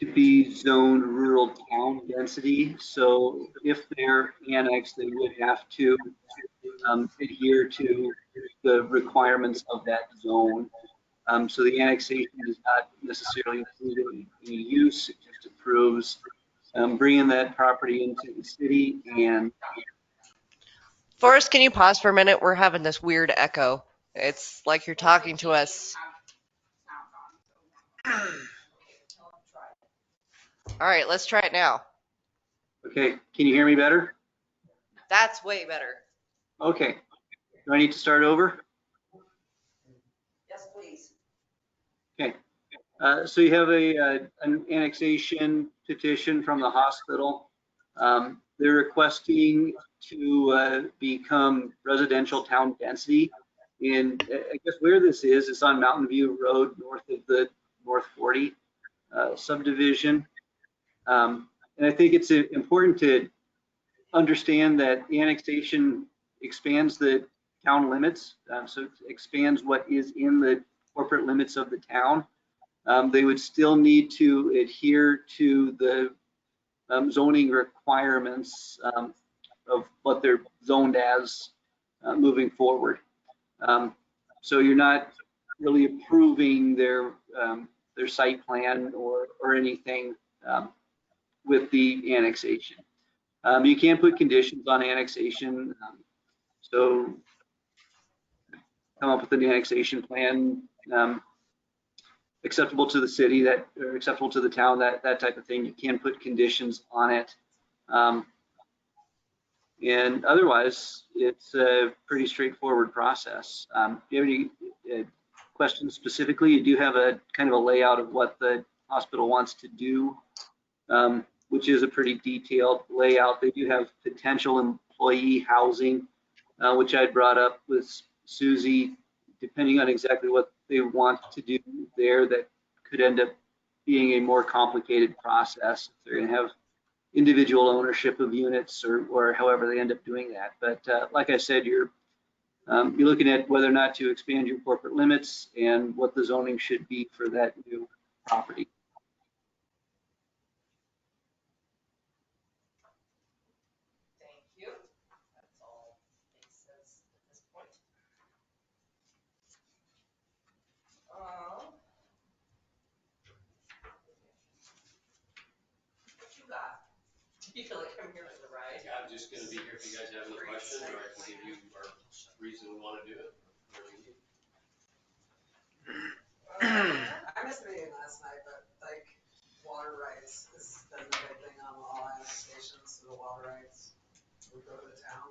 to be zoned rural town density. So if they're annexed, they would have to adhere to the requirements of that zone. So the annexation does not necessarily include any use. It just approves bringing that property into the city. And
Forrest, can you pause for a minute? We're having this weird echo. It's like you're talking to us. All right, let's try it now.
okay, can you hear me better?
That's way better.
Okay. Do I need to start over?
Yes, please.
Okay. So you have an annexation petition from the hospital. They're requesting to become residential town density. And I guess where this is on Mountain View Road, north of the North 40 subdivision. And I think it's important to understand that the annexation expands the town limits. So it expands what is in the corporate limits of the town. They would still need to adhere to the zoning requirements of what they're zoned as moving forward. So you're not really approving their site plan or anything with the annexation. You can put conditions on annexation. So come up with an annexation plan acceptable to the city, that, or acceptable to the town, that type of thing. You can put conditions on it. And otherwise, it's a pretty straightforward process. Do you have any questions specifically? You do have a kind of a layout of what the hospital wants to do, which is a pretty detailed layout. They do have potential employee housing, which I brought up with Susie, depending on exactly what they want to do there, that could end up being a more complicated process. They're going to have individual ownership of units, or however they end up doing that. But like I said, you're looking at whether or not to expand your corporate limits and what the zoning should be for that new property.
Thank you. That's all it says at this point. What you got? Do you feel like I'm here for the ride?
Yeah, I'm just gonna be here if you guys have any questions, or I can give you our reason we wanna do it. whatever you need.
I missed the meeting last night, but like water rights has been the big thing on all annexations, the water rights would go to the town.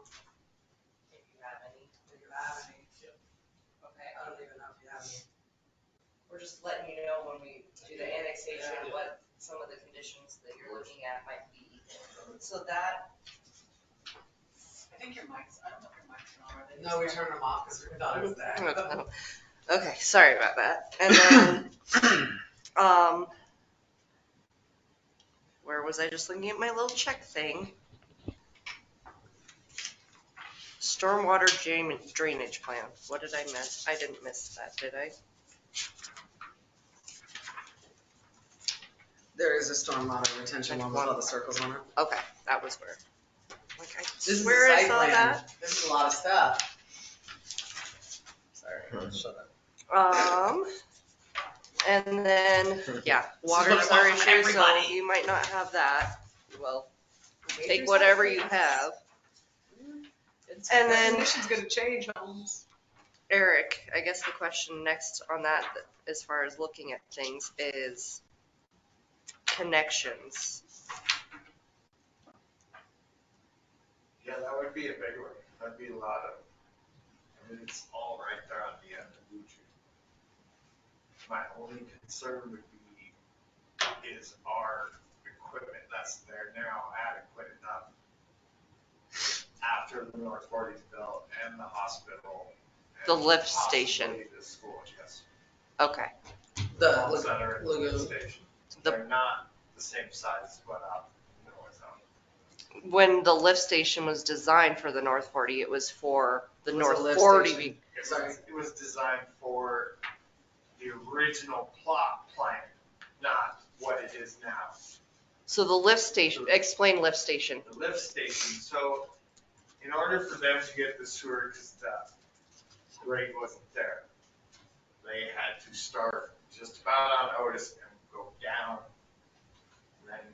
If you have any.
If you have any.
Okay.
I don't even know if you have any.
We're just letting you know when we do the annexation, what some of the conditions that you're looking at might be. So that.
I think your mic's, I don't know if your mic's on, are they?
No, we turned them off because we thought it was there.
Okay, sorry about that. And then, where was I just looking at my little check thing? Stormwater drainage plan. What did I miss? I didn't miss that, did I?
There is a stormwater retention one with all the circles on it.
Okay, that was where. Like I
This
swear
is a
I
site
saw
plan.
that.
This is a lot of stuff. Sorry, shut up.
And then, yeah, water's our issue, so you might not have that. Well, take whatever you have. And then,
Definition's gonna change, Holmes.
Eric, I guess the question next on that, as far as looking at things, is connections.
Yeah, that would be a big one. That'd be a lot of, I mean, it's all right there on the end of Luchu. My only concern would be, is our equipment that's there now adequate enough after the North 40's built and the hospital?
The
and
lift
possibly
station.
The school, yes.
Okay.
The ones that are in the lift
lagoon.
station. They're not the same size as what out in the north zone.
When the lift station was designed for the North 40, it was for the
It was
North
a lift
40.
station.
It was designed for the original plot plan, not what it is now.
So the lift station, explain lift station.
The lift station, so in order for them to get the sewer, because the grade wasn't there, they had to start just about on Otis and go down, and then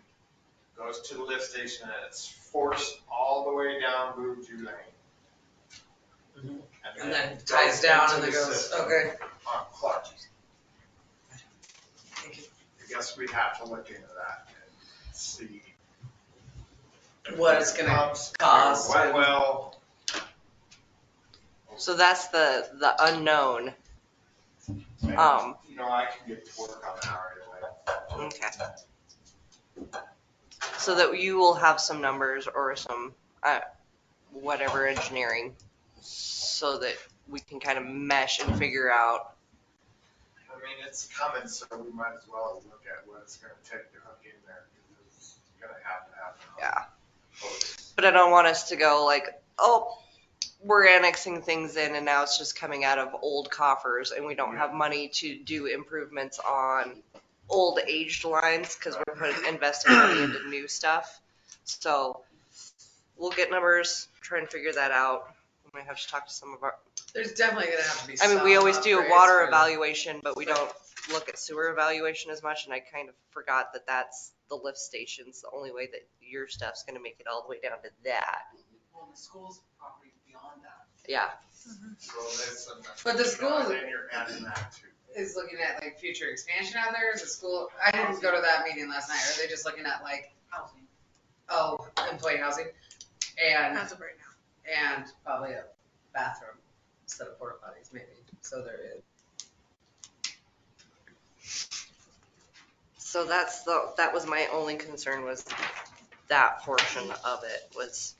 goes to the lift station, and it's forced all the way down Buju Lane.
And then ties down and then goes, okay.
On Clark. I guess we'd have to look into that and see.
What it's gonna cost.
Well.
So that's the unknown.
You know, I can get to work on that right away.
Okay. So that you will have some numbers or some whatever engineering, so that we can kind of mesh and figure out.
I mean, it's coming, so we might as well look at what it's gonna take to hook in there, because it's gonna have to happen.
Yeah. But I don't want us to go like, oh, we're annexing things in and now it's just coming out of old coffers and we don't have money to do improvements on old aged lines because we're investing money into new stuff. So we'll get numbers, try and figure that out. We might have to talk to some of our.
There's definitely gonna have to be
I mean, we
some
always do a
upgrades
water
for-
evaluation, but we don't look at sewer evaluation as much. And I kind of forgot that that's the lift stations. The only way that your stuff's going to make it all the way down to that.
Well, the school's property beyond that.
Yeah.
So there's some.
But the school-
Then you're adding that too.
is looking at like future expansion out there? Is the school, I didn't go to that meeting last night. Are they just looking at like,
Housing,
oh, employee housing? And,
as of right now.
and probably a bathroom instead of porta potties maybe. So there is.
So that was my only concern, was that portion of it was.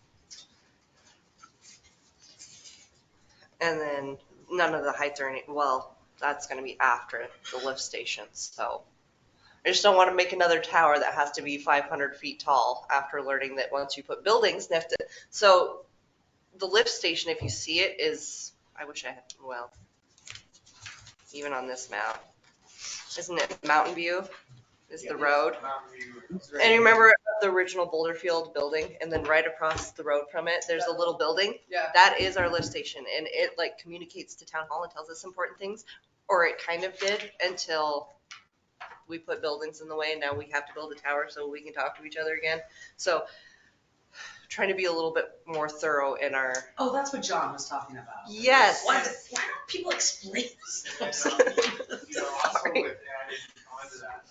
And then none of the heights are well, that's gonna be after the lift stations, so. I just don't wanna make another tower that has to be 500 feet tall after learning that once you put buildings next to, so the lift station, if you see it, is, I wish I had, well, even on this map, isn't it Mountain View is the road? And you remember the original Boulder Field building, and then right across the road from it, there's a little building?
Yeah.
That is our lift station, and it like communicates to town hall and tells us important things, or it kind of did until we put buildings in the way, and now we have to build a tower so we can talk to each other again. So trying to be a little bit more thorough in our.
Oh, that's what John was talking about.
Yes.
Why don't people explain this?
You know, also with adding onto that,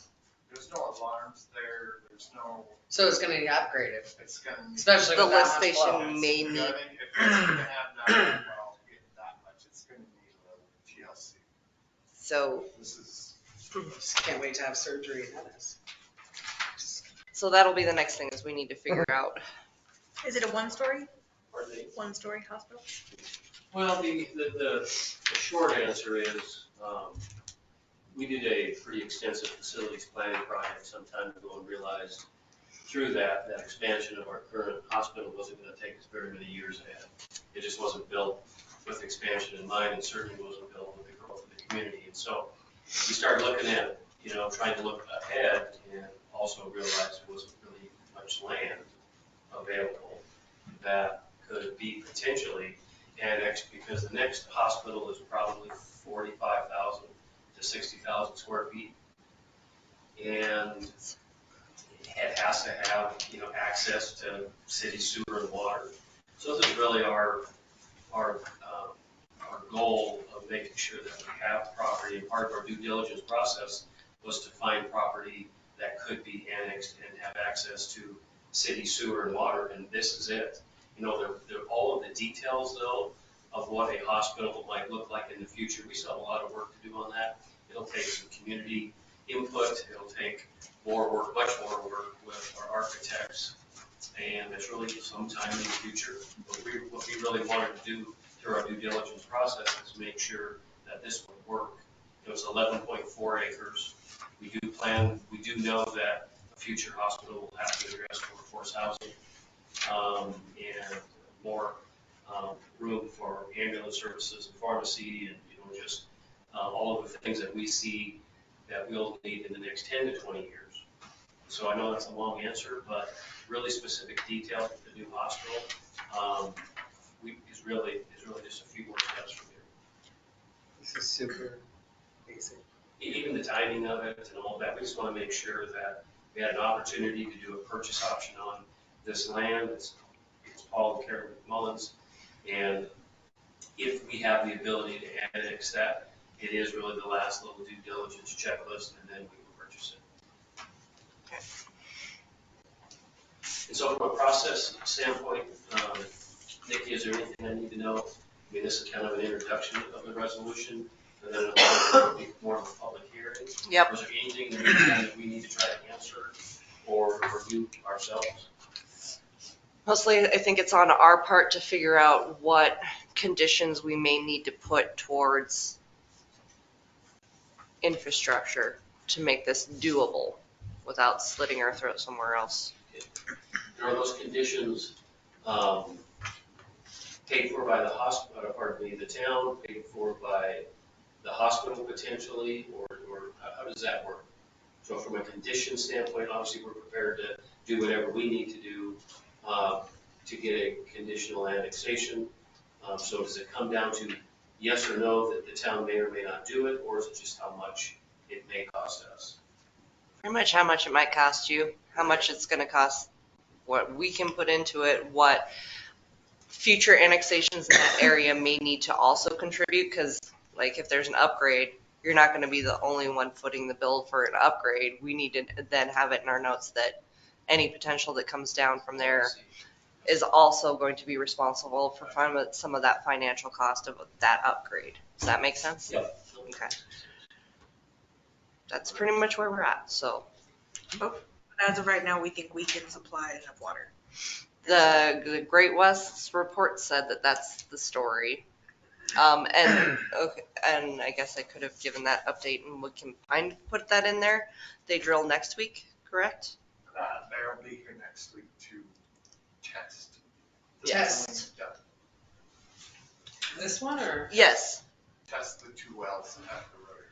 there's no alarms there, there's no.
So it's gonna need upgraded.
It's gonna need.
Especially
The
with
lift
that much
station
flow.
may
You know
need.
what I mean? If it's gonna have that, well, get that much, it's gonna need a little TLC.
So.
This is.
Just can't wait to have surgery in Ennis.
So that'll be the next thing, is we need to figure out.
Is it a one-story
Pardon me?
hospital?
Well, the short answer is, we did a pretty extensive facilities planning project some time ago and realized through that expansion of our current hospital wasn't gonna take us very many years ahead. It just wasn't built with expansion in mind, and certainly wasn't built with the growth of the community. And so we started looking at, trying to look ahead, and also realized there wasn't really much land available that could be potentially annexed, because the next hospital is probably 45,000 to 60,000 square feet. And it has to have, access to city sewer and water. So this is really our goal of making sure that we have property, and part of our due diligence process was to find property that could be annexed and have access to city sewer and water, and this is it. All of the details though of what a hospital might look like in the future, we still have a lot of work to do on that. It'll take some community input, it'll take more work, much more work with our architects, and it's really sometime in the future. What we really wanted to do through our due diligence process is make sure that this would work. It's 11.4 acres. We do know that a future hospital will have to address workforce housing, and more room for ambulance services and pharmacy, and just all of the things that we see that we'll need in the next 10 to 20 years. So I know that's a long answer, but really specific details of the new hospital is really just a few more steps from here.
This is super basic.
Even the timing of it and all that, we just want to make sure that we had an opportunity to do a purchase option on this land. It's Paul and Karen Mullins, and if we have the ability to annex that, it is really the last little due diligence checklist, and then we will purchase it. And so from a process standpoint, Nikki, is there anything I need to know? I mean, this is kind of an introduction of the resolution, and then it'll be more of a public hearing.
Yep.
Was there anything that we need to try to answer or review ourselves?
Mostly, I think it's on our part to figure out what conditions we may need to put towards infrastructure to make this doable without slitting our throat somewhere else.
Are those conditions paid for by the hospital, the town, paid for by the hospital potentially, or how does that work? So from a condition standpoint, obviously we're prepared to do whatever we need to do to get a conditional annexation. So does it come down to yes or no that the town may or may not do it, or is it just how much it may cost us?
Pretty much how much it might cost you, how much it's going to cost, what we can put into it, what future annexations in that area may need to also contribute, because like if there's an upgrade, you're not going to be the only one footing the bill for an upgrade. We need to then have it in our notes that any potential that comes down from there is also going to be responsible for some of that financial cost of that upgrade. Does that make sense?
Yep.
Okay. That's pretty much where we're at. So
But as of right now, we think we can supply enough water.
the Great West's report said that that's the story. And okay, and I guess I could have given that update, and we can kind of put that in there. They drill next week, correct?
They'll be here next week to test.
Yes.
Yeah,
This one or?
Yes.
test the 2 wells at the rotary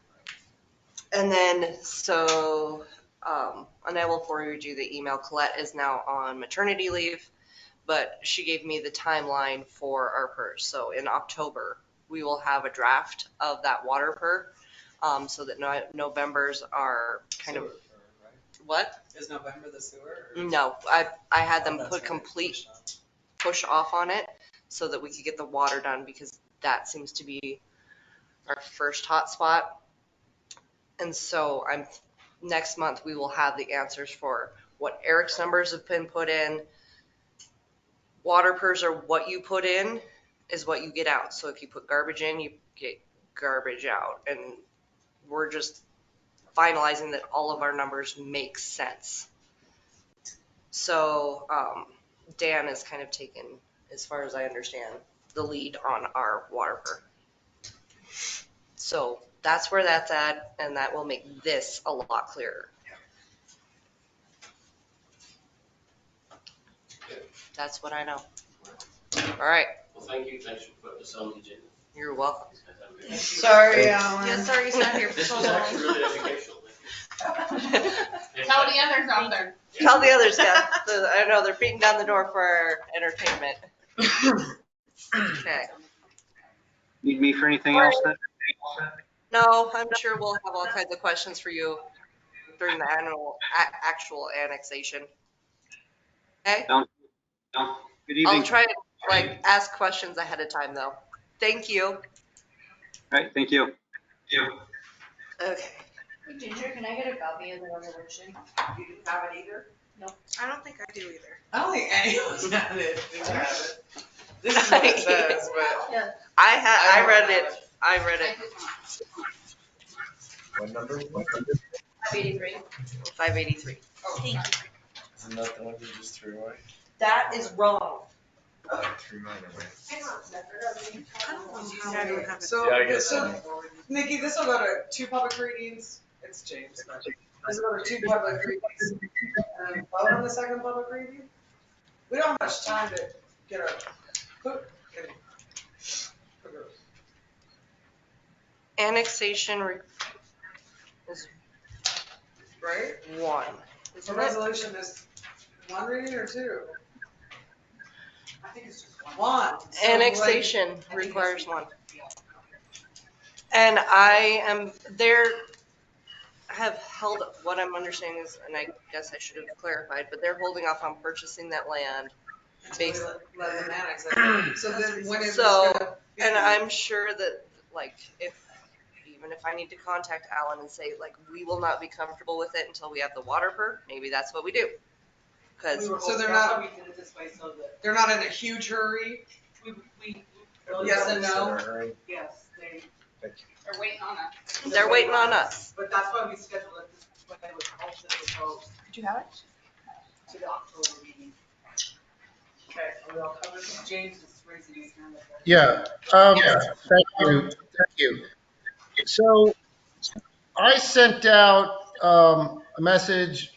plant.
And then, so, and I will forward you the email. Colette is now on maternity leave, but she gave me the timeline for our PERS. So in October, we will have a draft of that water PER, so that November's are kind of, what?
Is November the sewer? Or?
No, I had them
That's
put
right,
complete push off on it so that we could get the water done, because that seems to be our first hot spot. And so next month we will have the answers for what Eric's numbers have been put in. Water PERS are what you put in is what you get out. So if you put garbage in, you get garbage out. And we're just finalizing that all of our numbers make sense. So Dan has kind of taken, as far as I understand, the lead on our water PER. So that's where that's at, and that will make this a lot clearer. That's what I know. All right.
Well, thank you. Thanks for putting this on the agenda.
You're welcome.
Sorry, Alan.
Yeah, sorry you sat here for
This
so
was
long.
actually really educational.
Tell the others out there.
Tell the others, yeah. I know they're beating down the door for our entertainment. Okay.
Need me for anything else then?
No, I'm sure we'll have all kinds of questions for you during the actual annexation. Okay?
No. Good evening.
I'll try to ask questions ahead of time though. Thank you.
All right, thank you.
Okay.
Hey, Ginger, can I get a copy of the resolution?
You didn't have it either?
Nope, I don't think I do either.
I don't think anyone's had it. Didn't have it. This is what it says, but.
Yeah.
I read it. I read it.
What number?
583.
583.
Oh, thank you.
Isn't that the one you just threw away?
That is wrong.
I threw mine away.
I don't know how we have it.
So,
Yeah, I guess
so,
so.
Nikki, this will go to 2 public readings. It's James. This will go to 2 public readings. And vote on the 2nd public reading. We don't have much time to get our cook.
Annexation is
Right?
one.
The
Isn't it?
resolution is 1 reading or 2? I think it's just 1. So
Annexation
like-
requires one. And I am there. Have held what I'm understanding is, and I guess I should have clarified, but they're holding off on purchasing that land. Based,
Let them annex it. So then when is this
so,
gonna be?
and I'm sure that even if I need to contact Alan and say we will not be comfortable with it until we have the water PER, maybe that's what we do. Because
So they're not, they're not in a huge hurry? Yes and no?
Yes, they,
They're waiting on us.
they're waiting on us.
but that's why we scheduled it, when they would also vote
Did you have it?
to the October meeting. Okay, are we all covered? James is raising his hand.
Yeah, thank you. So I sent out a message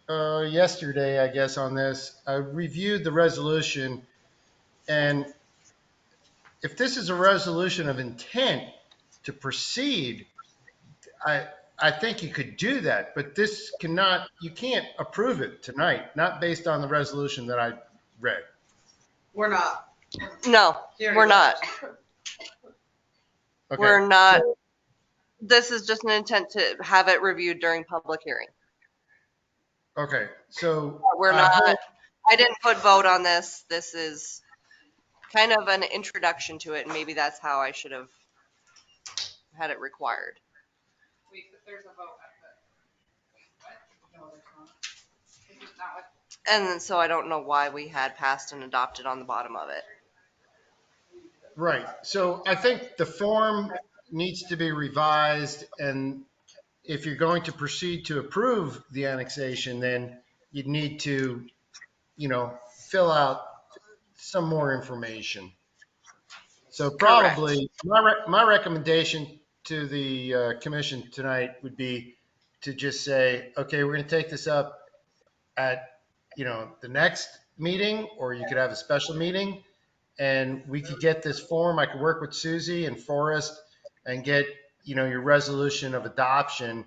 yesterday, I guess, on this. I reviewed the resolution, and if this is a resolution of intent to proceed, I think you could do that, but you can't approve it tonight, not based on the resolution that I read.
We're not.
No, we're not.
Okay.
We're not. This is just an intent to have it reviewed during public hearing.
Okay, so.
We're not. I didn't put vote on this. This is kind of an introduction to it, and maybe that's how I should have had it required.
there's a vote at the, what? No, there's not. This is not what,
And so I don't know why we had passed and adopted on the bottom of it.
Right. So I think the form needs to be revised, and if you're going to proceed to approve the annexation, then you'd need to, fill out some more information. So probably my recommendation to the commission tonight would be to just say, okay, we're going to take this up at, the next meeting, or you could have a special meeting, and we could get this form. I could work with Susie and Forrest and get, your resolution of adoption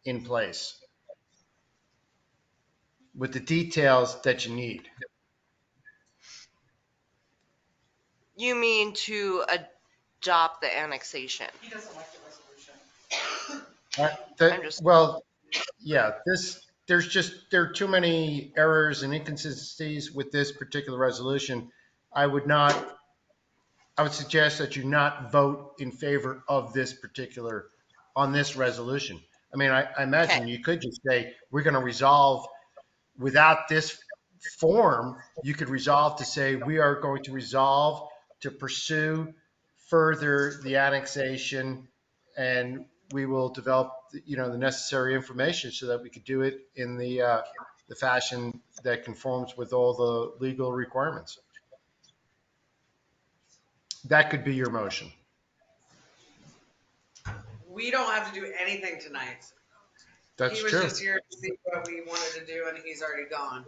in place with the details that you need.
You mean to adopt the annexation?
He doesn't like the resolution.
Well, yeah, there are too many errors and inconsistencies with this particular resolution. I would suggest that you not vote in favor of on this resolution. I mean, I imagine you could just say, we're going to resolve without this form. You could resolve to say, we are going to resolve to pursue further the annexation, and we will develop, the necessary information so that we could do it in the fashion that conforms with all the legal requirements. That could be your motion.
We don't have to do anything tonight.
That's true.
He was just here to see what we wanted to do, and he's already gone.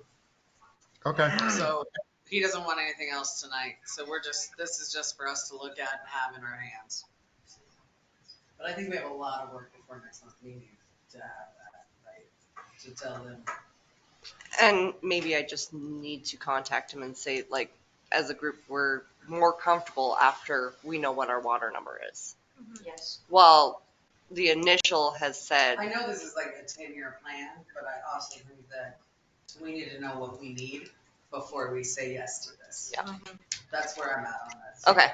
Okay.
So he doesn't want anything else tonight. So this is just for us to look at and have in our hands. But I think we have a lot of work before next month's meeting to have that, right? To tell them.
And maybe I just need to contact him and say, like, as a group, we're more comfortable after we know what our water number is.
Yes.
Well, the initial has said.
I know this is like a 10-year plan, but I also think that we need to know what we need before we say yes to this.
Yeah.
That's where I'm at on this.
Okay.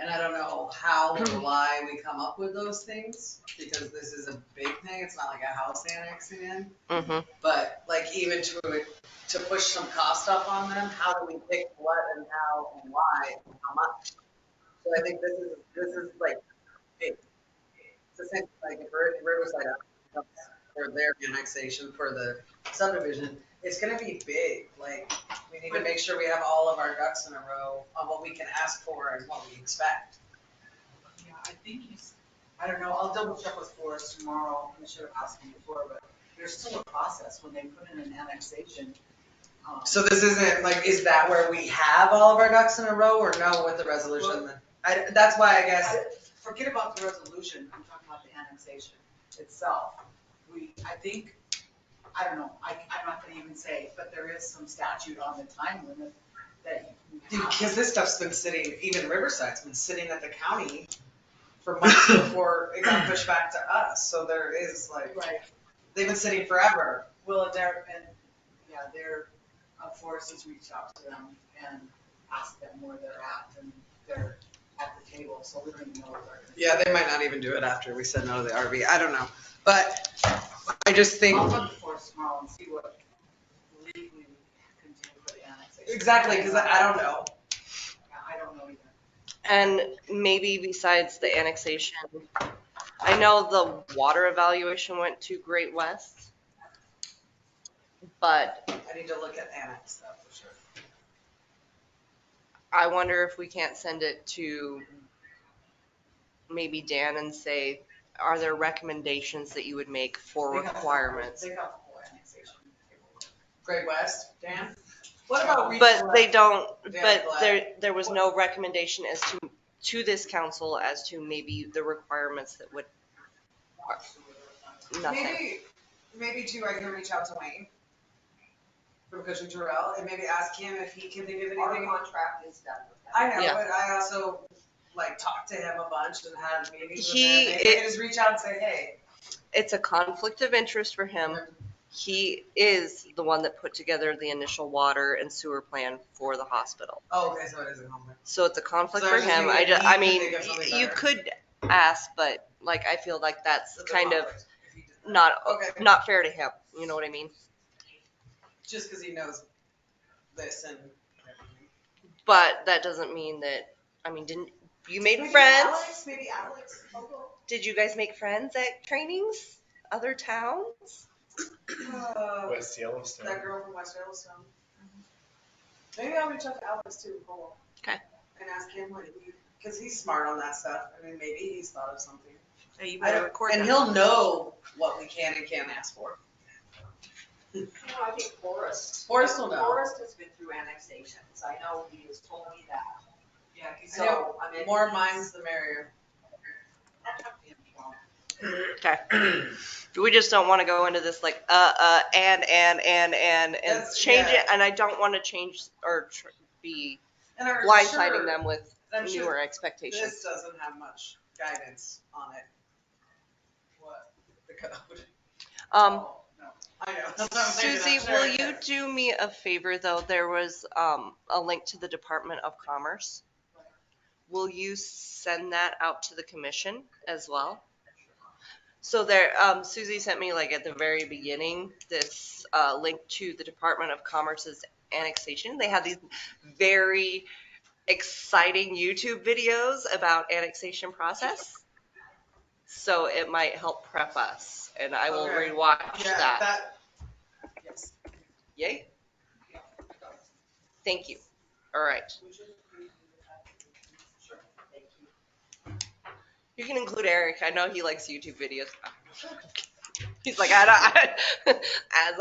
And I don't know how or why we come up with those things, because this is a big thing. It's not like a house annexing in.
Mm-hmm.
But like even to push some cost up on them, how do we pick what and how and why and how much? So I think this is like big. It's essentially like if Riverside for their annexation for the subdivision, it's gonna be big. Like we need to make sure we have all of our ducks in a row on what we can ask for and what we expect.
Yeah, I think I don't know, I'll double check with Forrest tomorrow. I should have asked him before, but there's still a process when they put in an annexation.
So this isn't like, is that where we have all of our ducks in a row, or no with the resolution?
Well,
that's why I guess.
Forget about the resolution, I'm talking about the annexation itself. I don't know, I'm not gonna even say, but there is some statute on the time limit that you can have.
Because this stuff's been sitting, even Riverside's been sitting at the county for months before it got pushed back to us. So there is like,
right.
They've been sitting forever.
Well, Forrest has reached out to them and asked them where they're at, and they're at the table, so we don't even know where they're at.
Yeah, they might not even do it after we said no to the RV. I don't know. But I just think.
I'll talk to Forrest tomorrow and see what legally we can do for the annexation.
Exactly, because I don't know.
Yeah, I don't know either.
And maybe besides the annexation, I know the water evaluation went to Great West, but
I need to look at annex stuff for sure.
I wonder if we can't send it to maybe Dan and say, are there recommendations that you would make for requirements?
They got the whole annexation.
Great West, Dan? What about
But they don't, but there was no recommendation as to this council as to maybe the requirements that would, nothing.
Maybe too, I can reach out to Wayne from Cushing Terrell and maybe ask him if he can think of anything.
Our contract is done with that.
I know,
Yeah.
but I also like talked to him a bunch and had meetings with
He-
him. Maybe I can just reach out and say, hey.
It's a conflict of interest for him. He is the one that put together the initial water and sewer plan for the hospital.
Oh, okay, so it is a conflict.
So it's a conflict
So I
for
was just
him.
thinking he
I
could
mean,
think of something
you
better.
could ask, but like, I feel like that's
The
kind of
conflict, if he did that.
not,
Okay.
not fair to him. You know what I mean?
Just because he knows this and everything.
But that doesn't mean that, I mean, didn't, you made
Maybe
friends?
Maybe Alex.
Did you guys make friends at trainings? Other towns?
West Yellowstone.
That girl from West Yellowstone. Maybe I'll reach out to Alex too, Cole.
Okay.
And ask him what he, because he's smart on that stuff. I mean, maybe he's thought of something.
Yeah, you better record
And
that.
he'll know what we can and can't ask for.
No, I think Forrest.
Forrest will know.
Forrest has been through annexations. I know he has told me that.
Yeah,
So, I mean.
more minds the merrier.
Okay. We just don't want to go into this like, and
That's-
change
yeah.
it. And I don't want to change or be
And I'm
blindsiding
sure-
them with
I'm
newer
sure
expectations.
This doesn't have much guidance on it. What? The code.
Oh,
No. I know.
Susie, will you do me a favor though? There was a link to the Department of Commerce. Will you send that out to the commission as well? So there, Susie sent me like at the very beginning this link to the Department of Commerce's annexation. They have these very exciting YouTube videos about annexation process. So it might help prep us, and I will
Okay.
rewatch
Yeah,
that.
Yes.
Yay. Thank you. All right. You can include Eric. I know he likes YouTube videos. He's like, as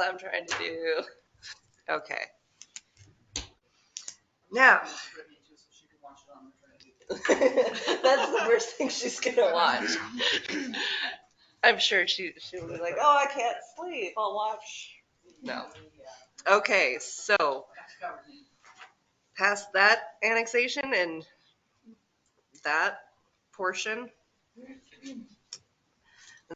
I'm trying to do. Okay. Now. That's the first thing she's gonna watch. I'm sure she'll be like, oh, I can't sleep. I'll watch. No. Okay, so past that annexation and that portion,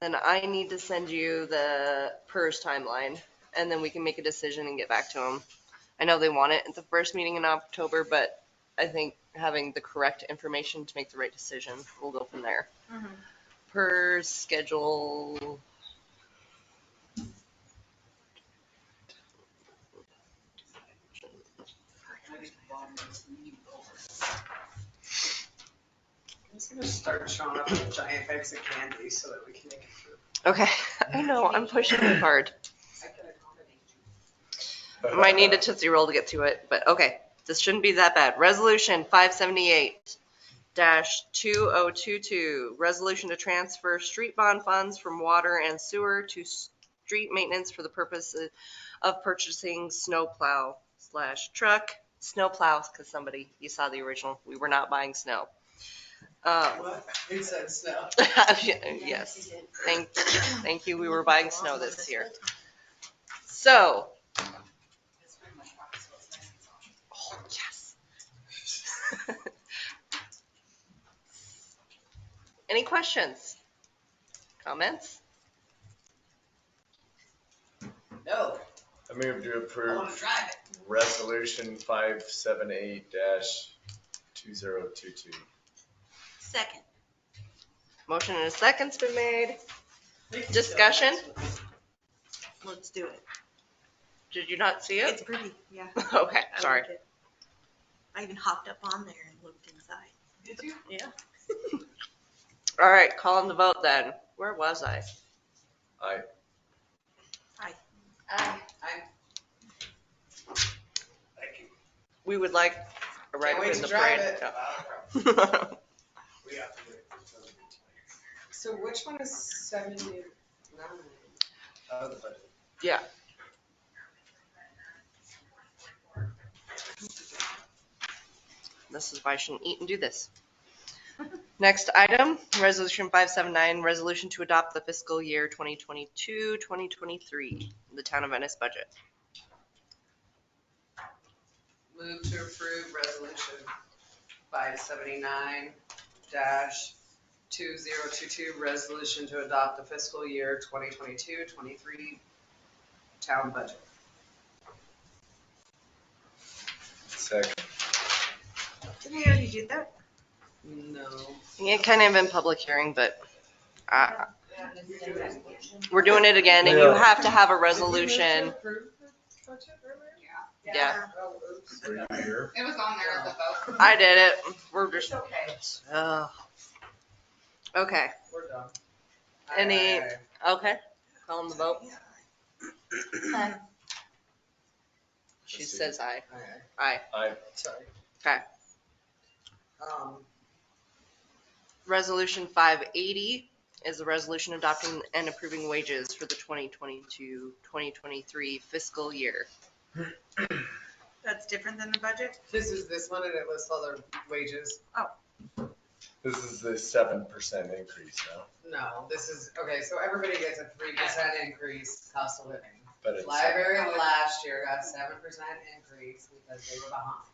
then I need to send you the PERS timeline, and then we can make a decision and get back to them. I know they want it at the first meeting in October, but I think having the correct information to make the right decision, we'll go from there.
Mhm.
PERS schedule.
I'm just gonna start showing up with giant bags of candy so that we can make it through.
Okay, I know, I'm pushing it hard. I might need a Tootsie Roll to get through it, but okay, this shouldn't be that bad. Resolution 578-2022, resolution to transfer street bond funds from water and sewer to street maintenance for the purpose of purchasing snow plow / truck. Snow plows, because somebody, you saw the original, we were not buying snow.
What? It said snow.
Yes, thank you, we were buying snow this year. So, oh, yes. Any questions? Comments?
No.
I move to
I wanna
approve
drive it.
resolution 578-2022.
Second.
Motion and a second's been made. Discussion?
Let's do it.
Did you not see it?
It's pretty, yeah.
Okay,
I
sorry.
like it. I even hopped up on there and looked inside.
Did you?
Yeah.
All right, calling the vote then. Where was I?
Aye.
Aye.
Aye.
We would like a ride
Can't wait
in
to
the
drive
parade.
it.
Yeah.
We have to wait for 2020.
So which one is 79?
Out of the budget.
Yeah. This is why I shouldn't eat and do this. Next item, resolution 579, resolution to adopt the fiscal year 2022-2023, the town of Ennis budget.
Move to approve resolution 579-2022, resolution to adopt the fiscal year 2022-23 town budget.
Second.
Didn't we already do that?
No.
Yeah, kind of in public hearing, but we're doing it again, and you
Yeah.
have to have a resolution. Yeah,
Were you here?
It was on there as a vote.
I did it. We're just.
It's okay.
Okay.
We're done.
Any?
Aye.
Okay. Call the vote. She says aye. Aye.
Aye.
Sorry.
Okay.
Um,
Resolution 580 is a resolution adopting and approving wages for the 2022-2023 fiscal year.
That's different than the budget?
this is this one and it lists other wages.
This is the 7% increase now,
No, this is, okay, so everybody gets a 3% increase cost of living.
but it's.
Library last year got 7% increase because they were behind.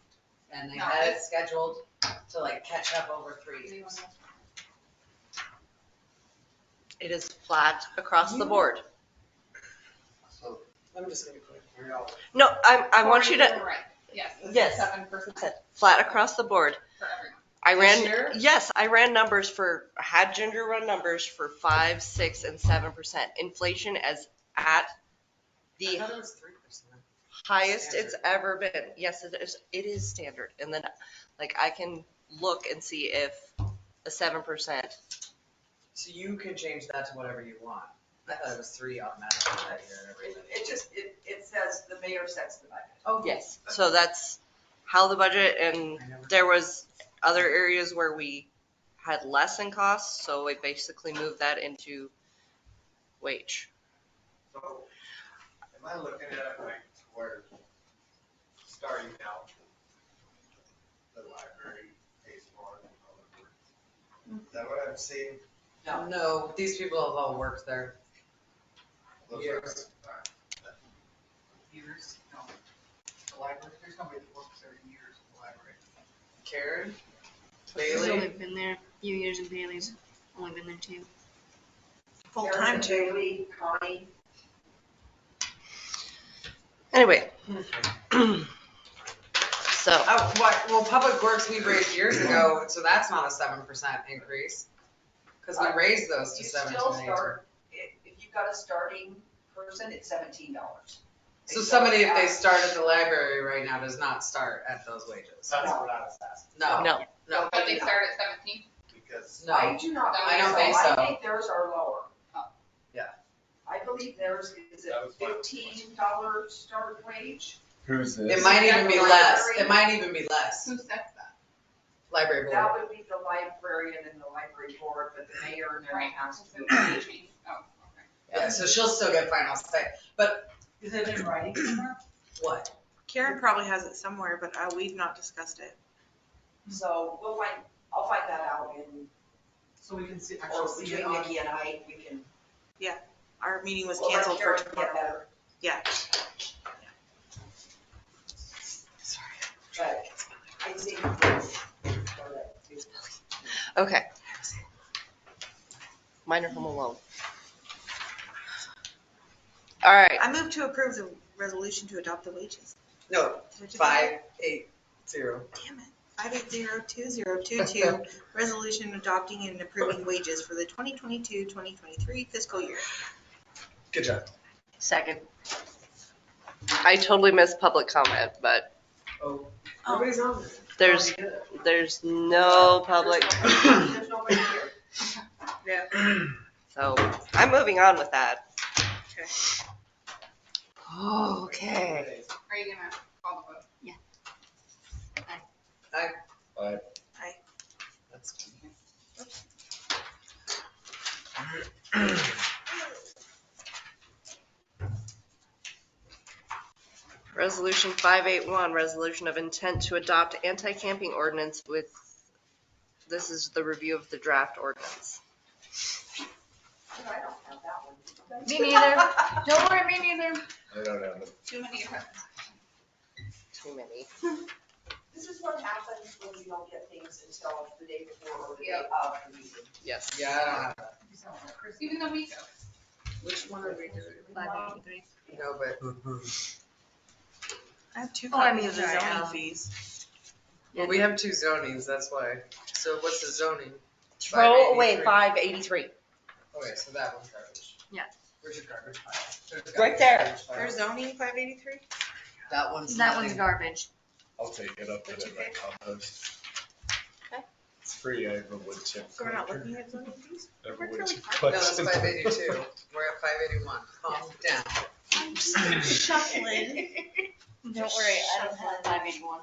And they had it scheduled to like catch up over 3 years.
It is flat across the board.
I'm just gonna put it here. I'll-
No, I want you to.
Right. Yes.
Yes.
7%.
Flat across the board.
For everyone.
I
This year?
yes, I ran numbers for, had Ginger run numbers for 5, 6, and 7%. Inflation is at
I
the
thought it was 3%.
highest
Standard.
it's ever been. Yes, it is. It is standard. And then, like, I can look and see if a 7%.
So you can change that to whatever you want. I thought it was 3 automatically that year and everything.
It says the mayor sets the budget.
Oh,
Yes. So that's how the budget, and there was other areas where we had less in costs, so we basically moved that into wage.
So, am I looking at it right where starting out, the library pays more than public works? Is that what I'm seeing?
No, these people have all worked there.
Those
Years.
are-
Years, no. The library, there's nobody that works there years in the library.
Karen?
I've only
Bailey?
been there a few years, and Bailey's only been there 2.
Full-time too.
Bailey, Connie.
Anyway. So,
Oh, what, well, Public Works we raised years ago, so that's not a 7% increase. Cause we raised those to
You
17
still
and 18.
start, if you've got a starting person, it's $17.
So somebody, if they start at the library right now, does not start at those wages?
That's what I was asking.
No,
no.
no,
But they start at 17?
Because.
no.
I do not.
I don't think so.
I think theirs are lower.
Oh.
Yeah.
I believe theirs is
That
a
was my-
$15 start wage.
Who's this?
It might even be less, it might even be less.
Who sets that?
Library board.
That would be the librarian and the library board, but the mayor now
Right.
has to.
Oh, okay.
Yeah, so she'll still get final say, but
Is it in writing somewhere?
what?
Karen probably has it somewhere, but we've not discussed it.
So I'll find that out in,
So we can see,
or
actually see it
between
on.
Nikki and I, we can.
Our meeting was
we'll let
canceled for
Karen get
tomorrow.
better.
Yeah.
But I think.
Okay. Minor home alone. All right.
I move to approve the resolution to adopt the wages.
No,
Did I just-
580.
Damn it. 5802022, resolution adopting and approving wages for the 2022-2023 fiscal year.
Good job.
Second. I totally missed public comment, but
Oh, nobody's on
there's no public.
There's nobody here.
Yeah.
So I'm moving on with that.
Okay.
Okay.
Are you gonna call the vote?
Aye.
That's
Resolution 581, resolution of intent to adopt anti-camping ordinance with, this is the review of the draft ordinance.
I don't have that one.
Me neither. Don't worry, me neither.
I don't know.
Too many of us.
Too many.
This is what happens when you don't get things until the day before or the day
Yep.
of the meeting.
Yes.
Yeah, I don't have that.
Even though we go.
Which one are we doing?
583.
No, but.
I have 2
Oh, I
copies
mean,
of the
sorry,
zoning fees.
Well, we have two zonings, that's why. So what's the zoning?
Throw away
583.
583.
Okay, so that one's garbage.
Yeah.
Where's your garbage pile? There's
Right
garbage
there.
pile.
There's zoning 583?
That one's
That
nothing.
one's garbage.
I'll take it up, put it in my compost.
Okay.
It's free, I have a wood chip.
So we're not
collector.
looking at zoning fees?
I have a
Worked
wood
really
chip
hard.
No, that's
collection.
582. We're at 581. Calm down.
I'm just shuffling.
Don't worry, I don't have 581.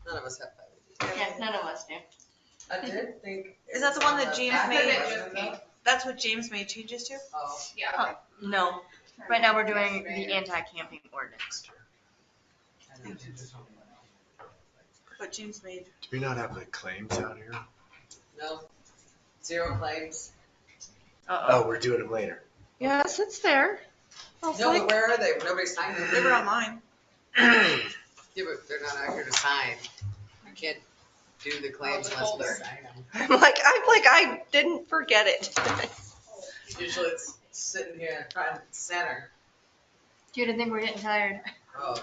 None of us have 582.
Yeah, none of us do.
I did think.
Is that the one that James
back
made?
end, wasn't it?
That's what James made changes to?
Oh.
Yeah.
No. Right now we're doing the anti-camping ordinance. What James made.
Do we not have the claims out here?
No. 0 claims.
Oh, we're doing them later.
Yes, it's there.
No, but where are they? Nobody signed them.
They were online.
Yeah, but they're not out here to sign. You can't do the claims unless we sign them.
I'm like, I didn't forget it.
Usually it's sitting here in front center.
Dude, I think we're getting tired.
Oh,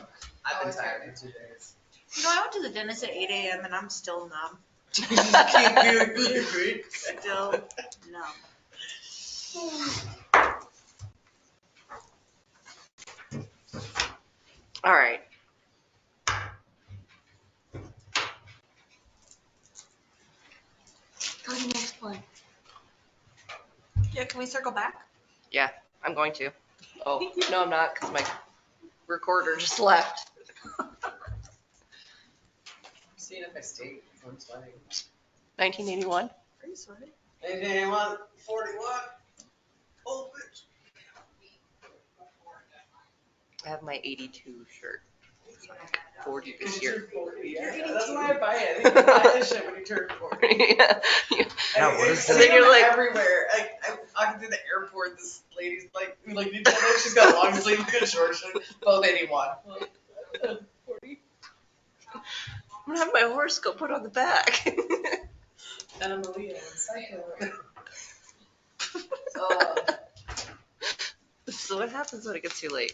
I've been tired for 2 days.
You know, I went to the dentist at 8 a.m. and I'm still numb.
You can't do it.
Still numb.
All right.
Go to the next one. Yeah, can we circle back?
Yeah, I'm going to. Oh, no, I'm not, because my recorder just left.
Seeing if I stayed on sweating.
1981.
Are you sweating?
81, 41. Oh, bitch.
I have my 82 shirt. 40 this year.
Yeah, that's why I buy it. I think you buy this shit when you turn 40.
Yeah.
Yeah, what is
And
that?
then you're like everywhere. I'm walking through the airport. This lady's like you tell her she's got a long sleeve and a short sleeve. Both 81. 40.
I'm gonna have my horoscope put on the back.
Anna Maria and Psycho.
So what happens when it gets too late?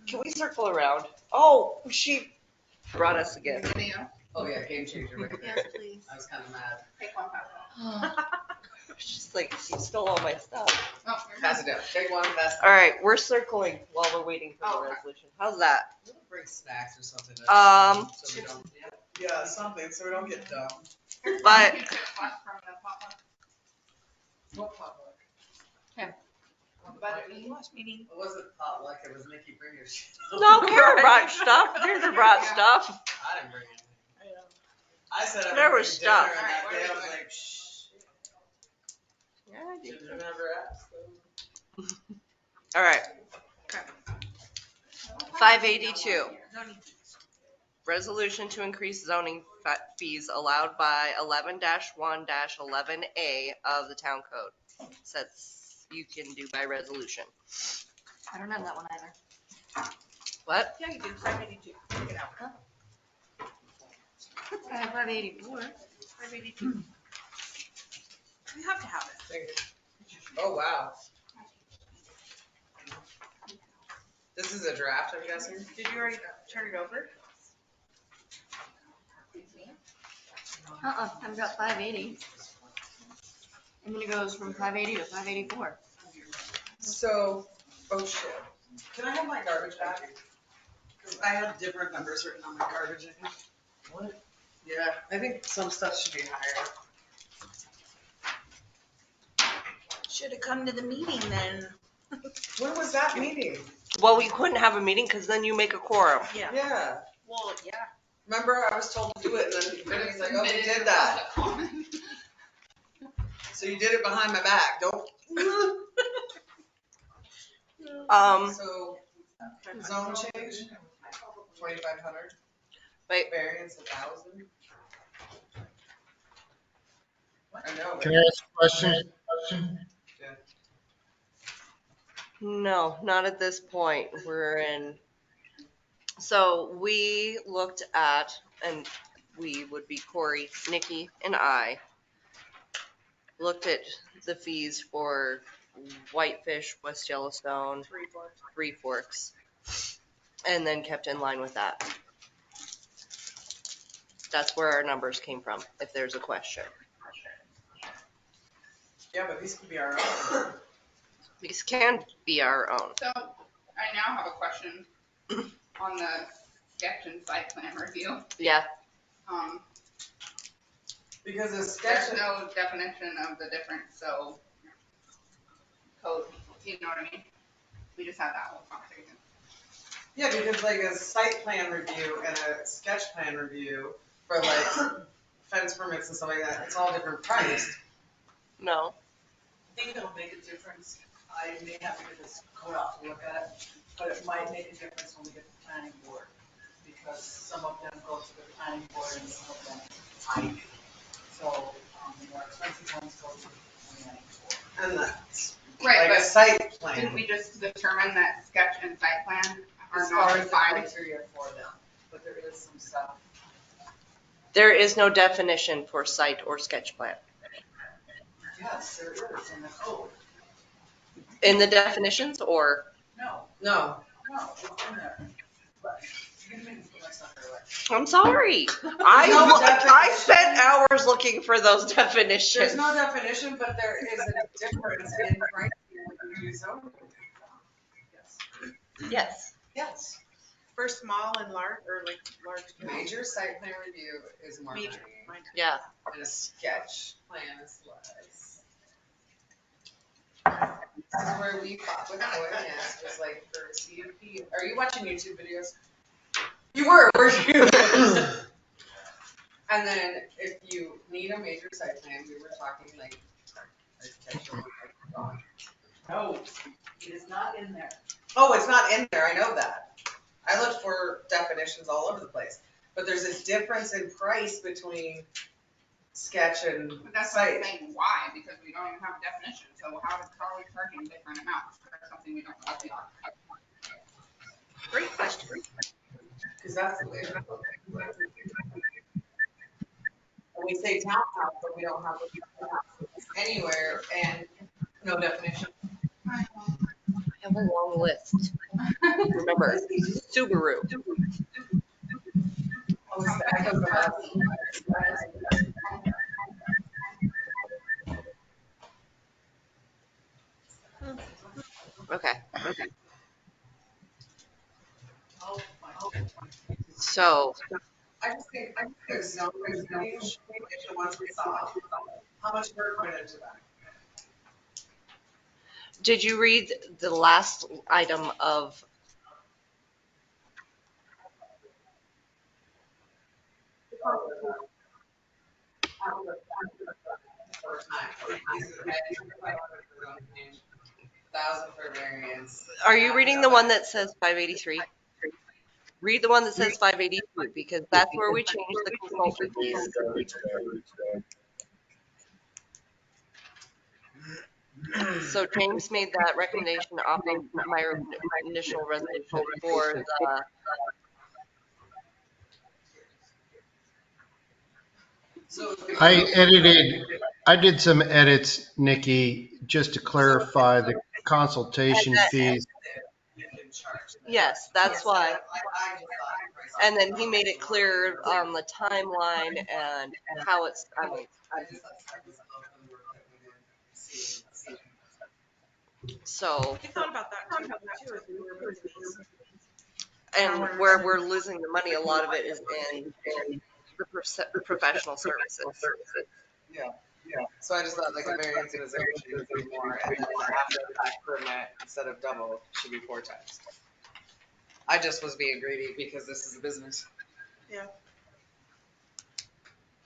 Can we circle around? Oh, she brought us again.
Oh yeah, game changer right there.
Yes, please.
I was kind of mad.
Take one, pass
She's like, you stole all my stuff.
it. Oh, you're
Pass it down. Take one. Pass it
All right, we're circling while we're waiting for
Oh,
the
okay.
resolution. How's that?
down. Bring snacks or something. So we don't. Yeah, something so we don't get dumb.
But
What potluck?
Last meeting.
It wasn't potluck. It was Nikki bring your shit.
no, Kara brought stuff. Peter brought stuff.
I didn't bring anything. I said I
There
would
was
bring dinner,
stuff.
and that
Alright,
day I
what
was
are we
like, shh.
Yeah, I did.
Should have never asked them.
All right. 582. Resolution to increase zoning fees allowed by 11-1-11A of the town code. Says you can do by resolution.
I don't have that one either.
What?
Yeah, you do. 582. Take it out. I have 584. 582. We have to have it.
Thank you. Oh, wow. This is a draft, I'm guessing?
Did you already turn it over? I've got 580. And then it goes from 580 to 584.
So, oh shit. Can I have my garbage back? Because I had different numbers written on my garbage, I think. What? Yeah, I think some stuff should be higher.
Should have come to the meeting then.
When was that meeting?
Well, we couldn't have a meeting because then you make a quorum.
Yeah.
Yeah.
Well, yeah.
Remember, I was told to do it, and then Vinny's like, oh, we did that. So you did it behind my back, don't? So, zone change, 2,500.
Wait.
Variance, 1,000. I know.
Can I ask a question?
No, not at this point. We're in. So we looked at, and we would be Corey, Nikki, and I looked at the fees for Whitefish, West Yellowstone, Three Forks, and then kept in line with that. That's where our numbers came from, if there's a question.
Yeah, but these could be our own.
These can be our own.
So I now have a question on the sketch and site plan review.
Yeah.
Because a sketch.
There's no definition of the difference, so code, you know what I mean? We just had that whole conversation.
Yeah, because like a site plan review and a sketch plan review for like fence permits and stuff like that, it's all different priced.
No.
I think it'll make a difference. I may have to get this code out to look at it, but it might make a difference when we get the planning board. Because some of them go to the planning board and some of them I. So, the more expensive ones go to the planning board.
And that's
Right,
like
but
a site plan.
didn't we just determine that sketch and site plan are
As
not
far as the
defined?
criteria for them, but there is some stuff.
There is no definition for site or sketch plan.
Yes, there is in the code.
In the definitions or?
No,
No.
it's in there. But you can put my stuff there, like.
I'm sorry. I spent hours looking for those definitions.
There's no definition, but there is a difference in pricing when you do zoning.
Yes.
Yes.
For small and large, or like large.
Major site plan review is more money.
Yeah.
And a sketch plan is less. This is where we fought with ONS, was like for CUP. Are you watching YouTube videos? You were you? And then if you need a major site plan, we were talking like architectural.
No, it is not in there.
Oh, it's not in there, I know that. I looked for definitions all over the place. But there's a difference in price between sketch and
But that's what I'm
site.
saying, why? Because we don't even have a definition, so how are we charging different amounts for something we don't know?
Great question.
Because that's the way. And we say townhouse, but we don't have anywhere and no definition.
I have a long list. Remember, Subaru.
Oh, it's the echo glass.
Okay. So.
I just think there's no range, the ones we saw. How much work went into that?
Did you read the last item of? Are you reading the one that says 583? Read the one that says 582 because that's where we changed the consultant fees. So James made that recommendation off of my initial resolution for the.
I did some edits, Nikki, just to clarify the consultation fees.
Yes, that's why. And then he made it clear on the timeline and how it's, so.
I thought about that too, as we were moving these.
And where we're losing the money, a lot of it is in the professional services.
Yeah. So I just thought like a variance in a zone should be more, and then after the fact permit, instead of double, should be 4 times. I just was being greedy because this is a business.
Yeah.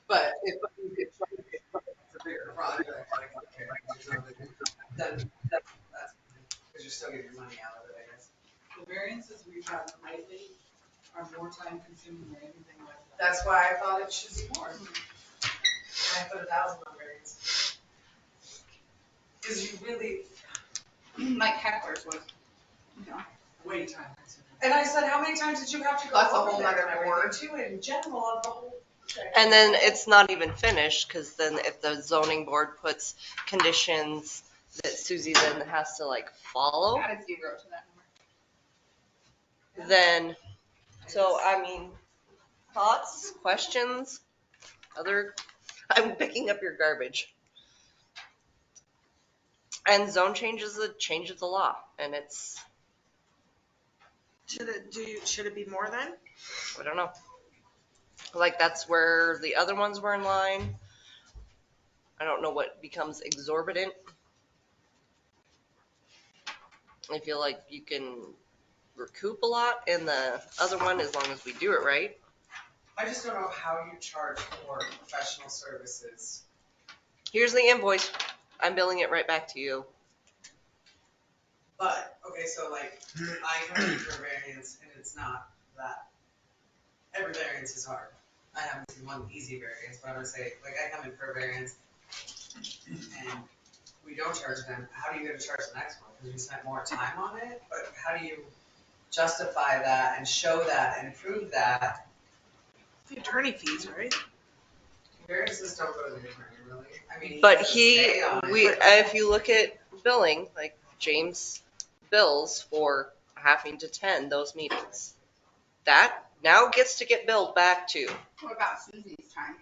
But if it's a bigger project, like, okay, then that's, because you're still getting your money out of it, I guess.
The variances we've had lately are more time consuming than anything like that.
That's why I thought it should be more. I put 1,000 on variance. Because you really.
Like hecklers was, you know.
Way time consuming.
And I said, how many times did you have to go
That's a
over
whole
there
nother
and everything
board.
too, in general of the whole.
And then it's not even finished because then if the zoning board puts conditions that Susie then has to like follow,
Added 0 to that number.
then, so I mean, Thoughts, questions, I'm picking up your garbage. And zone changes the law, and it's,
Should it be more then?
I don't know. Like, that's where the other ones were in line. I don't know what becomes exorbitant. I feel like you can recoup a lot in the other one as long as we do it right.
I just don't know how you charge for professional services.
Here's the invoice. I'm billing it right back to you.
But, okay, so like, I come in for a variance and it's not that, every variance is hard. I haven't seen one easy variance, but I'm gonna say, like, I come in for a variance and we don't charge them, how do you get to charge the next one? Because you spent more time on it, but how do you justify that and show that and prove that?
The attorney fees, right?
Variances don't go to the attorney, really. I mean,
But
has to stay on it.
if you look at billing, like James bills for having to attend those meetings. That now gets to get billed back to.
What about Susie's time?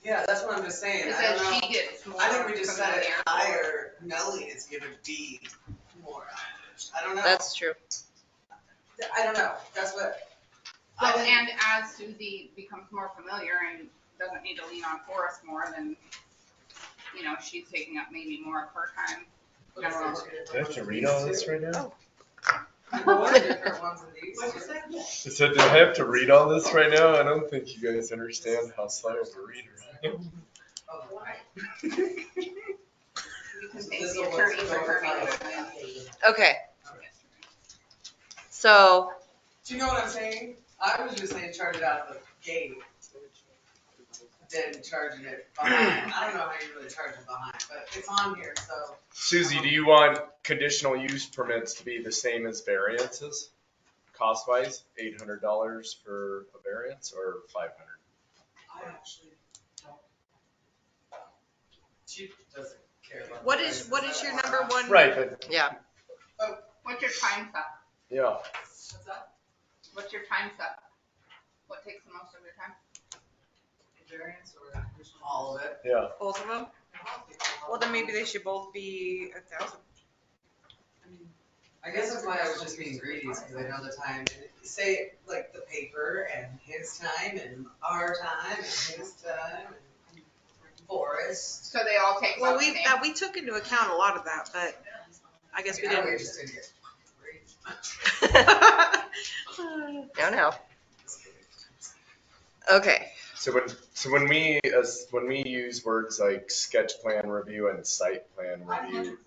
Yeah, that's what I'm just saying. I don't
Because
know.
she gets more.
I think we just set it
familiar.
higher. Nellie is gonna be more mileage. I don't know.
That's true.
I don't know. That's what.
So, and as Susie becomes more familiar and doesn't need to lean on Forrest more, then, you know, she's taking up maybe more of her time.
Do I have to read all this right now?
Different ones of these.
What'd you say?
I said, do I have to read all this right now? I don't think you guys understand how slow of a reader I am.
Oh, right.
You can thank the attorney for turning it in.
Okay. So.
Do you know what I'm saying? I was just saying charge it out of the gate. Then charging it behind. I don't know how you really charge it behind, but it's on here, so.
Susie, do you want conditional use permits to be the same as variances? Cost wise, $800 for a variance or $500?
I actually don't. She doesn't care about.
What is your number one?
Right, but
Yeah.
What's your time suck?
yeah.
What's that?
What's your time suck? What takes the most of your time?
Variance or all of it?
Yeah.
Both of them? Well, then maybe they should both be 1,000.
I guess that's why I was just being greedy, because I know the time, say, like, the paper and his time and our time and his time and Forrest.
So they all take.
Well, we took into account a lot of that, but I guess we didn't.
We just didn't get
No. Okay.
So when we use words like sketch plan review and site plan review,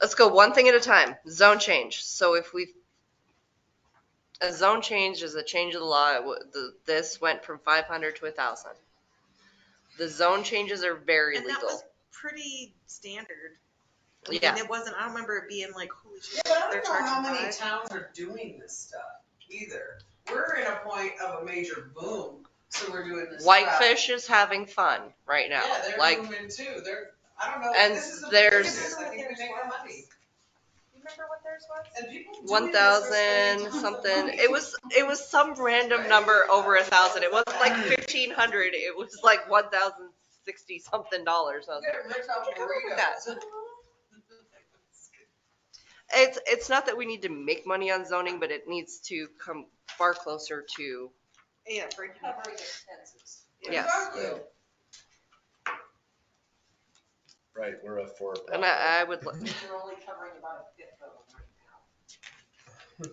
Let's go one thing at a time. Zone change. So if a zone change is a change of the law. This went from 500 to 1,000. The zone changes are very
And
legal.
that was pretty standard.
Yeah.
And it wasn't, I don't remember it being like, holy shit.
Yeah, but I
they're
don't know how
charging
many
$5.
towns are doing this stuff either. We're in a point of a major boom, so we're doing this
Whitefish is having fun right now.
Yeah, they're
like,
booming too. I don't know.
And
this is a
there's-
business. I think we make our money.
You remember what theirs was?
And people doing
1,000
this are spending
something.
tons of money.
It was some random number over 1,000. It wasn't like 1,500. It was like 1,060 something dollars. I was
Get
like,
rich off
where'd you come up with that?
burritos.
It's not that we need to make money on zoning, but it needs to come far closer to.
Yeah, breaking up.
Covering expenses.
Yes.
Exactly.
right, we're a for.
And I would.
You're only covering about a fifth of them right now.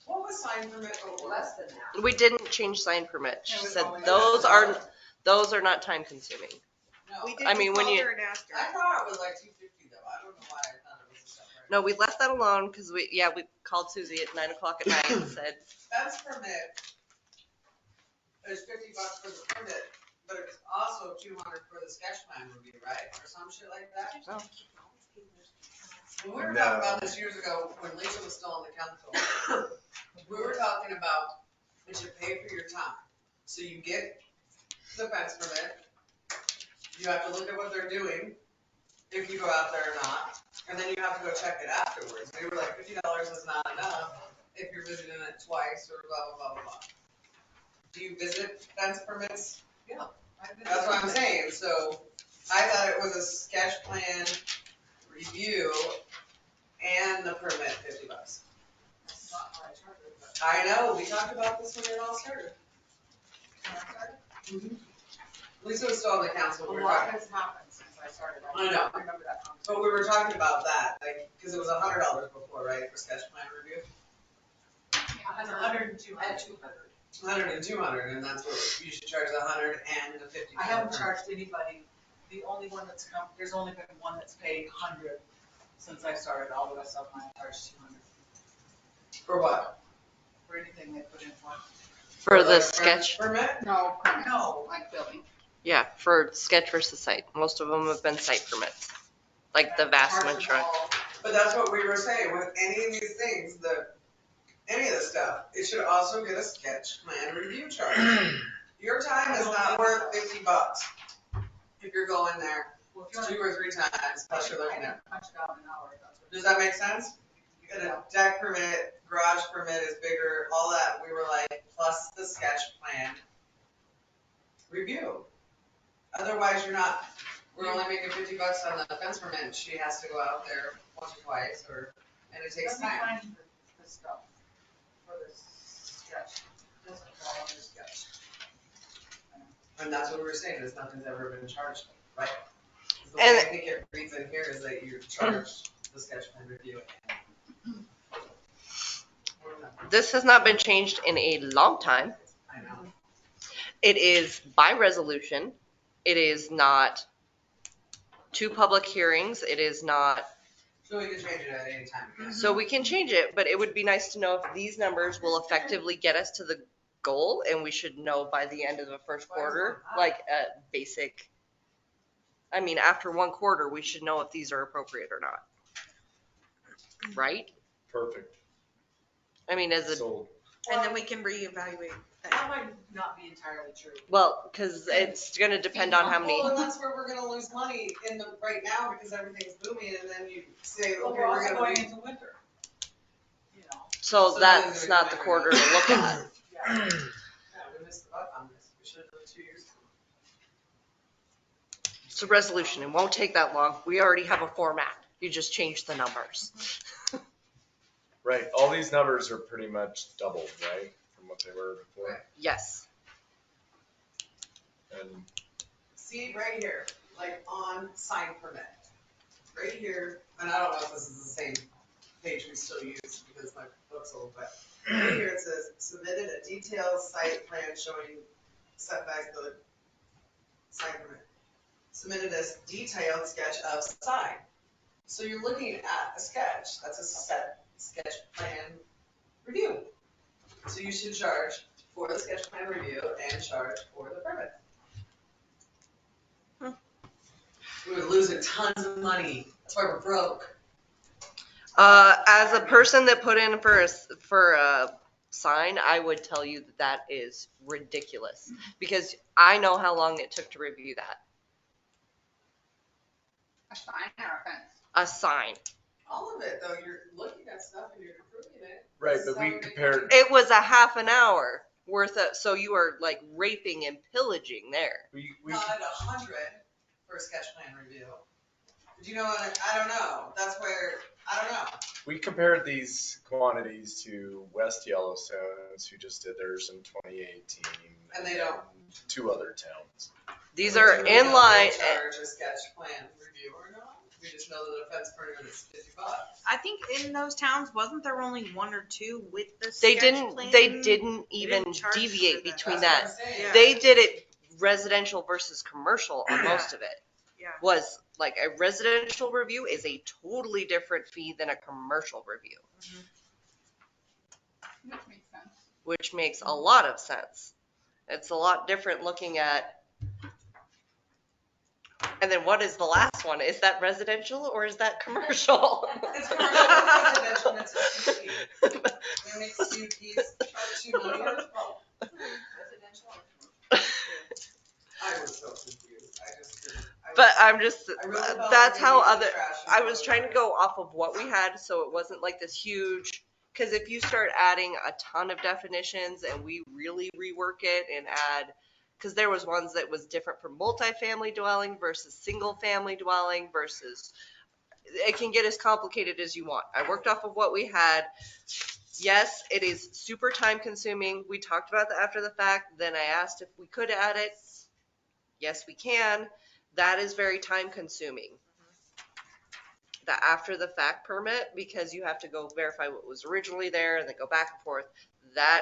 What was sign permit over?
Less than that.
We didn't change sign permit. She
It was
said
always-
those are not time consuming.
No,
We did
I mean, when
call
you-
her and asked her.
I thought it was like 250 though. I don't know why I thought it was a separate.
No, we left that alone because we called Susie at 9:00 at night and said,
Fence permit is $50 for the permit, but it's also 200 for the sketch plan review, right? Or some shit like that?
no.
When we were talking about this years ago, when Lisa was still on the council, we were talking about that you pay for your time. So you get the fence permit, you have to look at what they're doing, if you go out there or not, and then you have to go check it afterwards. They were like, $50 is not enough. if you're visiting it twice or blah, blah, blah, blah, blah. Do you visit fence permits?
Yeah.
That's what I'm saying, so I thought it was a sketch plan review and the permit $50.
That's not how I charge it, but.
I know, we talked about this when it all started. Lisa was still on the council.
A lot has happened since I started.
I know.
remember that conversation.
But we were talking about that, like, cause it was $100 before, right, for sketch plan review?
It's 100 and 200.
100 and 200, and that's what, you should charge the 100 and the 50.
I haven't charged anybody, the only one that's come, there's only been one that's paid 100 since I started, all the rest of mine charged 200
For what?
for anything they put in for.
For
like
the
a
sketch,
permit?
No, permits,
No.
like building.
yeah, for sketch versus site. Most of them have been site permits, like the vast
Charge them
majority.
all.
But that's what we were saying, with any of these things, any of this stuff, it should also get a sketch plan review charge. Your time is not worth $50 if you're going there
Well, if you want
2 or 3 times, plus you're looking at.
punch it out in an hour, that's what.
Does that make sense? You get a deck permit, garage permit is bigger, all that, we were like, plus the sketch plan review. Otherwise, we're only making $50 on the fence permit, and she has to go out there once or twice, and it takes
Let me
time.
find the stuff for this sketch. Doesn't fall under sketch.
And that's what we were saying, is nothing's ever been charged, right? 'Cause the
And-
way I think it reads in here is that you're charged the sketch plan review.
This has not been changed in a long time.
I know.
It is by resolution. It is not 2 public hearings. It is not,
So we can change it at any time.
so we can change it, but it would be nice to know if these numbers will effectively get us to the goal, and we should know by the end of the first quarter, like a basic, I mean, after 1 quarter, we should know if these are appropriate or not. Right?
Perfect.
I mean, as a,
Sold.
And then we can reevaluate
That
that.
might not be entirely true.
well, because it's going to depend on how many.
Well, and that's where we're gonna lose money right now, because everything's booming, and then you say,
Well,
okay,
we're
we're
also
gonna
going
be.
into winter. You know,
So that's not the quarter to look at.
yeah.
Yeah, we missed the buck on this, we should have done it 2 years ago.
It's a resolution. It won't take that long. We already have a format. You just change the numbers.
Right, all these numbers are pretty much doubled, right, from what they were before?
Yes.
And
See, right here, like on sign permit, right here, and I don't know if this is the same page we still use because my book's old, but right here it says, submitted a detailed site plan showing setback the sign permit. Submitted a detailed sketch of sign. So you're looking at a sketch, that's a set sketch plan review. So you should charge for the sketch plan review and charge for the permit. We would lose tons of money. That's why we're broke.
As a person that put in for a sign, I would tell you that is ridiculous because I know how long it took to review that.
A sign or a fence?
A sign.
All of it, though, you're looking at stuff and you're approving it.
right, but we compared,
It was a half an hour worth of, so you are like raping and pillaging there.
we
Not at 100 for a sketch plan review. But you know what, I don't know. That's where, I don't know.
we compared these quantities to West Yellowstone's, who just did theirs in 2018.
And they don't.
2 other towns.
These
Do
are
we
in
know if
line.
they charge a sketch plan review or not? We just know that a fence permit is $50.
I think in those towns, wasn't there only 1 or 2 with the
They
sketch
didn't.
plan?
They didn't even
didn't charge
deviate
for that.
between
That's
that.
what I'm saying.
Yeah.
They did it residential versus commercial on most of it.
Yeah.
Was like a residential review is a totally different fee than a commercial review,
Which makes sense.
which makes a lot of sense. It's a lot different looking at. And then what is the last one? Is that residential or is that commercial?
It's commercial, it's residential, and it's a CUP. They make CUPs charge $2 million. Oh,
Residential or
I was so confused. I just didn't.
But I'm just,
I really felt
that's
like
how
we needed
other,
trash
I
and
was
all
trying to
that.
go off of what we had, so it wasn't like this huge Because if you start adding a ton of definitions and we really rework it and add, because there was ones that was different for multifamily dwelling versus single family dwelling versus, it can get as complicated as you want. I worked off of what we had. Yes, it is super time consuming. We talked about that after the fact. Then I asked if we could add it. Yes, we can. That is very time consuming. The after the fact permit, because you have to go verify what was originally there and then go back and forth. That,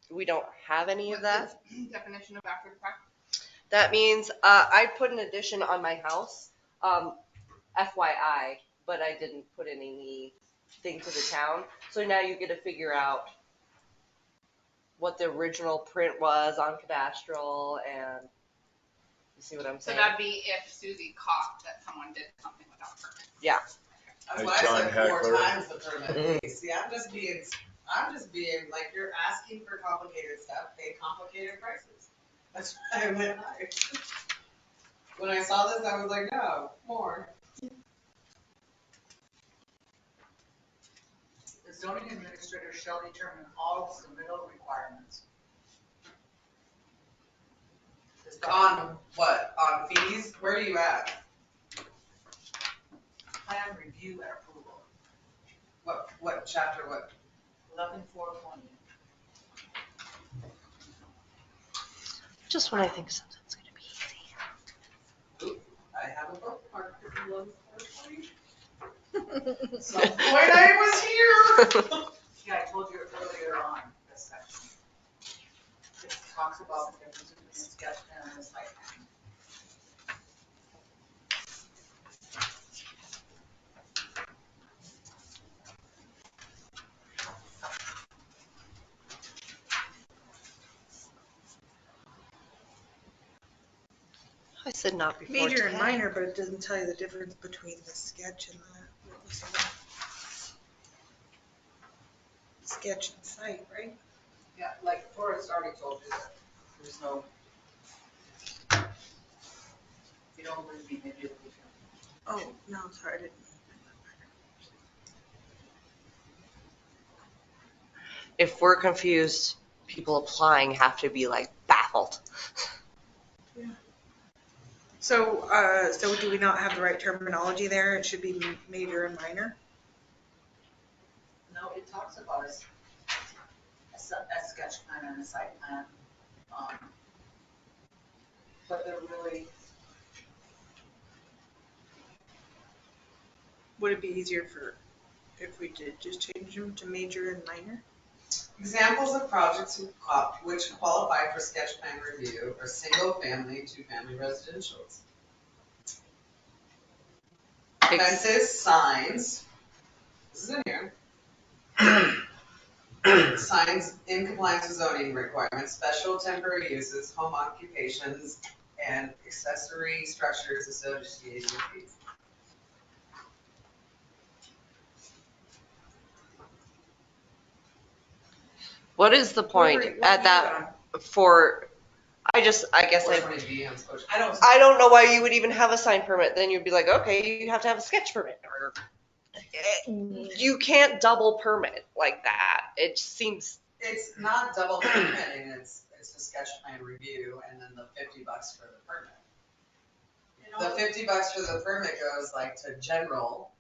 we don't have any of that.
Definition of after the fact?
That means I put an addition on my house, FYI, but I didn't put anything to the town. So now you get to figure out what the original print was on cadastral, and you see what I'm
So
saying?
that'd be if Susie caught that someone did something without a permit.
Yeah.
That's
Hey,
why I
John
said 4
Heckler.
times the permit fee. See, I'm just being, like, you're asking for complicated stuff, pay complicated prices. That's why I went high. When I saw this, I was like, no, more.
The zoning administrator shall determine all submittal requirements.
On what? On fees? Where are you at?
Plan review and approval,
What chapter, what?
11.4.20.
Just when I think something's going to be easy.
I have a bookmark for 11.4.20. Some point I was here.
Yeah, I told you earlier on this section. It talks about the difference between a sketch plan and a site plan.
I said not before
Major
10.
and minor, but it doesn't tell you the difference between the sketch and the sketch and site, right?
Yeah, like Forrest already told you that there's no. If you don't believe me, maybe it'll be here.
Oh, no, sorry, I didn't.
If we're confused, people applying have to be like baffled.
Yeah. So, so do we not have the right terminology there? It should be major and minor?
No, it talks about a sketch plan and a site plan. But they're really.
Would it be easier if we did just change them to major and minor?
Examples of projects which qualify for sketch plan review are single family, 2-family residentials. Fences, signs, this is in here. Signs in compliance with zoning requirements, special temporary uses, home occupations, and accessory structures associated with these.
What is the point at that for? I guess I don't know why you would even have a sign permit. Then you'd be like, okay, you have to have a sketch permit. Or you can't double permit like that. It just seems.
It's not double permitting, it's a sketch plan review and then the $50 for the permit. The $50 for the permit goes like to general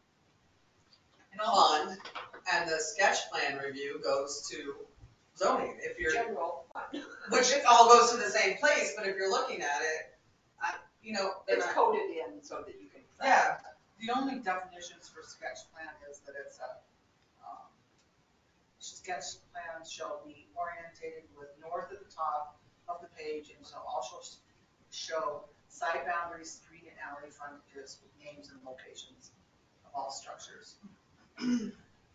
fund, and the sketch plan review goes to zoning, if you're.
General fund.
Which it all goes to the same place, but if you're looking at it,
It's coded in so that you can.
Yeah.
The only definitions for sketch plan is that it's a, sketch plan shall be orientated with north at the top of the page and shall also show site boundaries, street and alley frontages with names and locations of all structures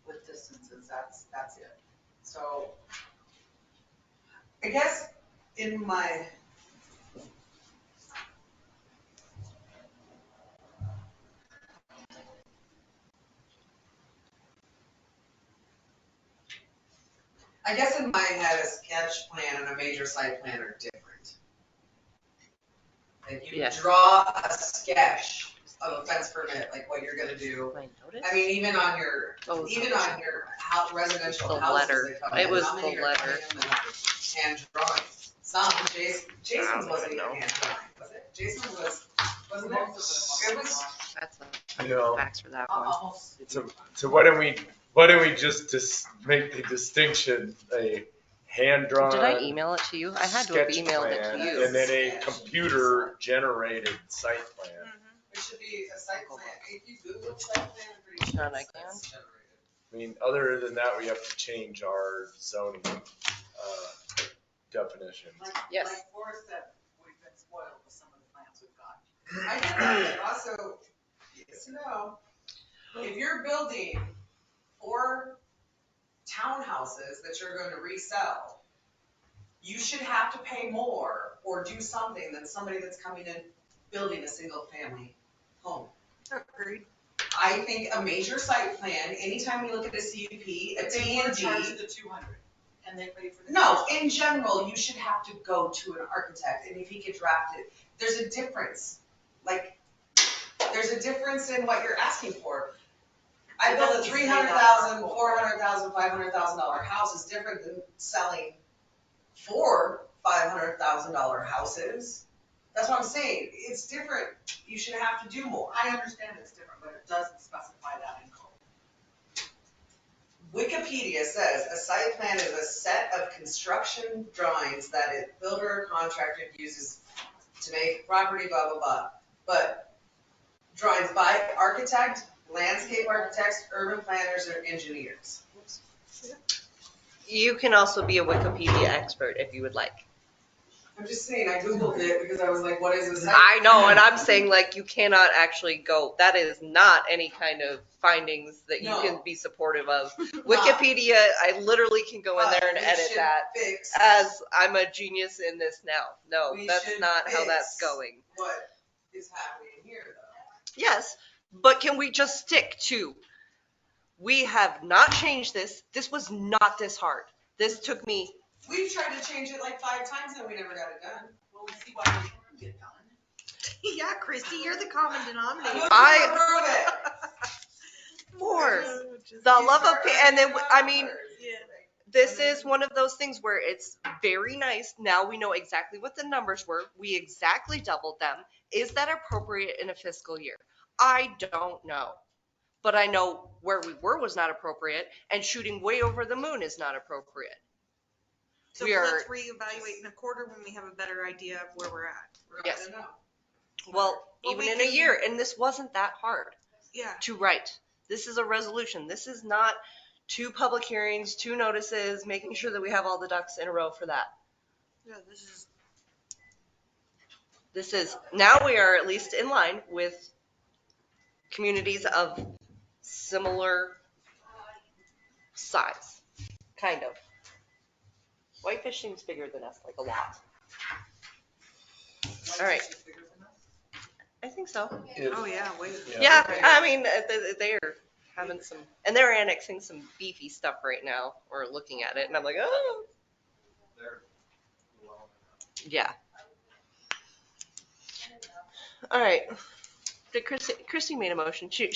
with distances. That's it. So
I guess in my. I guess in my head, a sketch plan and a major site plan are different. Like you draw a sketch of a fence permit, like what you're gonna do.
My notice?
I mean, even on your,
Oh,
residential
the
houses,
letter.
they come
It
in,
was
how many
the
are
letter.
coming in hand drawings? Some, Jason's wasn't even hand drawing, was it? Jason's wasn't it? It was.
That's
You know,
facts for that one.
Almost.
so why don't we just make the distinction, a hand-drawn
Did I email it to you? I had to have
sketch
emailed it
plan,
to you.
and then a computer-generated site plan.
It should be a site plan, if you Google site plan, I'm pretty sure
None I
it's
can.
generated.
I mean, other than that, we have to change our zoning, definitions.
Yes.
Like Forrest said, we've been spoiled with some of the plans we've got.
I get that, but also, yes to know, if you're building 4 townhouses that you're going to resell, you should have to pay more or do something than somebody that's coming in building a single family home.
Agreed.
I think a major site plan, anytime you look at a CUP, a
If they want to charge
T&D.
the 200 and they pay for the.
No, in general, you should have to go to an architect, and if he could draft it, there's a difference. Like, there's a difference in what you're asking for. I built a $300,000, $400,000, $500,000 house is different than selling 4 $500,000 houses. That's what I'm saying. It's different. You should have to do more.
I understand it's different, but it doesn't specify that in code.
Wikipedia says a site plan is a set of construction drawings that a builder or contractor uses to make property, blah, blah, blah. But drawings by architect, landscape architects, urban planners, or engineers.
You can also be a Wikipedia expert if you would like.
I'm just saying, I Googled it because I was like, what is a site?
I know, and I'm saying like you cannot actually go, that is not any kind of findings that you
No.
can be supportive of. Wikipedia, I literally can go in there and
But we
edit
should
that
fix
as I'm a genius in this now. No,
We
that's
should
not how that's
fix
going.
what is happening here, though.
Yes, but can we just stick to, we have not changed this. This was not this hard. This took me,
We've tried to change it like 5 times and we never got it done.
Well, we see why we can get done.
Yeah, Christy, you're the common denominator.
I more the love of, and then, I mean, this is one of those things where it's very nice. Now we know exactly what the numbers were. We exactly doubled them. Is that appropriate in a fiscal year? I don't know. But I know where we were was not appropriate, and shooting way over the moon is not appropriate.
So
We are,
let's reevaluate in a quarter when we have a better idea of where we're at.
yes.
I don't know.
Well,
Well,
even
we
in a
can-
year, and this wasn't that hard
Yeah.
to write. This is a resolution. This is not 2 public hearings, 2 notices, making sure that we have all the ducks in a row for that.
Yeah, this is.
This is, now we are at least in line with communities of similar size, kind of. Whitefish seems bigger than us, like a lot. All right. I think so.
Oh, yeah, wait.
Yeah, I mean, they're having some, and they're annexing some beefy stuff right now, or looking at it, and I'm like, oh. Yeah. All right. Did Christy made a motion. She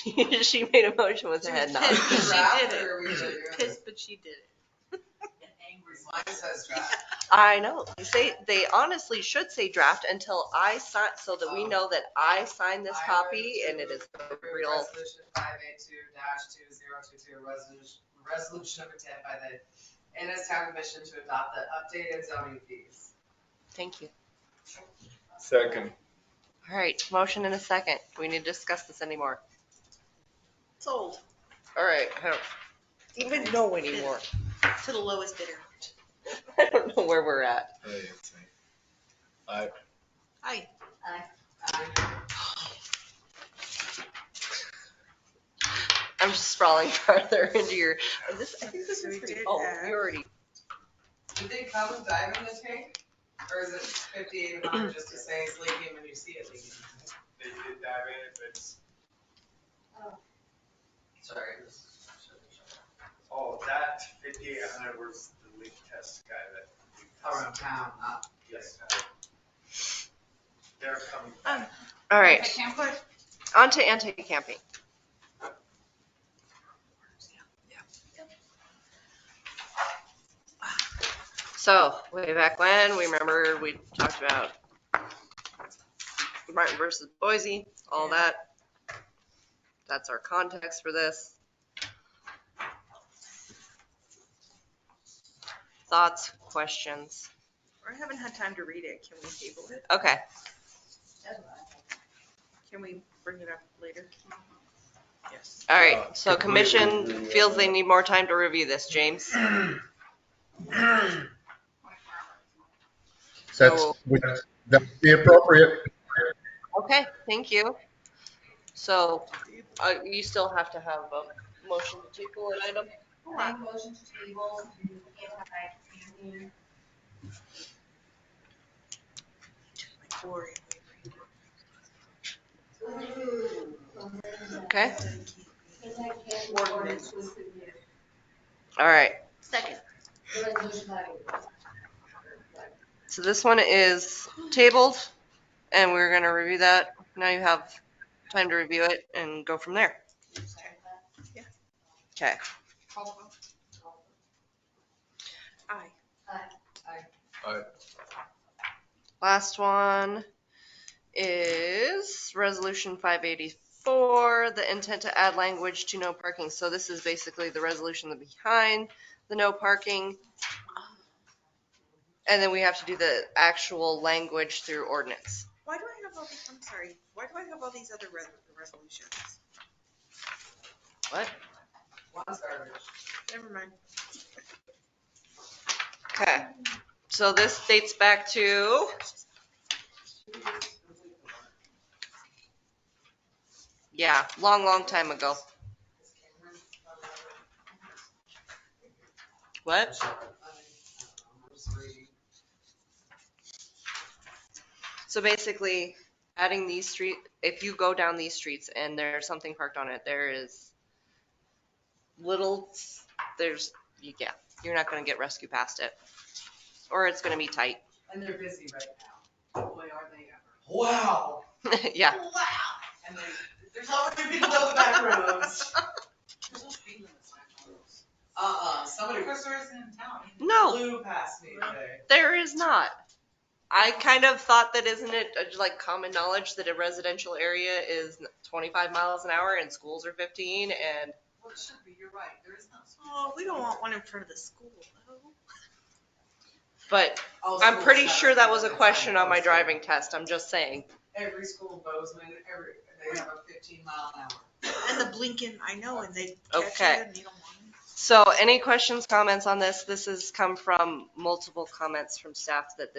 made a motion with a head nod.
She did
it.
Pissed, but she did it.
Mine says draft.
I know. They honestly should say draft until I sign, so that we know that I signed this copy and it is the real.
Resolution 582-2022, resolution number 10 by the Ennis Town Commission to adopt the updated zoning fees.
Thank you.
Second.
All right, motion in a second. We need to discuss this anymore.
Sold.
All right, I don't even know anymore.
To the lowest bidder.
I don't know where we're at.
Aye.
Aye.
I'm just sprawling farther into your. This, I think this is pretty. Oh, you already.
Did they come and dive in the tank? Or is it 5,800 just to say it's leaking when you see it leaking?
They did dive in if it's.
Sorry.
Oh, that 5,800 was the leak test guy that.
Around town,
Yes. They're coming back.
All right.
If I can put
On to anti-camping. So, way back when, we remember we talked about Martin versus Boise, all that. That's our context for this. Thoughts, questions?
I haven't had time to read it. Can we table it?
Okay.
Can we bring it up later? Yes.
All right. So commission feels they need more time to review this, James.
That would be appropriate.
Okay, thank you. So you still have to have a motion to table an item?
Make motion to table anti-camping.
Okay. All right.
Second.
So this one is tabled, and we're going to review that. Now you have time to review it and go from there. Okay.
Aye.
Aye.
Last one is Resolution 584, the intent to add language to no parking. So this is basically the resolution behind the no parking. And then we have to do the actual language through ordinance.
Why do I have all these, I'm sorry, why do I have all these other resolutions?
What?
One's garbage.
Never mind.
Okay. So this dates back to long time ago. What? So basically, adding these streets, if you go down these streets and there's something parked on it, there is you're not going to get rescue past it. Or it's going to be tight.
And they're busy right now. Boy, are they ever. Wow.
Yeah.
Wow. And there's always people on the back roads. There's no speed limits on those. Somebody was in town.
No.
Flew past me today.
There is not. I kind of thought that isn't it like common knowledge that a residential area is 25 miles an hour and schools are 15 and.
Well, it should be. You're right. There is no speed.
Oh, we don't want one in front of the school though.
But I'm pretty sure that was a question on my driving test. I'm just saying.
Every school in Bozeman, they have a 15-mile-an-hour.
And the blinking, I know, and they catch
Okay.
you and you don't want them.
So any questions, comments on this? This has come from multiple comments from staff that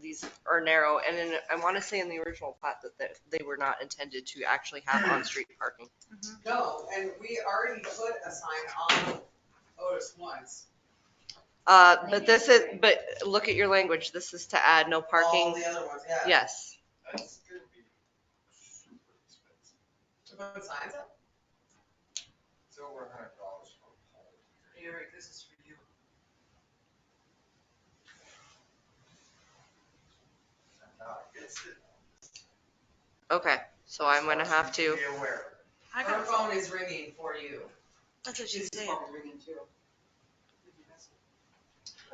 these are narrow. And then I want to say in the original plat that they were not intended to actually have on-street parking.
No, and we already put a sign on Otis once.
But look at your language. This is to add no parking.
All the other ones, yeah.
Yes.
That's gonna be super expensive.
To put signs up?
It's over $100 for a pole.
Eric, this is for you.
Okay. So I'm going to have to.
Be aware.
Her phone is ringing for you.
That's what she's saying.
His phone is ringing too.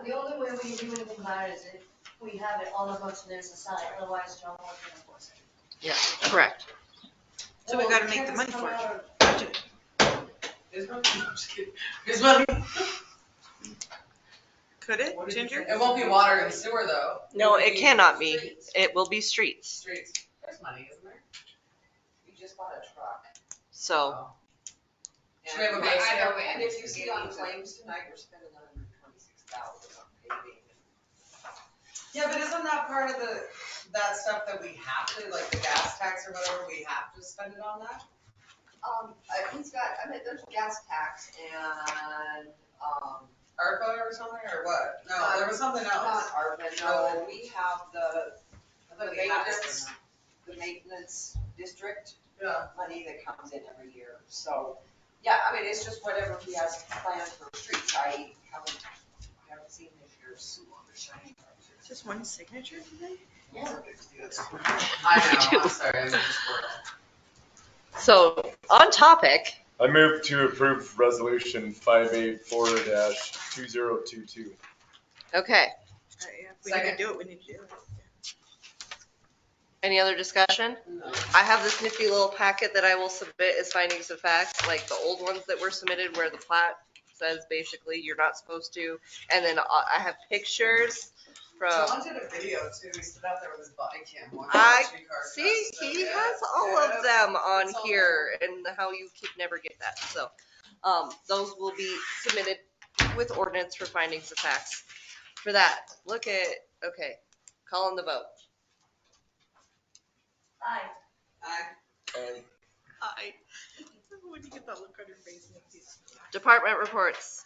The only way we can do anything about it is if we have it on the books and there's a sign, otherwise John won't enforce it.
Yeah, correct.
So we gotta make the money for it.
His money? I'm just kidding. His money?
Could it, Ginger?
It won't be water and sewer though.
No, it cannot be. It will be streets.
Streets. There's money, isn't there? You just bought a truck.
So.
Should we have a base
Either
sale?
way,
And if you see on claims tonight, we're spending $126,000 on paving. Yeah, but isn't that part of that stuff that we have to, like the gas tax or whatever, we have to spend it on that?
He's got, there's gas tax and,
ARPA or something, or what? No, there was something else.
not ARPA, no, we have the
We have to
maintenance, the maintenance district
Yeah.
money that comes in every year. So, yeah, it's just whatever he has planned for streets. I haven't seen this year's shiny.
Just one signature today?
Yeah.
I know, I'm sorry, I'm just
So, on topic,
I move to approve resolution 584-2022.
okay.
Yeah, if we need to do it, we need to do it.
Any other discussion? I have this nifty little packet that I will submit as findings of facts, like the old ones that were submitted where the plat says basically you're not supposed to. And then I have pictures from.
John did a video too. He stood out there with his body cam.
See, he has all of them on here and how you could never get that. So, those will be submitted with ordinance for findings of facts. For that, okay, calling the vote.
Aye.
When you get that look on your face.
Department reports.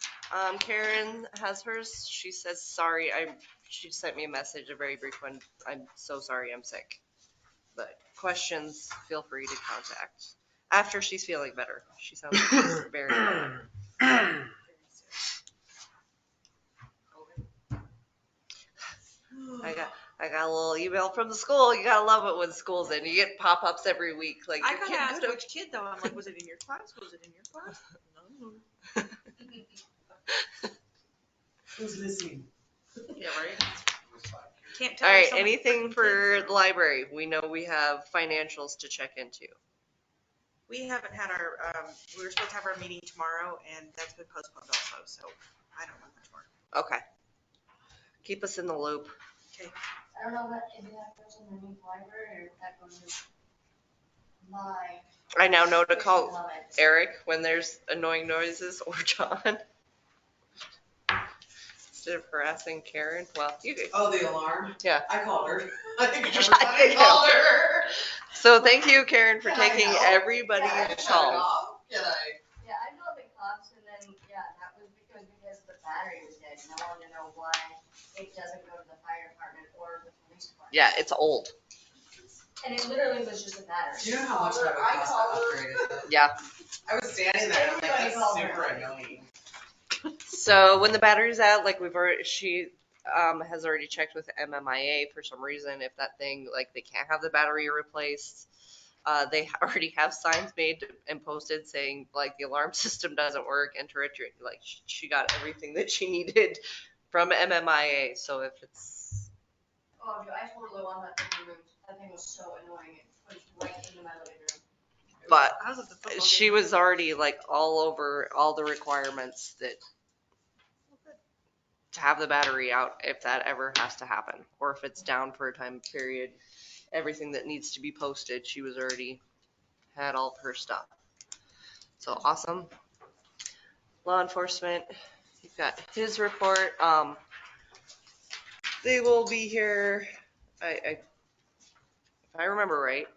Karen has hers. She says, sorry, she sent me a message, a very brief one. I'm so sorry, I'm sick. But questions, feel free to contact. After she's feeling better. She sounds like she's very better. I got a little email from the school. You gotta love it when school's in. You get pop-ups every week. Like,
I gotta ask which kid though. I'm like, was it in your class? Was it in your class? No.
Who's listening?
Yeah, right. Can't tell.
All right, anything for the library? We know we have financials to check into.
We haven't had our, we were supposed to have our meeting tomorrow and that's been postponed also, so I don't know much more.
Okay. Keep us in the loop.
Okay.
I don't know if that goes in the new library or if that goes in my.
I now know to call Eric when there's annoying noises or John. Instead of harassing Karen. Well, you could.
Oh, the alarm?
Yeah.
I called her. I think
I
everybody called her.
So thank you, Karen, for taking everybody's calls.
Can I?
Yeah, I know the cops and then, yeah, that was because the battery was dead. And I wanted to know why it doesn't go to the fire department or the police department.
Yeah, it's old.
And it literally was just a battery.
Do you know how much that would cost to upgrade it?
Yeah.
I was standing there and I'm like, that's super annoying.
So when the battery's out, like she has already checked with MMIA for some reason. If that thing, like they can't have the battery replaced, they already have signs made and posted saying like the alarm system doesn't work. Enter it. Like she got everything that she needed from MMIA. So if it's.
Oh, dude, I totally want that thing removed. That thing was so annoying. It was right into my living room.
But she was already like all over all the requirements that to have the battery out if that ever has to happen, or if it's down for a time period, everything that needs to be posted, she was already had all of her stuff. So awesome. Law enforcement, you've got his report. They will be here. If I remember right,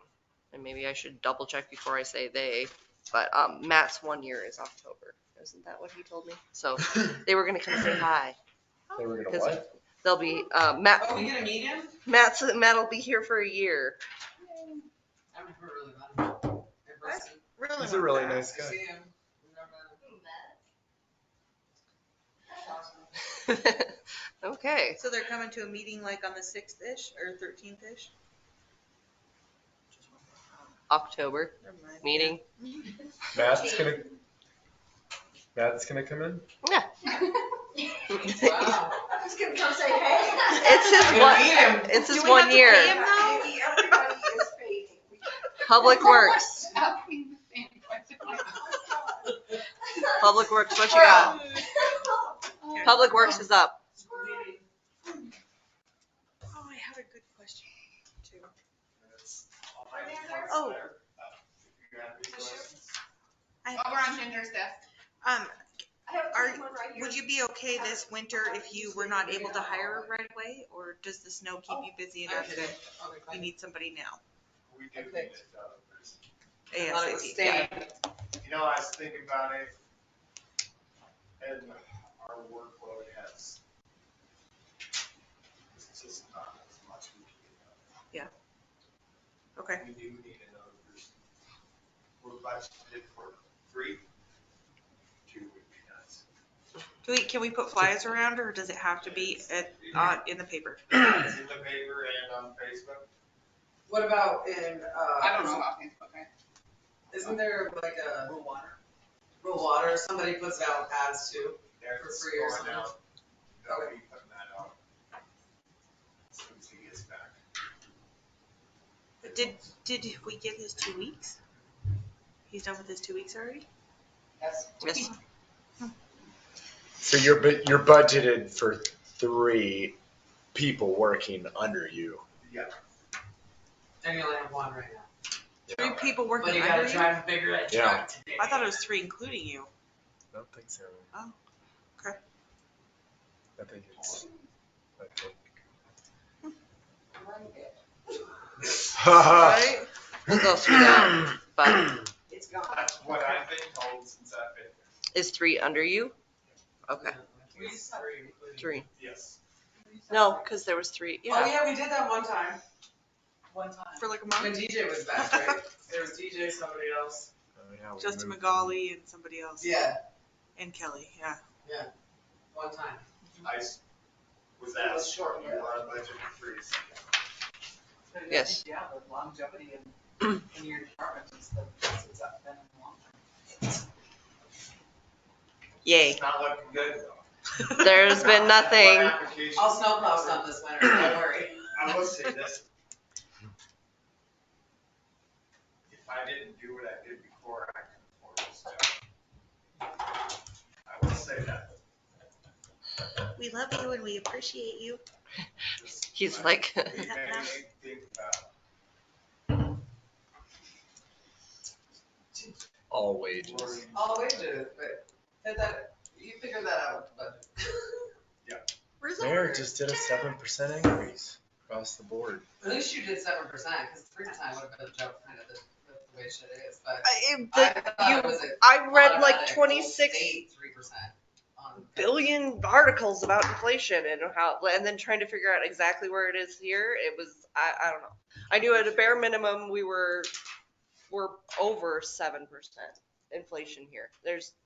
and maybe I should double check before I say they, but Matt's 1 year is October. Isn't that what he told me? So they were gonna come say hi.
They were gonna what?
They'll be Matt.
Oh, we gonna meet him?
Matt'll be here for a year.
I've never really met him.
Really
He's a really nice guy.
See him.
Okay.
So they're coming to a meeting like on the 6th-ish or 13th-ish?
October
Never mind.
meeting.
Matt's gonna come in?
Yeah.
Wow.
I'm just gonna come say hey.
It's his 1 year.
Everybody is fading.
Public Works. Public Works, what you got? Public Works is up.
Oh, I had a good question too. Oh.
We're on Ginger's desk.
Would you be okay this winter if you were not able to hire right away, or does the snow keep you busy enough that you need somebody now?
We do need another person.
ASAP.
You know, I was thinking about it, and our workload has, it's just not as much we can get done.
Yeah. Okay.
We do need another person. We're budgeted for 3. 2 would be nice.
Can we put flyers around, or does it have to be in the paper?
It's in the paper and on Facebook.
What about in,
I don't know about Facebook.
Isn't there like a rural water, somebody puts out ads too, for free or something?
They'll be putting that out as soon as he gets back.
But did we get his 2 weeks? He's done with his 2 weeks already?
Yes.
So you're budgeted for 3 people working under you.
Yeah.
And you only have one right now.
3 people working
But you
under
gotta
you?
drive a bigger truck
Yeah.
today.
I thought it was 3 including you.
I don't think so.
Oh, okay.
I think it's. I think.
Right? We'll go through that, but
It's gone. That's what I've been told since I've been
is 3 under you? Okay. 3.
Yes.
No, because there was 3.
Oh, yeah, we did that one time.
For like a month?
When DJ was back, right? There was DJ, somebody else.
Justin McGauley and somebody else.
Yeah.
And Kelly, yeah.
Yeah, one time.
I was asked, short. You were on budget for 3.
Yes.
Yeah, the longevity in your department is that's what's up been in the long term.
Yay.
It's not looking good though.
There's been nothing.
I'll snowplow some this winter, don't worry.
I will say this. If I didn't do what I did before, I could afford this job. I will say that.
We love you and we appreciate you.
He's like.
It made me think about
All wages.
All wages, but you figured that out with the budget.
Where's
Mayor just did a 7% increase across the board.
At least you did 7%, because 3% would have been a joke, kind of the way shit is, but.
I read like 26
3%
billion articles about inflation and then trying to figure out exactly where it is here. It was, I don't know. I knew at a bare minimum we're over 7% inflation here.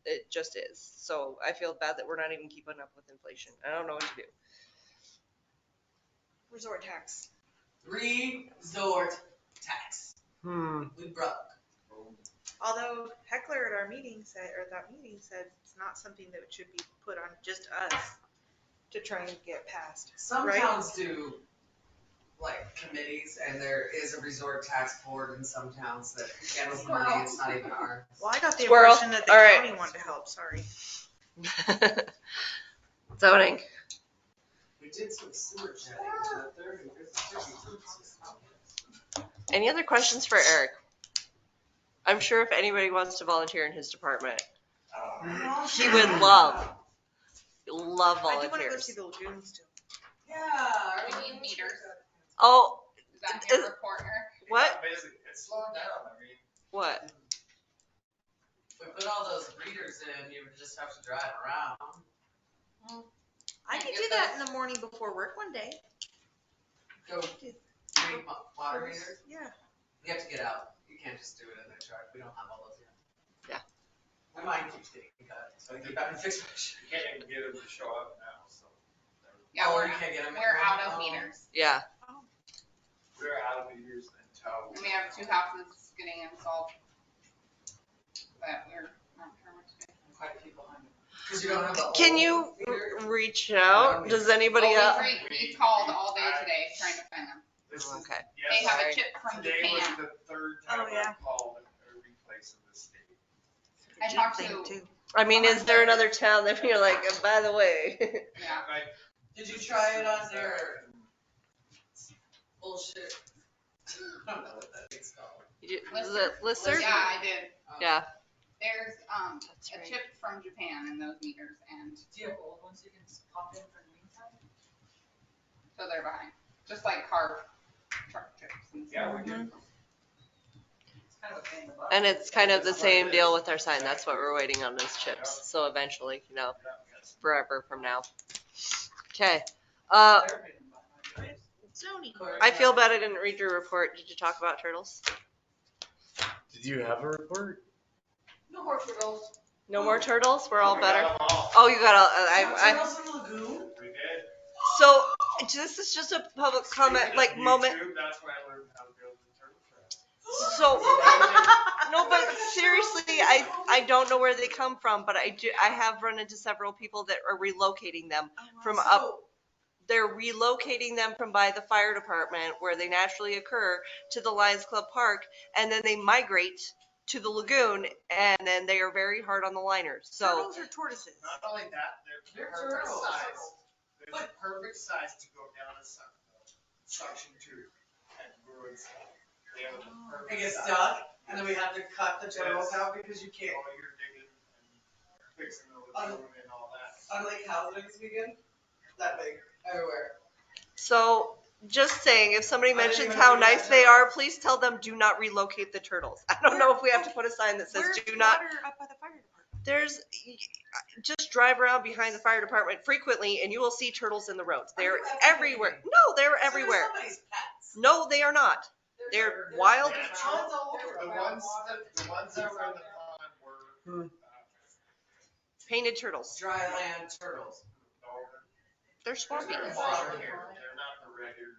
It just is. So I feel bad that we're not even keeping up with inflation. I don't know what to do.
resort tax?
Resort tax. We broke.
Although Heckler at our meeting said, or that meeting said, it's not something that should be put on just us to try and get passed.
Some
right?
towns do like committees, and there is a resort tax board in some towns that gets the money. It's not even ours.
Well, I got the
Squirrel.
impression that the
All right.
county wanted to help. Sorry.
Zoning.
We did some sewer jetting in the 30s.
Any other questions for Eric? I'm sure if anybody wants to volunteer in his department, he would love
I do want to go
volunteers.
see the lagoons too.
Yeah.
We need meters.
Oh,
Is that your report, Eric?
what?
It's slowing down. I mean,
What?
We put all those readers in, you would just have to drive around.
I could do that in the morning before work one day.
Go read water meters.
Yeah.
You have to get out. You can't just do it in the truck. We don't have all those yet.
Yeah.
My mind keeps getting cut, so I get back and fix my shit.
you can't even get them to show up now, so.
Yeah,
Oh,
we're,
you can't get them in?
we're out of
Oh.
meters.
Yeah.
We're out of meters until.
And we have 2 houses getting installed. But we're not sure what to do.
Quite a few behind me. 'Cause you don't have the
Can
old
you
meter.
reach out? Does anybody
Well,
else?
we called all day today trying to find them.
This is,
Okay.
yes,
They have a chip from
today was
Japan.
the 3rd time
Oh, yeah.
I called a replace of the state.
I talked
Thing
to,
too.
I mean, is there another town that you're like, by the way?
yeah.
Did you try it on your bullshit? I don't know what that thing's called.
Is it Lister?
Yeah, I did.
Yeah.
There's
That's
a
right.
chip from Japan in those meters, and
Do you have old ones you can pop in for the meantime?
so they're behind. Just like car truck chips and stuff.
Yeah, we did.
It's kind of a pain in the butt.
And it's kind of the same deal with our sign. That's what we're waiting on is chips. So eventually, forever from now. Okay.
They're a pain in the butt.
Zoning.
I feel bad I didn't read your report. Did you talk about turtles?
Did you have a report?
No more turtles.
No more turtles? We're all
We
better.
got 'em all.
Oh, you got all.
Turtles in the lagoon?
We did.
So this is just a public comment, like
YouTube,
moment.
That's where I learned how to build the turtle trap.
So, no, but seriously, I don't know where they come from, but I have run into several people that are relocating them from up. They're relocating them from by the fire department where they naturally occur to the Lions Club Park, and then they migrate to the lagoon, and then they are very hard on the liners. So
Turtles or tortoises?
Not only that, they're perfect size. They're the perfect size to go down a suction tube and ruin stuff. They have the perfect
It gets
size.
stuck, and then we have to cut the turtles out because you can't.
While you're digging and fixing the lagoon and all that.
On Lake Halsey this weekend, that big, everywhere.
So, just saying, if somebody mentions how nice they are, please tell them do not relocate the turtles. I don't know if we have to put a sign that says do not.
Water up by the fire department?
There's, just drive around behind the fire department frequently and you will see turtles in the roads. They're everywhere. No, they're everywhere.
Somebody's pets.
No, they are not. They're wild.
Tons all over.
The ones that were in the pond were
Painted turtles.
Dry land turtles.
They're swampy.
They're not the regular.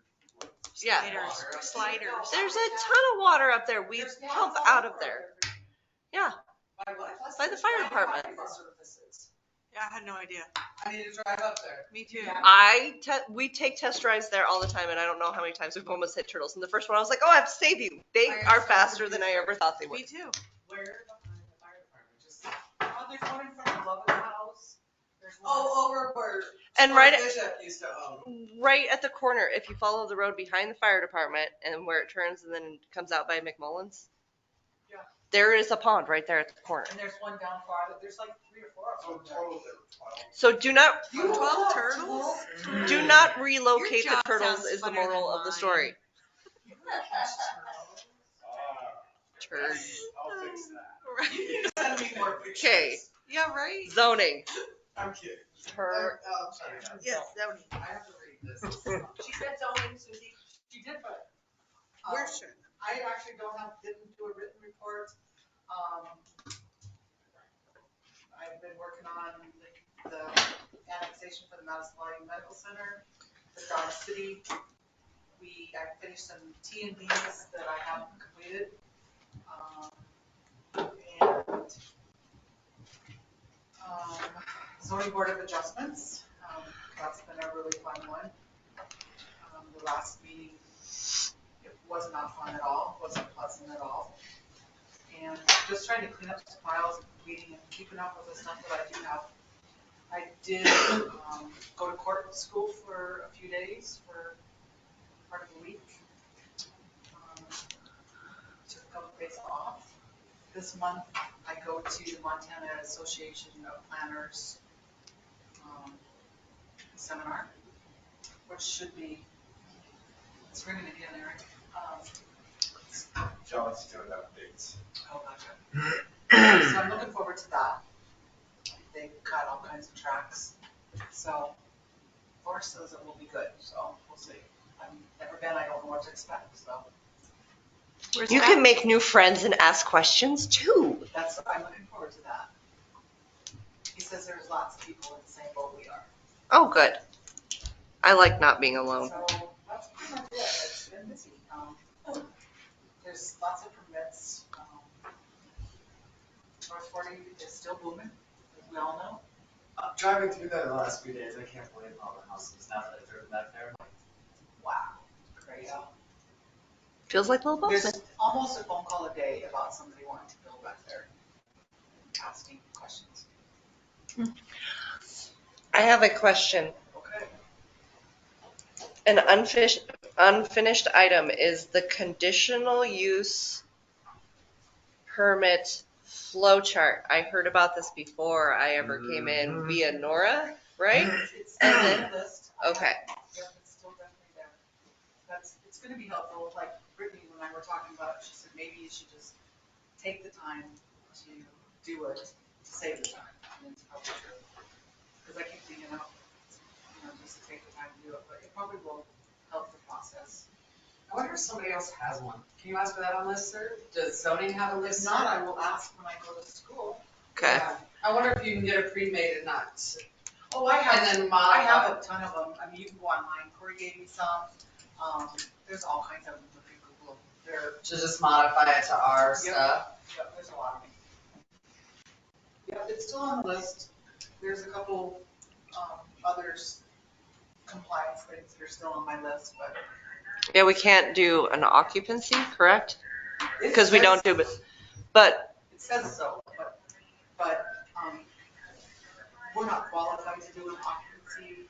Yeah.
Sliders.
There's a ton of water up there. We pump out of there. Yeah.
By what?
By the fire department.
Yeah, I had no idea.
I need to drive up there.
Me too.
We take test drives there all the time, and I don't know how many times we've almost hit turtles. And the first one, I was like, oh, I have to save you. They are faster than I ever thought they would.
Me too.
Where behind the fire department? Just.
There's one in front of Love's house. There's one.
Oh, over where.
And right
Bishop used to own.
Right at the corner, if you follow the road behind the fire department and where it turns and then comes out by McMullen's.
Yeah.
There is a pond right there at the corner.
And there's one down farther. There's like 3 or 4 of them.
So total there were 12.
So do not
12 turtles?
do not relocate
Your
the
job
turtles
sounds
is the
funner
moral
than
of the
mine.
story.
Turd. I'll fix that.
Right.
Send me more pictures.
Okay.
Yeah, right?
Zoning.
I'm kidding. I'm sorry.
Yes, zoning.
I have to read this.
She said zoning, Susie.
She did, but.
Where should?
I actually didn't do a written report. I've been working on the annexation for the Madison Medical Center, the Dodge City. I finished some T&Ds that I haven't completed. And zoning board of adjustments, that's been a really fun one. The last meeting, it was not fun at all, wasn't pleasant at all. And just trying to clean up some files, reading and keeping up with the stuff that I do have. I did go to court school for a few days for part of the week. Took a couple days off. This month, I go to the Montana Association of Planners seminar, which should be, it's ringing again, Eric.
John's doing updates.
Oh, gotcha. So I'm looking forward to that. They cut all kinds of tracks. So Forrest says it will be good, so we'll see. I've never been, I don't know what to expect, so.
You can make new friends and ask questions too.
I'm looking forward to that. He says there's lots of people in the same boat we are.
Oh, good. I like not being alone.
So that's pretty much it. It's been busy. There's lots of permits. North 40 is still booming, as we all know.
Driving through there the last few days, I can't believe all the houses now that I've driven back there. I'm like,
wow, crazy.
Feels like little Boston.
There's almost a phone call a day about somebody wanting to build back there, asking questions.
I have a question.
Okay.
An unfinished item is the conditional use permit flow chart. I heard about this before I ever came in via Nora, right?
It's
And
on
then,
the list.
okay.
Yep, it's still definitely there. It's gonna be helpful, like Brittany and I were talking about, she said maybe you should just take the time to do it, to save the time. And it's probably true. Because I keep thinking, just to take the time to do it, but it probably will help the process.
I wonder if somebody else has one. Can you ask for that on listserv? Does zoning have a
If
listserv?
not, I will ask when I go to school.
Okay.
Yeah. I wonder if you can get a pre-made and not.
Oh, I have,
And then
I have a ton of them. I mean, you can go online. Corey gave me some. There's all kinds of them. If you Google them.
they're,
To just modify it to our
Yep.
stuff.
yep, there's a lot. Yep, it's still on the list. There's a couple, others compliance things that are still on my list, but.
Yeah, we can't do an occupancy, correct?
It
Because we
says-
don't do, but
It says so, but, we're not qualified to do an occupancy.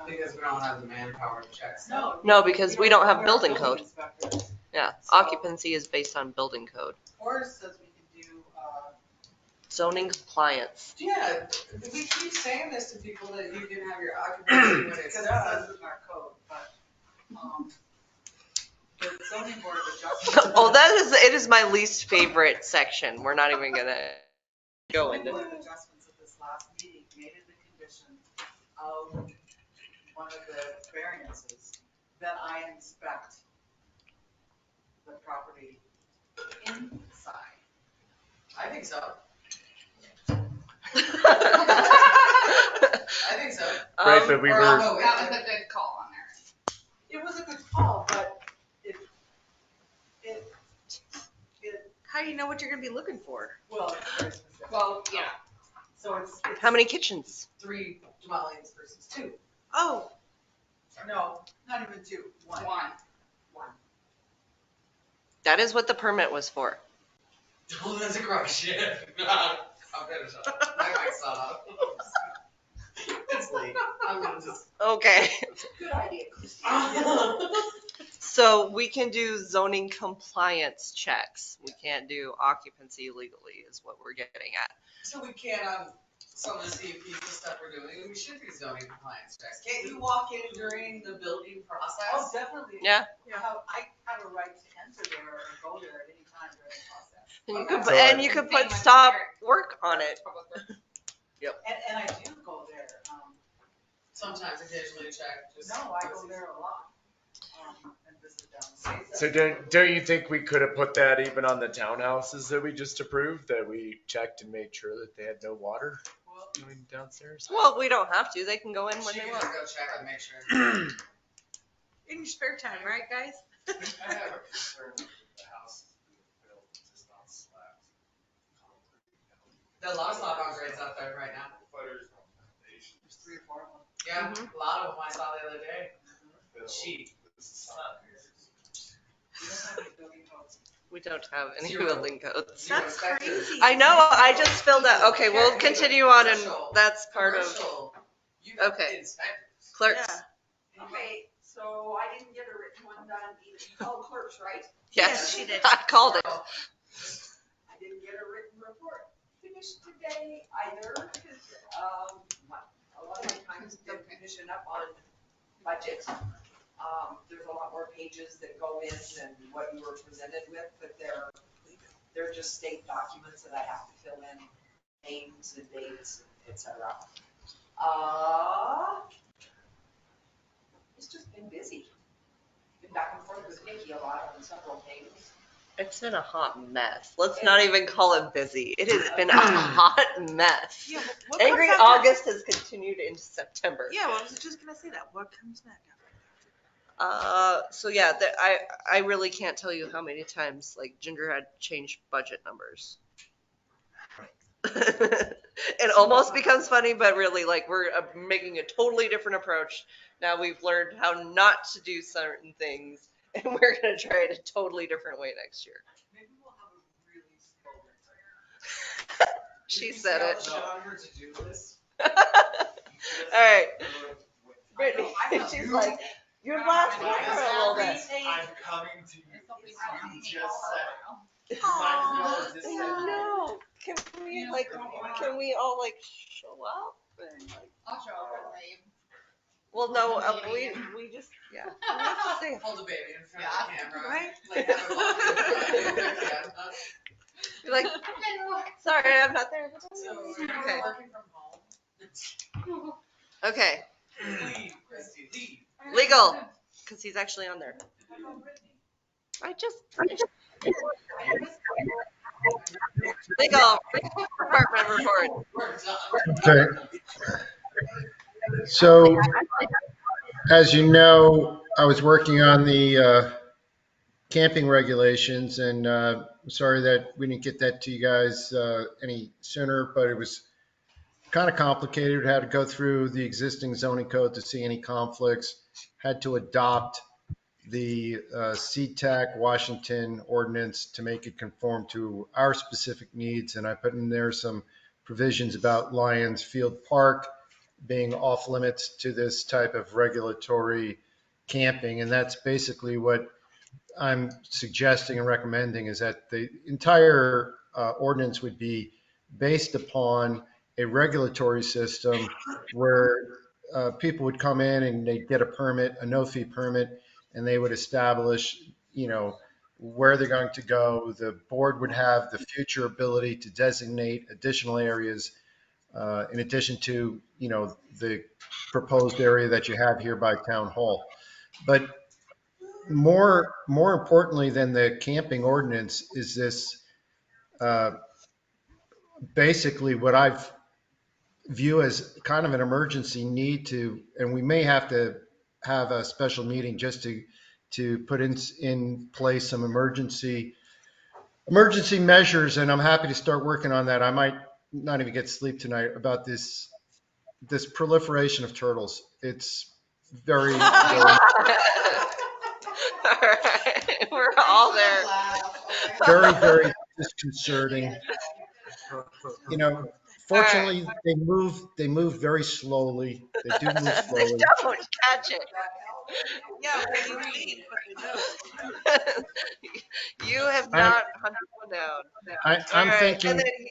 Because we don't have the manpower to check stuff.
no, because we don't have building
our
code.
inspectors.
Yeah,
So-
occupancy is based on building code.
Forrest says we can do,
Zoning compliance.
Yeah, we keep saying this to people that you can have your occupancy when it's
because it
done.
says it in our code, but, the zoning board of adjustment.
Oh, it is my least favorite section. We're not even gonna go
Zoning
into.
board of adjustments at this last meeting made it a condition of one of the variances that I inspect the property inside.
I think so. I think so.
Right, but we
Or
were,
I'll go with
That was
it.
a good call on there.
It was a good call, but it,
How do you know what you're gonna be looking for?
well, it's very specific.
Well, yeah.
So it's
How many kitchens?
3 dwellings versus 2.
Oh, no, not even 2, 1.
One.
That is what the permit was for.
Oh, that's a question. I'm finished up. My mic's not up. It's late. I'm gonna just.
Okay.
Good idea,
So we can do zoning compliance checks. We can't do occupancy legally is what we're getting at.
So we can't on some of the CUPs and stuff we're doing, we should be zoning compliance checks. Can't you walk in during the building
Oh,
process?
definitely.
Yeah.
I have a right to enter there or go there at any time during the process.
And you
Okay.
could,
So
and you could put
Same with
stop
Eric.
work on it.
And I do go there,
Sometimes occasionally check, just.
no, I go there a lot, and visit them.
so don't you think we could have put that even on the townhouses that we just approved, that we checked and made sure that they had no water
Well,
going downstairs?
Well, we don't have to. They can go in when
She
they
can
want.
just go check and make sure.
in your spare time, right, guys?
I have a concern with the houses being built just on slabs.
There's a lot of slab on grades out there right now.
Footers on foundation.
There's 3 or 4 of them.
Yeah, a lot of them I saw the other day. Cheap.
The sun here.
We don't have any building codes.
We don't have any
Zero.
building codes.
Zero
That's
inspectors.
crazy.
I know. I just filled out. Okay, we'll
Can't do
continue on, and
commercial.
that's part of
Commercial, you got
Okay.
inspectors.
clerks.
Okay, so I didn't get a written one done either. You called clerks, right?
Yes,
she did.
I called it.
I didn't get a written report finished today either, because, a lot of my times they're finishing up on budget. There's a lot more pages that go in than what you were presented with, but they're just state documents that I have to fill in names and dates, et cetera. It's just been busy. Been back and forth with Nikki a lot on several things.
It's been a hot mess. Let's not even call it busy. It has been a hot mess.
Yeah, what
Angry
comes after-
August has continued into September.
Yeah, well, I was just gonna say that. What comes next?
So yeah, I really can't tell you how many times like Ginger had changed budget numbers. It almost becomes funny, but really like we're making a totally different approach. Now we've learned how not to do certain things, and we're gonna try it a totally different way next year.
Maybe we'll have a really slow winter.
She said it.
Shit on her to-do list.
All right, Brittany, she's like, you're last one for a little bit.
I'm coming to you. You just said it.
Aw, I know. Can we all like show up? And, like,
I'll show up and wave.
well, no, we just, yeah. We have to say,
Hold the baby in front of the camera.
Right?
Like have it walking around. Yeah.
be like, sorry, I'm not there.
So
Okay.
you're working from home.
Okay,
Leave, Christy, leave.
legal, because he's actually on there. I just legal department report.
We're done.
Okay. So, as you know, I was working on the camping regulations, and sorry that we didn't get that to you guys any sooner, but it was kind of complicated. We had to go through the existing zoning code to see any conflicts, had to adopt the CTAC Washington ordinance to make it conform to our specific needs. And I put in there some provisions about Lions Field Park being off limits to this type of regulatory camping. And that's basically what I'm suggesting and recommending, is that the entire ordinance would be based upon a regulatory system where people would come in and they'd get a permit, a no-fee permit, and they would establish, where they're going to go. The board would have the future ability to designate additional areas in addition to, the proposed area that you have here by town hall. But more importantly than the camping ordinance is this uh, basically what I've view as kind of an emergency need to, and we may have to have a special meeting just to put in place some emergency measures. And I'm happy to start working on that. I might not even get sleep tonight about this proliferation of turtles. It's very,
All right, we're all there.
very, very disconcerting. Fortunately, they move very slowly. They do move
They
slowly.
don't catch it.
Yeah, but you leave, but they don't.
You have
I'm,
not hunted one down.
I,
All
I'm
right, and
thinking,
then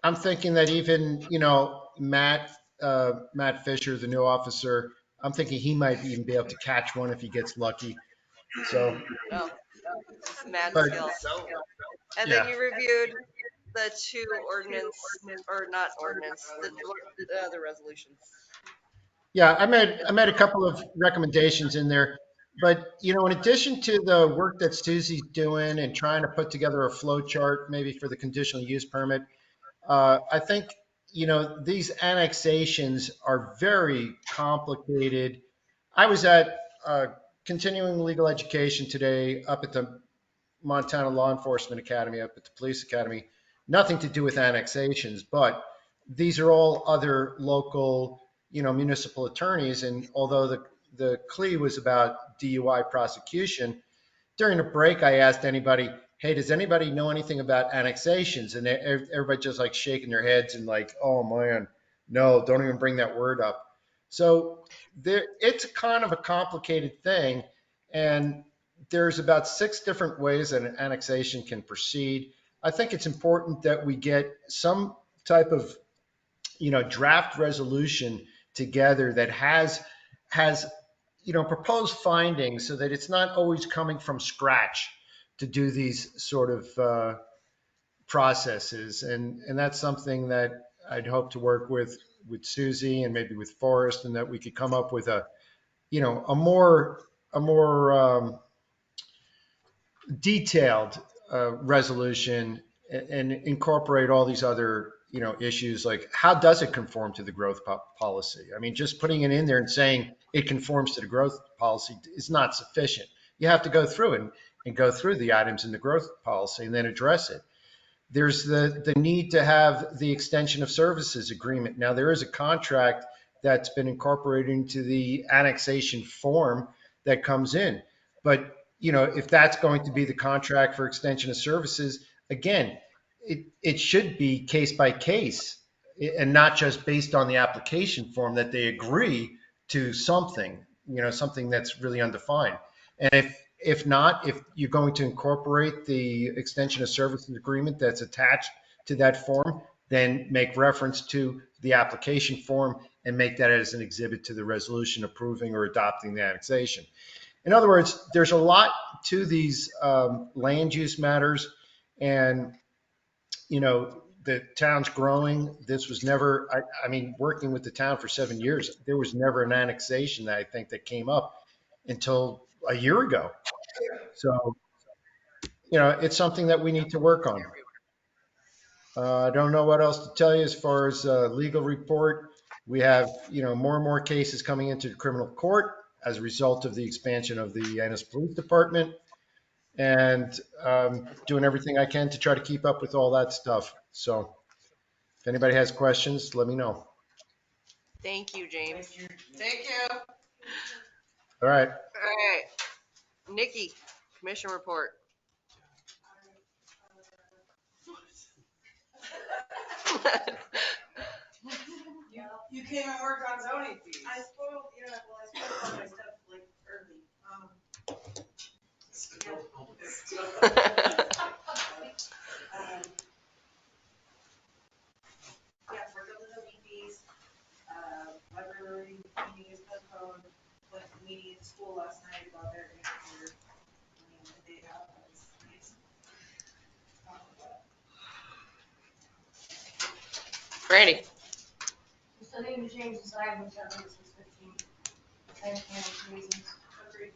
I'm thinking that even, Matt Fisher, the new officer, I'm thinking he might even be able to catch one if he gets lucky. So,
oh, mad
but
skill. And then
yeah,
you reviewed the two ordinance, or not ordinance, the other resolutions.
yeah, I made a couple of recommendations in there. But, in addition to the work that Susie's doing and trying to put together a flow chart, maybe for the conditional use permit, I think, these annexations are very complicated. I was at continuing legal education today up at the Montana Law Enforcement Academy, up at the Police Academy. Nothing to do with annexations, but these are all other local, municipal attorneys. And although the CLE was about DUI prosecution, during the break, I asked anybody, hey, does anybody know anything about annexations? And everybody just like shaking their heads and like, oh man, no, don't even bring that word up. So it's kind of a complicated thing. And there's about 6 different ways that an annexation can proceed. I think it's important that we get some type of, draft resolution together that has proposed findings so that it's not always coming from scratch to do these sort of processes. And that's something that I'd hope to work with Susie and maybe with Forrest, and that we could come up with a more detailed resolution and incorporate all these other issues, like how does it conform to the growth policy. I mean, just putting it in there and saying it conforms to the growth policy is not sufficient. You have to go through and go through the items in the growth policy and then address it. There's the need to have the extension of services agreement. Now, there is a contract that's been incorporated into the annexation form that comes in. But, if that's going to be the contract for extension of services, again, it should be case by case and not just based on the application form that they agree to something, something that's really undefined. And if not, if you're going to incorporate the extension of services agreement that's attached to that form, then make reference to the application form and make that as an exhibit to the resolution approving or adopting the annexation. In other words, there's a lot to these land use matters, and the town's growing. This was never, I mean, working with the town for 7 years, there was never an annexation that I think that came up until a year ago. So, it's something that we need to work on. I don't know what else to tell you as far as legal report. We have, more and more cases coming into the criminal court as a result of the expansion of the Ennis Police Department. and doing everything I can to try to keep up with all that stuff. So if anybody has questions, let me know.
Thank you, James.
Thank you.
All right.
All right. Nikki, commission report.
You came and worked on zoning fees.
I spoiled, well, I spoiled all my stuff like early. Yeah, we're building the fees. Library meeting is postponed. Went to the meeting in school last night about their answer. The day out, that was nice.
Randy.
So they can change the sign, which I think is 6:15. Same reasons. Agreed.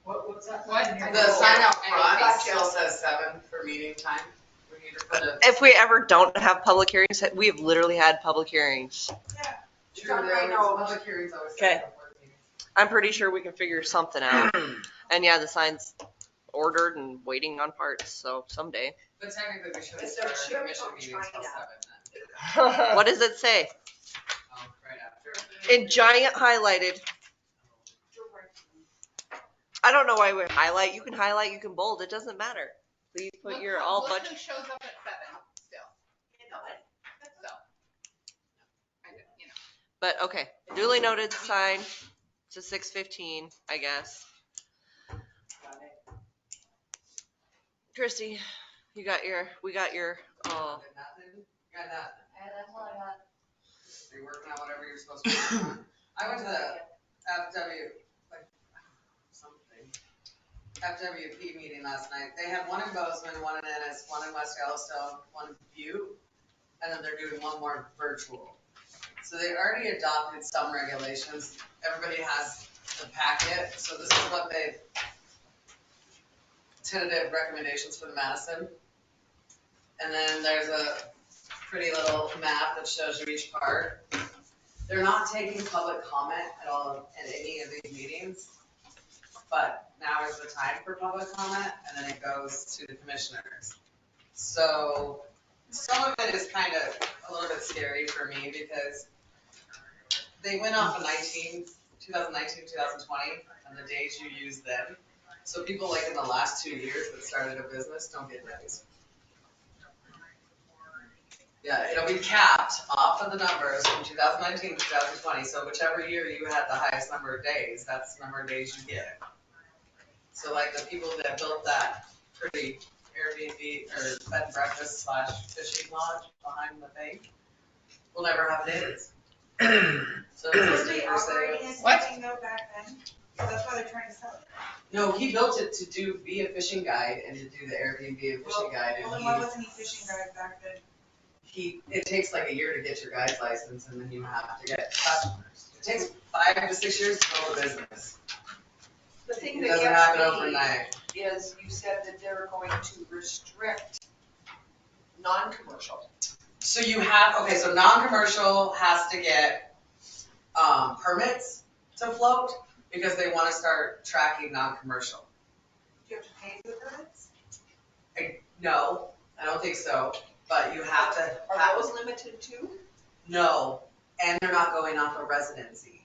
What's that?
The sign out front still says 7 for meeting time. We need to put a.
If we ever don't have public hearings, we have literally had public hearings.
True, public hearings always.
Okay. I'm pretty sure we can figure something out. And yeah, the sign's ordered and waiting on parts, so someday.
But technically we should have started commission meetings till 7
What does it say?
Right after.
In giant highlighted. I don't know why we highlight. You can highlight, you can bold. It doesn't matter. Please put your all
Look
budget.
who shows up at 7 still. So.
But okay, duly noted sign to 6:15, I guess. Christy, we got your,
Got nothing?
Yeah, that's all I got.
Are you working on whatever you're supposed to be working on? I went to the FWP meeting last night. They had one in Bozeman, one in Ennis, one in West Yellowstone, one in Butte, and then they're doing one more virtual. So they already adopted some regulations. Everybody has the packet, so this is what they, tentative recommendations for the Madison. And then there's a pretty little map that shows you each part. They're not taking public comment at all at any of these meetings, but now is the time for public comment, and then it goes to the commissioners. So some of it is kind of a little bit scary for me because they went off of 2019, 2020, and the days you use then. So people like in the last 2 years that started a business don't get days. Yeah, it'll be capped off of the numbers from 2019 to 2020. So whichever year you had the highest number of days, that's the number of days you get. So like the people that built that pretty Airbnb or bed and breakfast / fishing lodge behind the thing will never have days. So
Was they operating as something though back then? So that's why they're trying to sell it.
No, he built it to be a fishing guide and to do the Airbnb and fishing guide.
Well, then why wasn't he fishing guide back then?
It takes like a year to get your guide's license and then you have to get customers. It takes 5 to 6 years to build a business.
The thing
It
that
doesn't
gets
happen
me
overnight.
is you said that they're going to restrict non-commercial.
So you have, okay, so non-commercial has to get permits to float because they want to start tracking non-commercial.
Do you have to pay for the permits?
No, I don't think so, but you have to.
Are those limited too?
No, and they're not going off of residency.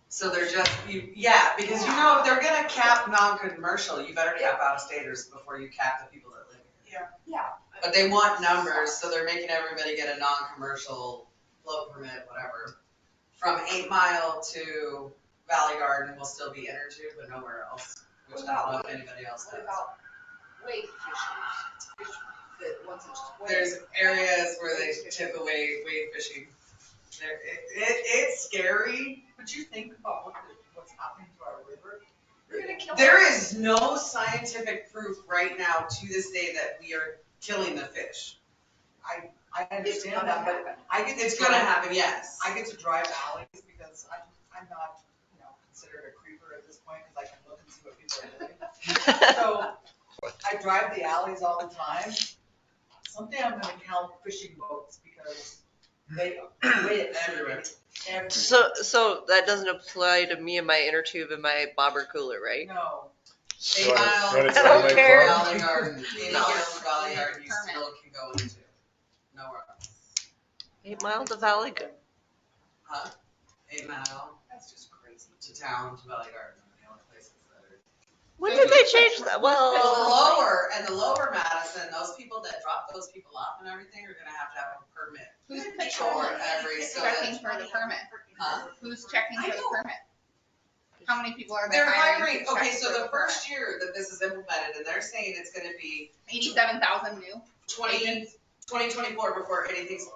So they're just, because if they're gonna cap non-commercial, you better cap out-of-staters before you cap the people that live here.
Yeah.
But they want numbers, so they're making everybody get a non-commercial float permit, whatever. From 8 Mile to Valley Garden will still be inner tube, but nowhere else, which I don't know if anybody else does.
What about wade fishing?
There's areas where they took away wade fishing. It's scary.
But you think about what's happening to our river?
We're gonna kill
There is no scientific proof right now to this day that we are killing the fish.
I understand that, but
It's gonna happen, yes.
I get to drive alleys because I'm not, considered a creeper at this point because I can look and see what people are doing. So I drive the alleys all the time. Someday I'm gonna count fishing boats because they weigh everywhere.
So that doesn't apply to me and my inner tube and my bobber cooler, right?
No.
You wanna- you wanna
I
tell
don't
my
care.
farm?
Valley Garden, 8
No.
miles of Valley Garden, you still can go into, nowhere else.
8 miles to Valley.
Huh? 8 mile
That's just crazy.
to town to Valley Garden are the only places that are.
When did they change that?
Well,
Well,
the lower Madison, those people that drop those people off and everything are gonna have a permit.
Who's
For every, so
checking
that,
for the permit?
huh?
Who's checking for the permit? How many people are they
They're
hiring?
hiring, okay, so the first year that this is implemented, and they're saying it's gonna be
87,000 new.
2024 before anything's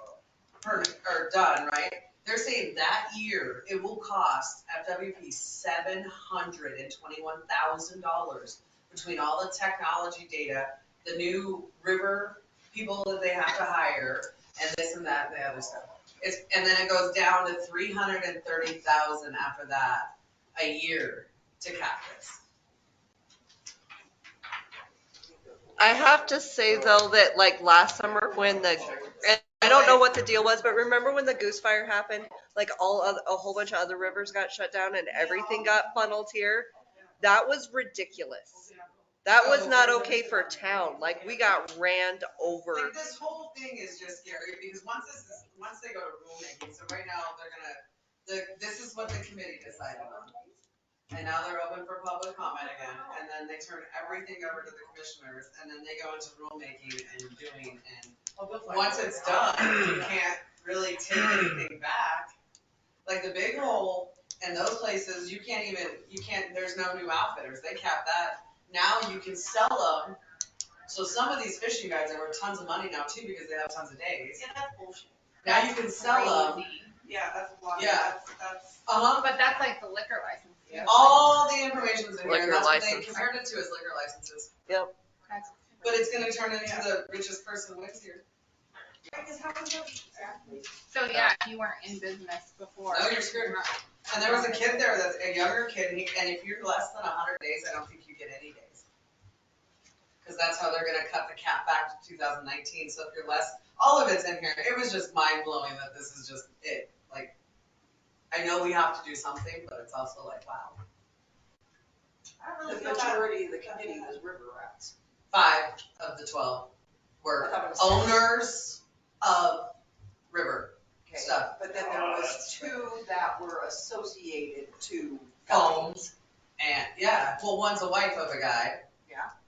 permit, or done, right? They're saying that year, it will cost FWP $721,000 between all the technology data, the new river people that they have to hire, and this and that and the other stuff. And then it goes down to 330,000 after that, a year to cap this.
I have to say though that like last summer when and I don't know what the deal was, but remember when the Goose Fire happened? Like a whole bunch of other rivers got shut down and everything got funneled here. That was ridiculous. That was not okay for town. Like we got ran over.
Like this whole thing is just scary because once they go to rulemaking, so right now this is what the committee decided on. And now they're open for public comment again, and then they turn everything over to the commissioners, and then they go into rulemaking and doing, and once it's done, you can't really take anything back. Like the big hole and those places, there's no new outfitters, they cap that. Now you can sell them, so some of these fishing guides are worth tons of money now too, because they have tons of days.
Yeah, that's bullshit.
Now you can sell them.
Yeah, that's a lot.
Yeah.
That's.
But that's like the liquor license.
Yeah. All the information's in here, and
Liquor
that's what they
license.
compared it to as liquor licenses.
Yep.
But it's gonna turn into the richest person wins here.
So yeah, if you weren't in business before.
No, you're screwed. And there was a kid there that's a younger kid, and if you're less than 100 days, I don't think you get any days. Because that's how they're gonna cut the cap back to 2019, so if you're less, all of it's in here. It was just mind blowing that this is just it. Like, I know we have to do something, but it's also like, wow.
The majority of the committee was river rats.
5 of the 12 were owners of river stuff.
But then there was 2 that were associated to.
Phones, and yeah, well, one's a wife of a guy.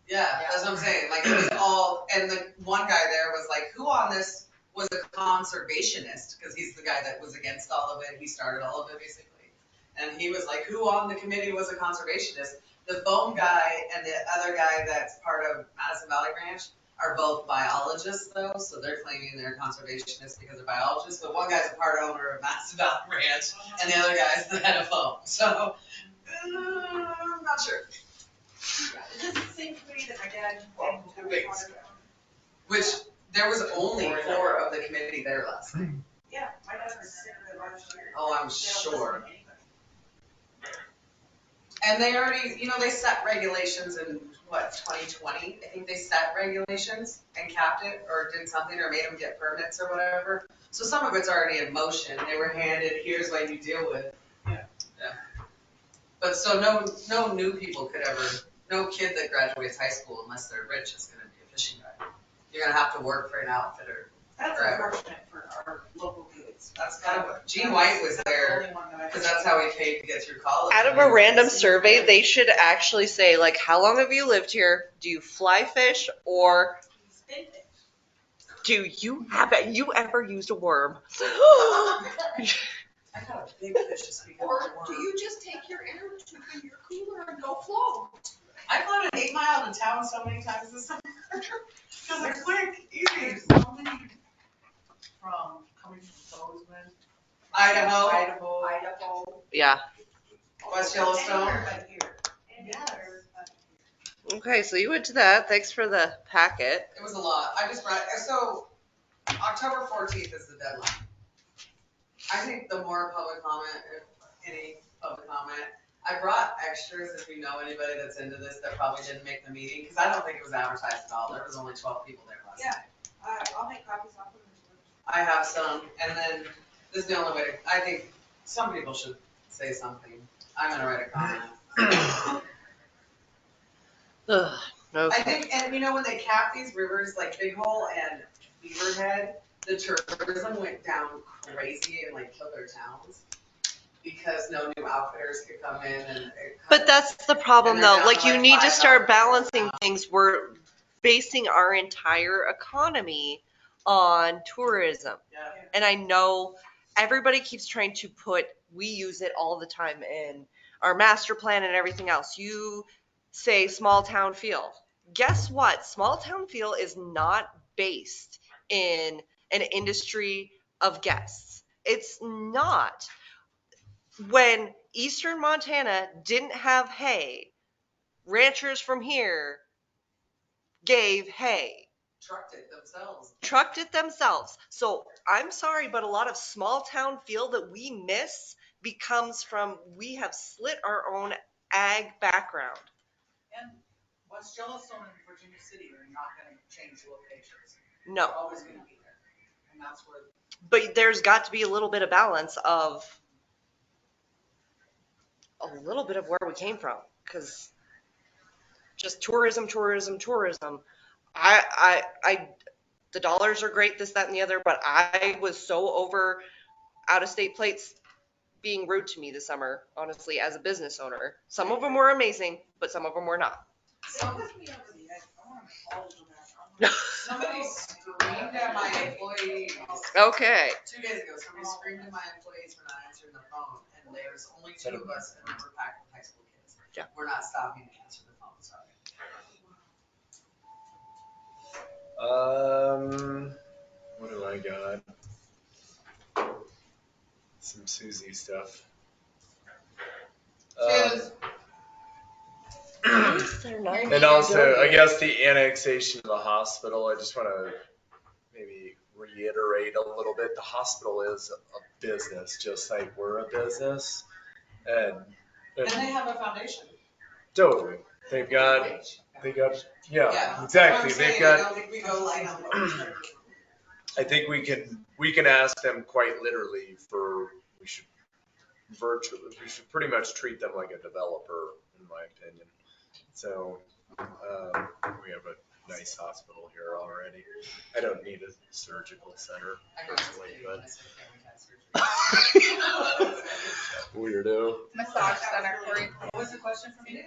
Yeah, that's what I'm saying, like, it was all, and the one guy there was like, who on this was a conservationist, because he's the guy that was against all of it, he started all of it, basically. And he was like, who on the committee was a conservationist? The phone guy and the other guy that's part of Madison Valley Ranch are both biologists, though, so they're claiming they're conservationists because they're biologists, but one guy's a part owner of Madison Valley Ranch, and the other guy's the head of phone, so, I'm not sure.
This is the same committee that my dad.
Which, there was only 4 of the committee there last night.
Yeah, my dad was sick of it last year.
Oh, I'm sure. And they already, they set regulations in, 2020? I think they set regulations and capped it, or did something, or made them get permits or whatever. So some of it's already in motion. They were handed, here's what you deal with. Yeah. But so no new people could ever, no kid that graduates high school unless they're rich is gonna be a fishing guide. You're gonna have to work for an outfitter.
That's
forever.
unfortunate for our local kids.
That's kind of what, Gene White was there, because that's how he paid to get through college.
Out of a random survey, they should actually say like, how long have you lived here? Do you fly fish or do you ever used a worm?
I got a big fish to speak of.
Or do you just take your air tube in your cooler and go float?
I floated 8 Mile to town so many times this summer. Because they're quick, easy.
So many from, coming from Bozeman.
Idaho.
Yeah.
West Yellowstone.
Okay, so you went to that. Thanks for the packet.
It was a lot. I just brought, so October 14th is the deadline. I think the more public comment, if any public comment, I brought extras if you know anybody that's into this that probably didn't make the meeting, because I don't think it was advertised at all. There was only 12 people there last night.
I'll make copies of them.
I have some, and then this is the only way to, I think some people should say something. I'm gonna write a comment.
Ugh,
I
okay.
think, and you know, when they cap these rivers like Big Hole and Beaverhead, the tourism went down crazy and like killed their towns because no new outfitters could come in and.
But that's the problem
And they're
though.
down
Like
to,
you
like,
need to
$5
start
now.
balancing things. We're basing our entire economy on tourism.
Yeah.
And I know everybody keeps trying to put, we use it all the time in our master plan and everything else. You say small town feel. Guess what? Small town feel is not based in an industry of guests. It's not. When Eastern Montana didn't have hay, ranchers from here gave hay. Trucked it themselves. So I'm sorry, but a lot of small town feel that we miss becomes from we have slit our own ag background.
And West Yellowstone and Virginia City are not gonna change locations.
No.
They're always gonna be there. And that's where.
But there's got to be a little bit of balance of a little bit of where we came from. Because just tourism. The dollars are great, this, that, and the other, but I was so over out-of-state plates being rude to me this summer, honestly, as a business owner. Some of them were amazing, but some of them were not.
Somebody screamed at my employees.
Okay.
2 days ago, somebody screamed at my employees for not answering the phone, and there's only 2 of us, and we're packed with high school kids.
Yeah.
We're not stopping to answer the phone, sorry.
What do I got? Some Susie stuff. And also, I guess the annexation of the hospital, I just want to maybe reiterate a little bit. The hospital is a business, just like we're a business. And
And they have a foundation.
totally. They've got, yeah, exactly. They've got, I think we can ask them quite literally we should pretty much treat them like a developer, in my opinion. So, we have a nice hospital here already. I don't need a surgical center personally, but. Weirdo.
Massage center for you.
What was the question for me?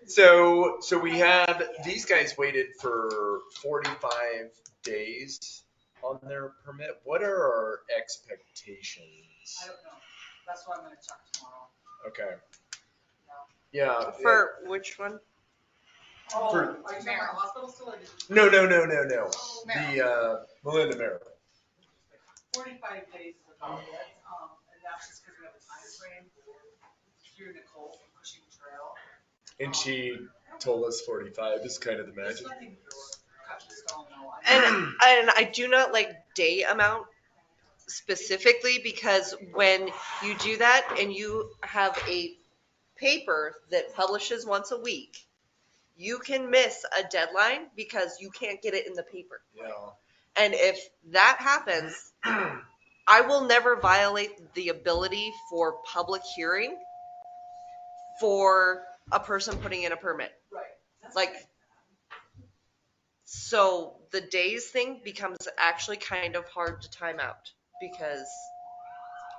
So we had, these guys waited for 45 days on their permit. What are our expectations?
I don't know. That's what I'm gonna check tomorrow.
Okay. Yeah.
For which one?
Oh,
For-
are you talking about hospital still or?
No. The, Melinda Merrill.
45 days is about it, and that's just because we have a time frame through Nicole from Cushing Trail.
And she told us 45 is kind of the
There's
magic.
nothing cut in stone, no.
And I do not like day amount specifically, because when you do that and you have a paper that publishes once a week, you can miss a deadline because you can't get it in the paper.
Yeah.
And if that happens, I will never violate the ability for public hearing for a person putting in a permit.
Right.
Like, so the days thing becomes actually kind of hard to time out because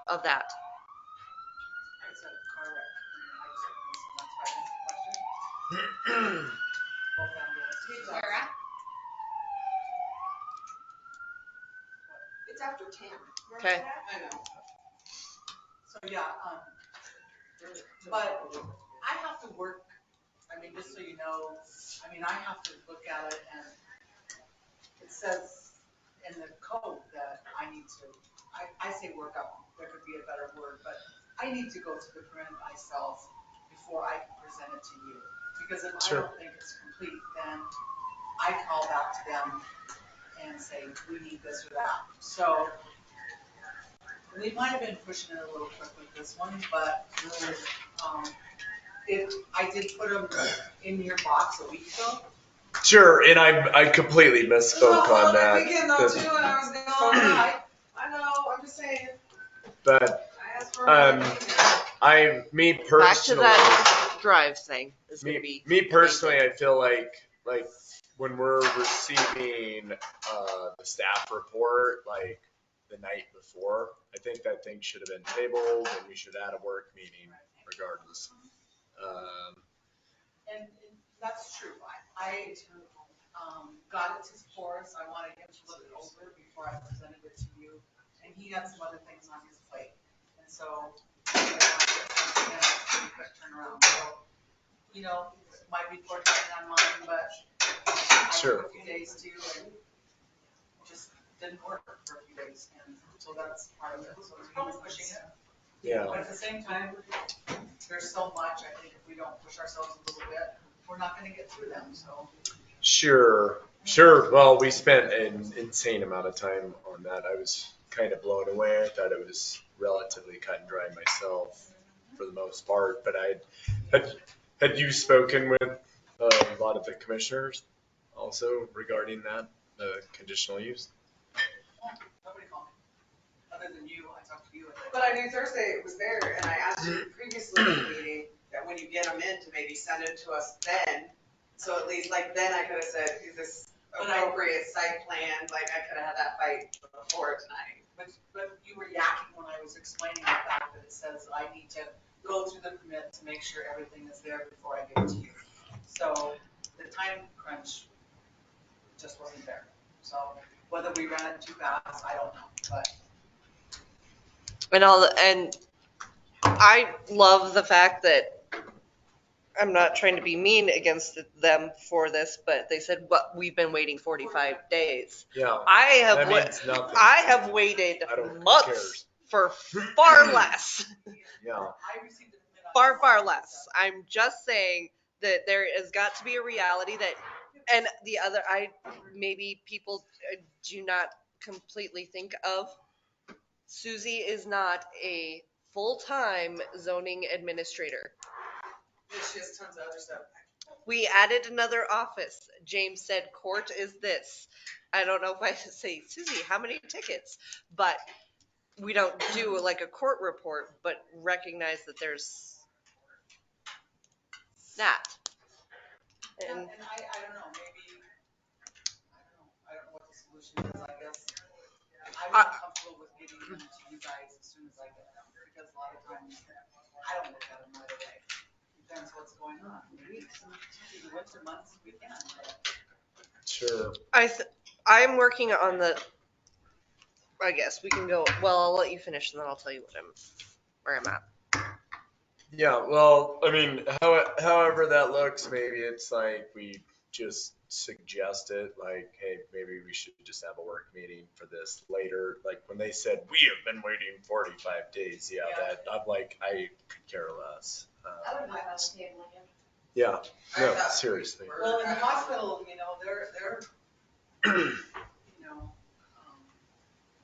of that.
It's a car wreck. That's why I didn't question. Both ambulances.
Where at?
It's after 10.
Okay.
I know. So, yeah, but I have to work, I mean, just so you know, I mean, I have to look at it and it says in the code that I need to, I say work up, there could be a better word, but I need to go to the permit myself before I can present it to you. Because if I don't think it's complete, then I call back to them and say, we need this or that. So we might have been pushing it a little quick with this one, but I did put them in your box a week ago.
Sure, and I completely misspoke on that.
Weekend though too, and I was going, I know, I'm just saying.
But
Back
me
to
personally,
that drive thing is going to be.
Me personally, I feel like when we're receiving the staff report, like the night before, I think that thing should have been tabled and we should add a work meeting regardless.
And that's true. I got it to Forrest. I wanted him to look it over before I presented it to you. And he had some other things on his plate. And so I wanted to get a pretty quick turnaround. So, you know, it might be poor timing on mine, but I took a few days too and just didn't work for a few days. And so that's part of it. So it's probably pushing it.
Yeah.
But at the same time, there's so much, I think if we don't push ourselves a little bit, we're not gonna get through them, so.
Sure. Well, we spent an insane amount of time on that. I was kind of blown away. I thought it was relatively cut and dry myself for the most part, but had you spoken with a lot of the commissioners also regarding that, the conditional use?
Nobody called me, other than you, I talked to you. But I knew Thursday it was there, and I asked you previously in the meeting that when you get them in to maybe send it to us then, so at least like then I could have said, is this appropriate site plan, like I could have had that fight before tonight. But you were yakking when I was explaining the fact that it says I need to go through the permit to make sure everything is there before I give it to you. So the time crunch just wasn't there. So whether we ran it too fast, I don't know, but.
And I love the fact that I'm not trying to be mean against them for this, but they said, "But we've been waiting 45 days."
Yeah.
I have waited months for far less.
Yeah.
Far less. I'm just saying that there has got to be a reality that, and the other, maybe people do not completely think of. Susie is not a full-time zoning administrator.
She has tons of other stuff.
We added another office. James said court is this. I don't know if I should say, Susie, how many tickets? But we don't do like a court report, but recognize that there's that.
And I don't know, maybe, I don't know what the solution is, I guess. I'm not comfortable with getting them to you guys as soon as I get them, because a lot of times I don't look at them right away. Depends what's going on. Maybe through the winter months we can.
Sure.
I'm working on I guess we can go. Well, I'll let you finish and then I'll tell you where I'm at.
Yeah, well, I mean, however that looks, maybe it's like we just suggest it, like, hey, maybe we should just have a work meeting for this later. Like when they said we have been waiting 45 days, that I'm like, I could care less.
I wouldn't mind on the table again.
Yeah, no, seriously.
Well, in the hospital, they're you know,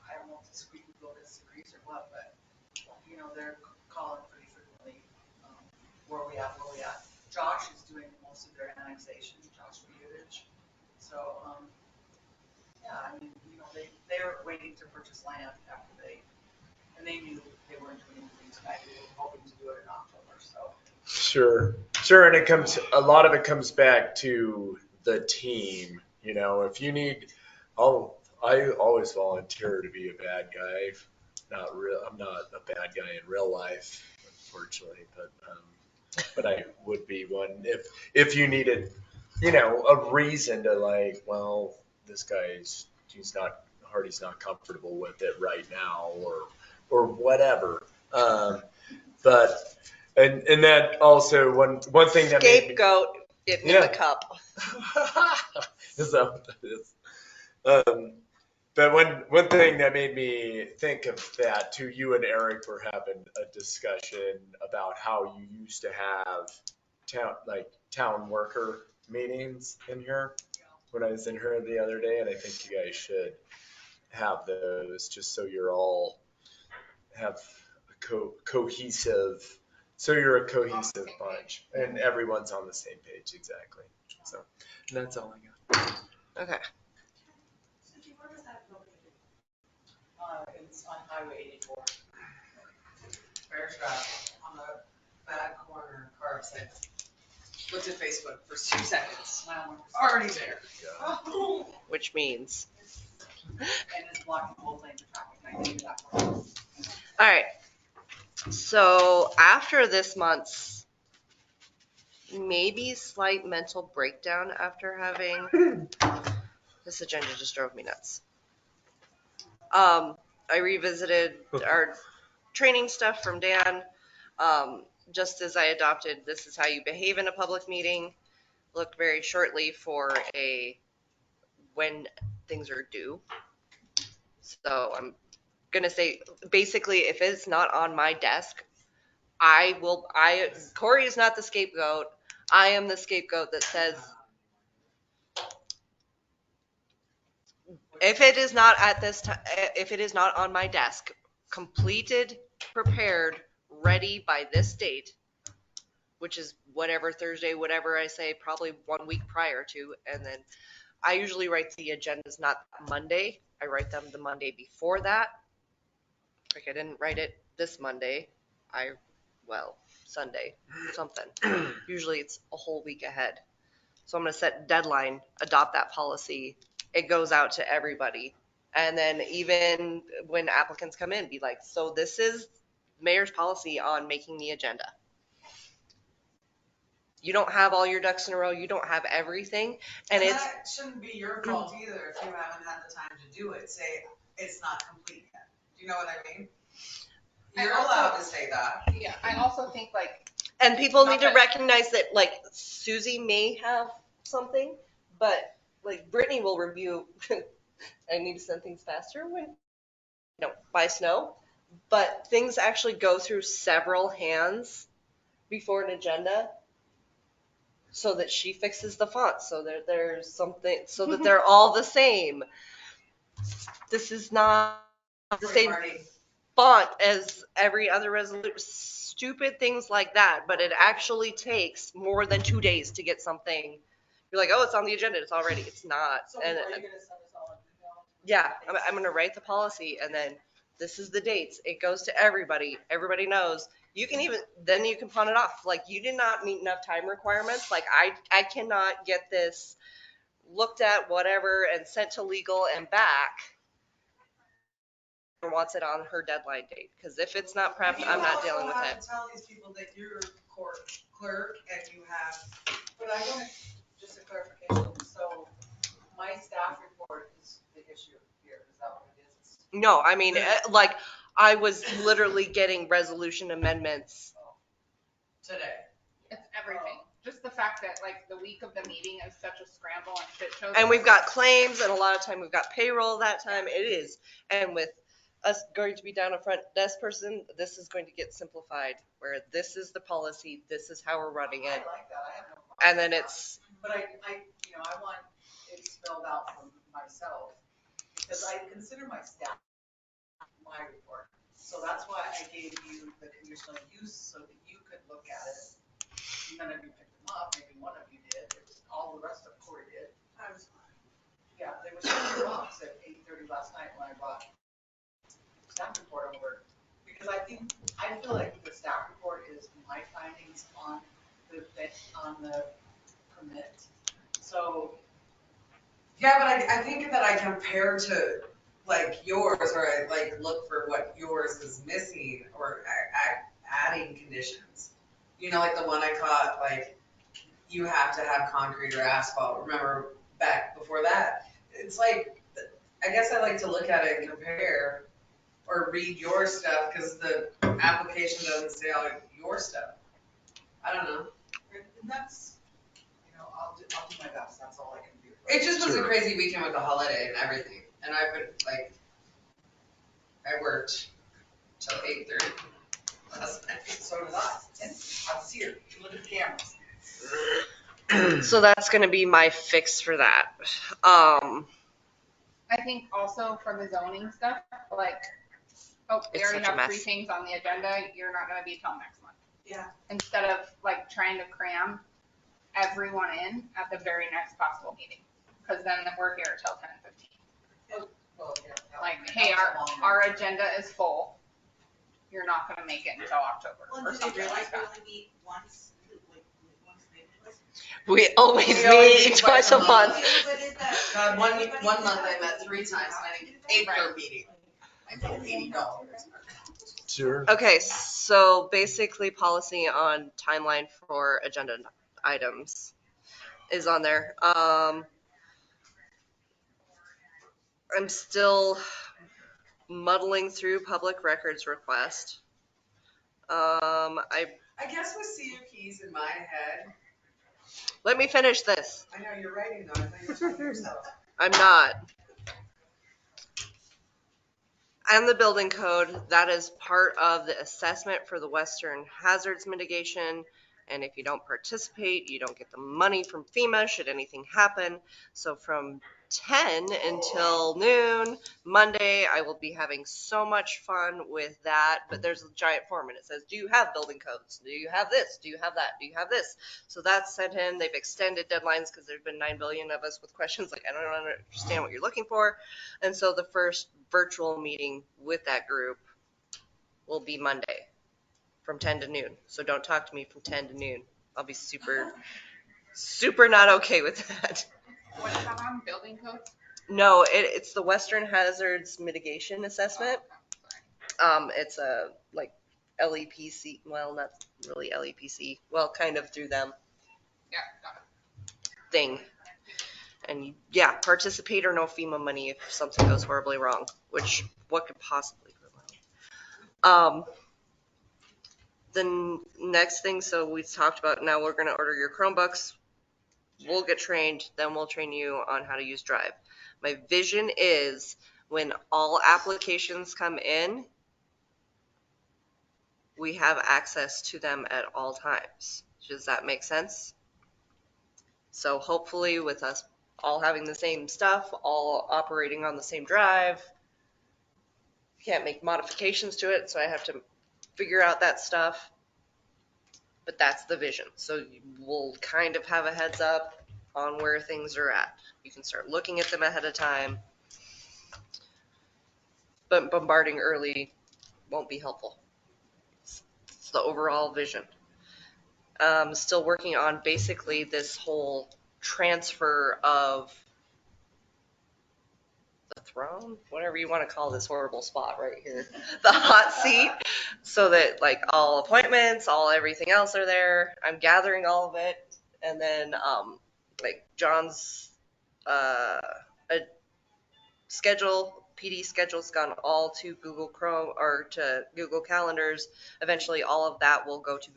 I don't know if the squeaky wheel disagrees or what, but, they're calling pretty frequently, where we at. Josh is doing most of their annexation, Josh Butte. So, yeah, I mean, they were waiting to purchase land after and they knew they weren't doing anything tonight, they were hoping to do it in October, so.
Sure, and a lot of it comes back to the team. If you need, I always volunteer to be a bad guy. I'm not a bad guy in real life, unfortunately, but I would be one if you needed, a reason to like, well, this guy's Hardy's not comfortable with it right now, or whatever. But and that also one thing that
scapegoat, get me the cup.
Is that what that is? But one thing that made me think of that too, you and Eric were having a discussion about how you used to have town worker meetings in here when I was in here the other day, and I think you guys should have those just so you're all have a cohesive. So you're a cohesive bunch, and everyone's on the same page, exactly. So, and that's all I got.
Okay.
It's on Highway 84. Bear trap on the back corner, car 6. Looked at Facebook for 2 seconds. Already there.
which means.
And it's blocking both lanes of traffic, and I can do that for you.
All right. So after this month's maybe slight mental breakdown after having this agenda just drove me nuts. I revisited our training stuff from Dan. Just as I adopted, this is how you behave in a public meeting. Look very shortly for when things are due. So I'm gonna say basically, if it's not on my desk, Corey is not the scapegoat. I am the scapegoat that says, if it is not at this time, if it is not on my desk, completed, prepared, ready by this date, which is whatever Thursday, whatever I say, probably 1 week prior to, and then I usually write the agendas not Monday. I write them the Monday before that. Like I didn't write it this Monday. Sunday, something. Usually it's a whole week ahead. So I'm going to set deadline, adopt that policy. It goes out to everybody. And then even when applicants come in, be like, so this is mayor's policy on making the agenda. You don't have all your ducks in a row. You don't have everything. And
that shouldn't be your fault either if you haven't had the time to do it. Say, it's not complete yet. Do you know what I mean? You're allowed to say that.
Yeah, I also think like.
And people need to recognize that, like, Susie may have something, but like Brittany will review. I need to send things faster by snow, but things actually go through several hands before an agenda, so that she fixes the font, so that there's something, so that they're all the same. This is not the same font as every other resolution. Stupid things like that, but it actually takes more than 2 days to get something. You're like, oh, it's on the agenda. It's already. It's not.
So are you gonna send us all an email?
Yeah, I'm going to write the policy, and then this is the dates. It goes to everybody. Everybody knows. You can then you can pawn it off. Like, you did not meet enough time requirements. Like, I cannot get this looked at, whatever, and sent to legal and back. Wants it on her deadline date, because if it's not prepped, I'm not dealing with it.
You also have to tell these people that you're court clerk and you have.
But I want just a clarification. So my staff report is the issue here. Is that what it is?
No, I mean, like, I was literally getting resolution amendments
today.
It's everything. Just the fact that like the week of the meeting is such a scramble and shit show.
And we've got claims, and a lot of time we've got payroll that time. It is. And with us going to be down a front desk person, this is going to get simplified, where this is the policy, this is how we're running it.
I like that. I have no problem.
And then it's.
But I want it spelled out for myself, because I consider my staff my report. So that's why I gave you the conditional use, so that you could look at it. None of you picked them up, maybe one of you did. It was all the rest of Corey did. Yeah, they were sitting in your box at 8:30 last night when I brought staff report over, because I feel like the staff report is my findings on the permit. So.
Yeah, but I think that I compare to like yours, or I like look for what yours is missing, or adding conditions. You know, like the one I caught, like you have to have concrete or asphalt. Remember back before that? It's like, I guess I like to look at it and compare, or read your stuff, because the application doesn't say all your stuff. I don't know.
And that's, I'll do my best. That's all I can do.
It just was a crazy weekend with the holiday and everything. And I've been I worked till 8:30 last night.
So did I. And I was here. Look at the cameras.
So that's going to be my fix for that.
I think also for the zoning stuff, like, we
It's
already
such a
have 3
mess.
things on the agenda. You're not going to be till next month.
Yeah.
Instead of like trying to cram everyone in at the very next possible meeting, because then we're here till 10:15.
Well, yeah,
Like, hey, our agenda is full. You're not going to make it until October or something like that.
Once
We always
We always
meet twice a month.
God, one month I met 3 times, and I didn't get paid per meeting. I paid $80.
Sure.
Okay, so basically policy on timeline for agenda items is on there. I'm still muddling through public records request.
I guess with CUPs in my head.
Let me finish this.
I know you're writing though, I thought you were talking to yourself.
I'm not. And the building code, that is part of the assessment for the Western hazards mitigation. And if you don't participate, you don't get the money from FEMA should anything happen. So from 10 until noon, Monday, I will be having so much fun with that. But there's a giant form and it says, do you have building codes? Do you have this? Do you have that? Do you have this? So that's sent in. They've extended deadlines because there's been 9 billion of us with questions like, I don't understand what you're looking for. And so the first virtual meeting with that group will be Monday from 10 to noon. So don't talk to me from 10 to noon. I'll be super not okay with that.
What is that on, building code?
No, it's the Western Hazards Mitigation Assessment. It's a like LEPC, well, not really LEPC, well, kind of through them.
Yeah, got it.
Thing. And yeah, participate or no FEMA money if something goes horribly wrong, which what could possibly go wrong? The next thing, so we talked about, now we're going to order your Chromebooks. We'll get trained, then we'll train you on how to use Drive. My vision is when all applications come in, we have access to them at all times. Does that make sense? So hopefully with us all having the same stuff, all operating on the same drive, can't make modifications to it, so I have to figure out that stuff. But that's the vision. So we'll kind of have a heads up on where things are at. You can start looking at them ahead of time. But bombarding early won't be helpful. It's the overall vision. Still working on basically this whole transfer of the throne, whatever you want to call this horrible spot right here, the hot seat, so that like all appointments, all everything else are there. I'm gathering all of it, and then like John's a schedule, PD schedule's gone all to Google Chrome or to Google Calendars. Eventually, all of that will go to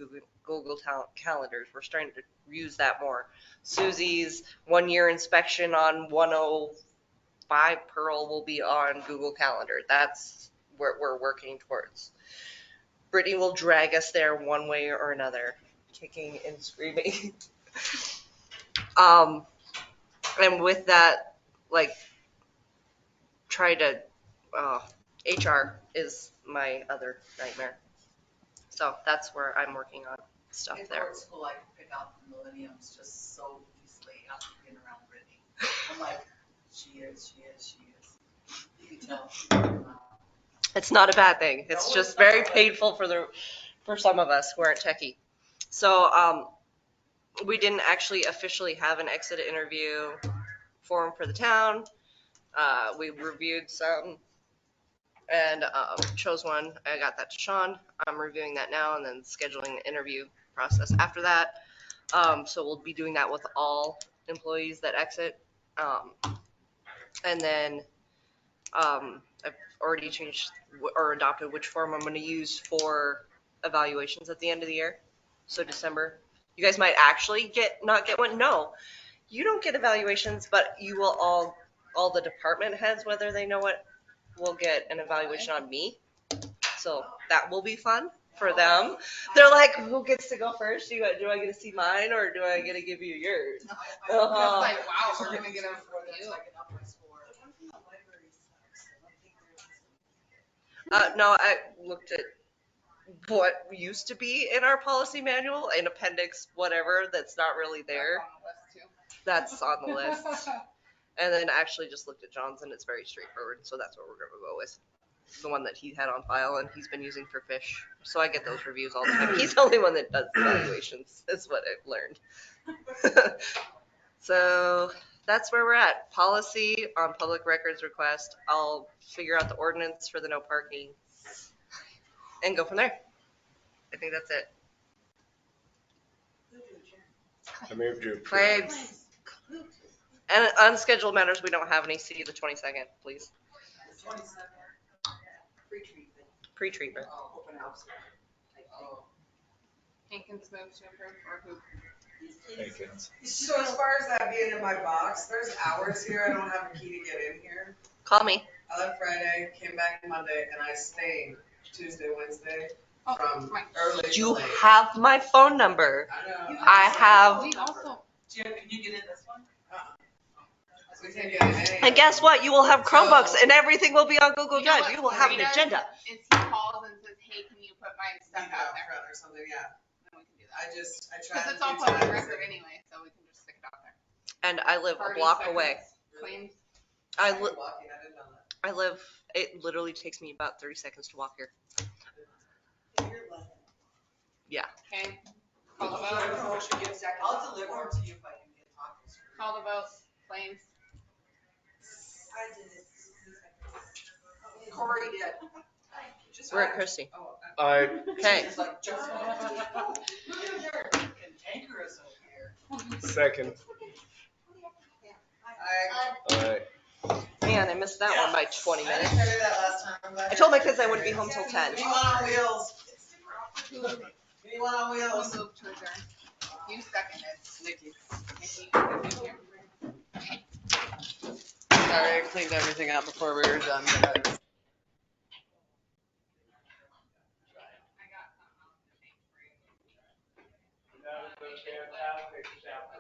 Google Calendars. We're starting to use that more. Susie's 1 year inspection on 105 Pearl will be on Google Calendar. That's what we're working towards. Brittany will drag us there one way or another, kicking and screaming. And with that, like, try to, HR is my other nightmare. So that's where I'm working on stuff
In
there.
court school, I can pick out the millenniums just so easily after being around Brittany. I'm like, she is. You can tell.
It's not a bad thing. It's just very painful for some of us who aren't techie. So we didn't actually officially have an exit interview form for the town. We reviewed some and chose one. I got that to Sean. I'm reviewing that now and then scheduling the interview process after that. So we'll be doing that with all employees that exit. And then I've already changed or adopted which form I'm going to use for evaluations at the end of the year. So December. You guys might actually not get one. No, you don't get evaluations, but you will all the department heads, whether they know it, will get an evaluation on me. So that will be fun for them. They're like, who gets to go first? Do I get to see mine or do I get to give you yours?
That's like, wow, we're going to get a review.
No, I looked at what used to be in our policy manual, an appendix, whatever, that's not really there. That's on the list. And then actually just looked at John's and it's very straightforward, so that's what we're going to go with. the one that he had on file and he's been using for fish. So I get those reviews all the time. He's the only one that does evaluations, is what I've learned. So that's where we're at. Policy on public records request. I'll figure out the ordinance for the no parking and go from there. I think that's it.
I moved to approve.
Claims. And unscheduled matters, we don't have any. See the 22nd, please.
Pre-treatment.
Pre-treatment.
Open house.
Hankins moves to approve or who?
Hankins.
So as far as that being in my box, there's hours here I don't have a key to get in here.
Call me.
I left Friday, came back Monday, and I stayed Tuesday, Wednesday from early to
You
late.
have my phone number.
I know.
I have.
We also.
Can you get in this one?
We can't get in any.
And guess what? You will have Chromebooks and everything will be on Google
You know
Drive.
what
You will have an
Corey does?
agenda.
Is he calls and says, hey, can you put my stuff out there?
Or something, yeah.
Then we can do that.
I tried.
Because it's
a
all
few
public
times.
record anyway, so we can just stick it out there.
And I live a
Party
block
seconds,
away.
Claims.
I
You're
live.
lucky, I didn't know that.
I live. It literally takes me about 30 seconds to walk here. Yeah.
Okay. Call the
I don't
vote.
know what you get second. I'll deliver them to you if I can get tacos.
Call the vote. Claims.
I did it.
Corey did.
We're at Christie.
I
Okay.
Cantankerous over here.
second. I
Man, I missed that one by 20
I
minutes.
didn't tell you that last time. I'm glad
I told my
you
kids I
did.
wouldn't be home till 10.
Anyone on wheels?
Who
Anyone on
who
wheels?
moved to adjourn? You seconded.
Nikki.
Nikki.
Sorry, I cleaned everything up before we were done. But
That was a fantastic chapter.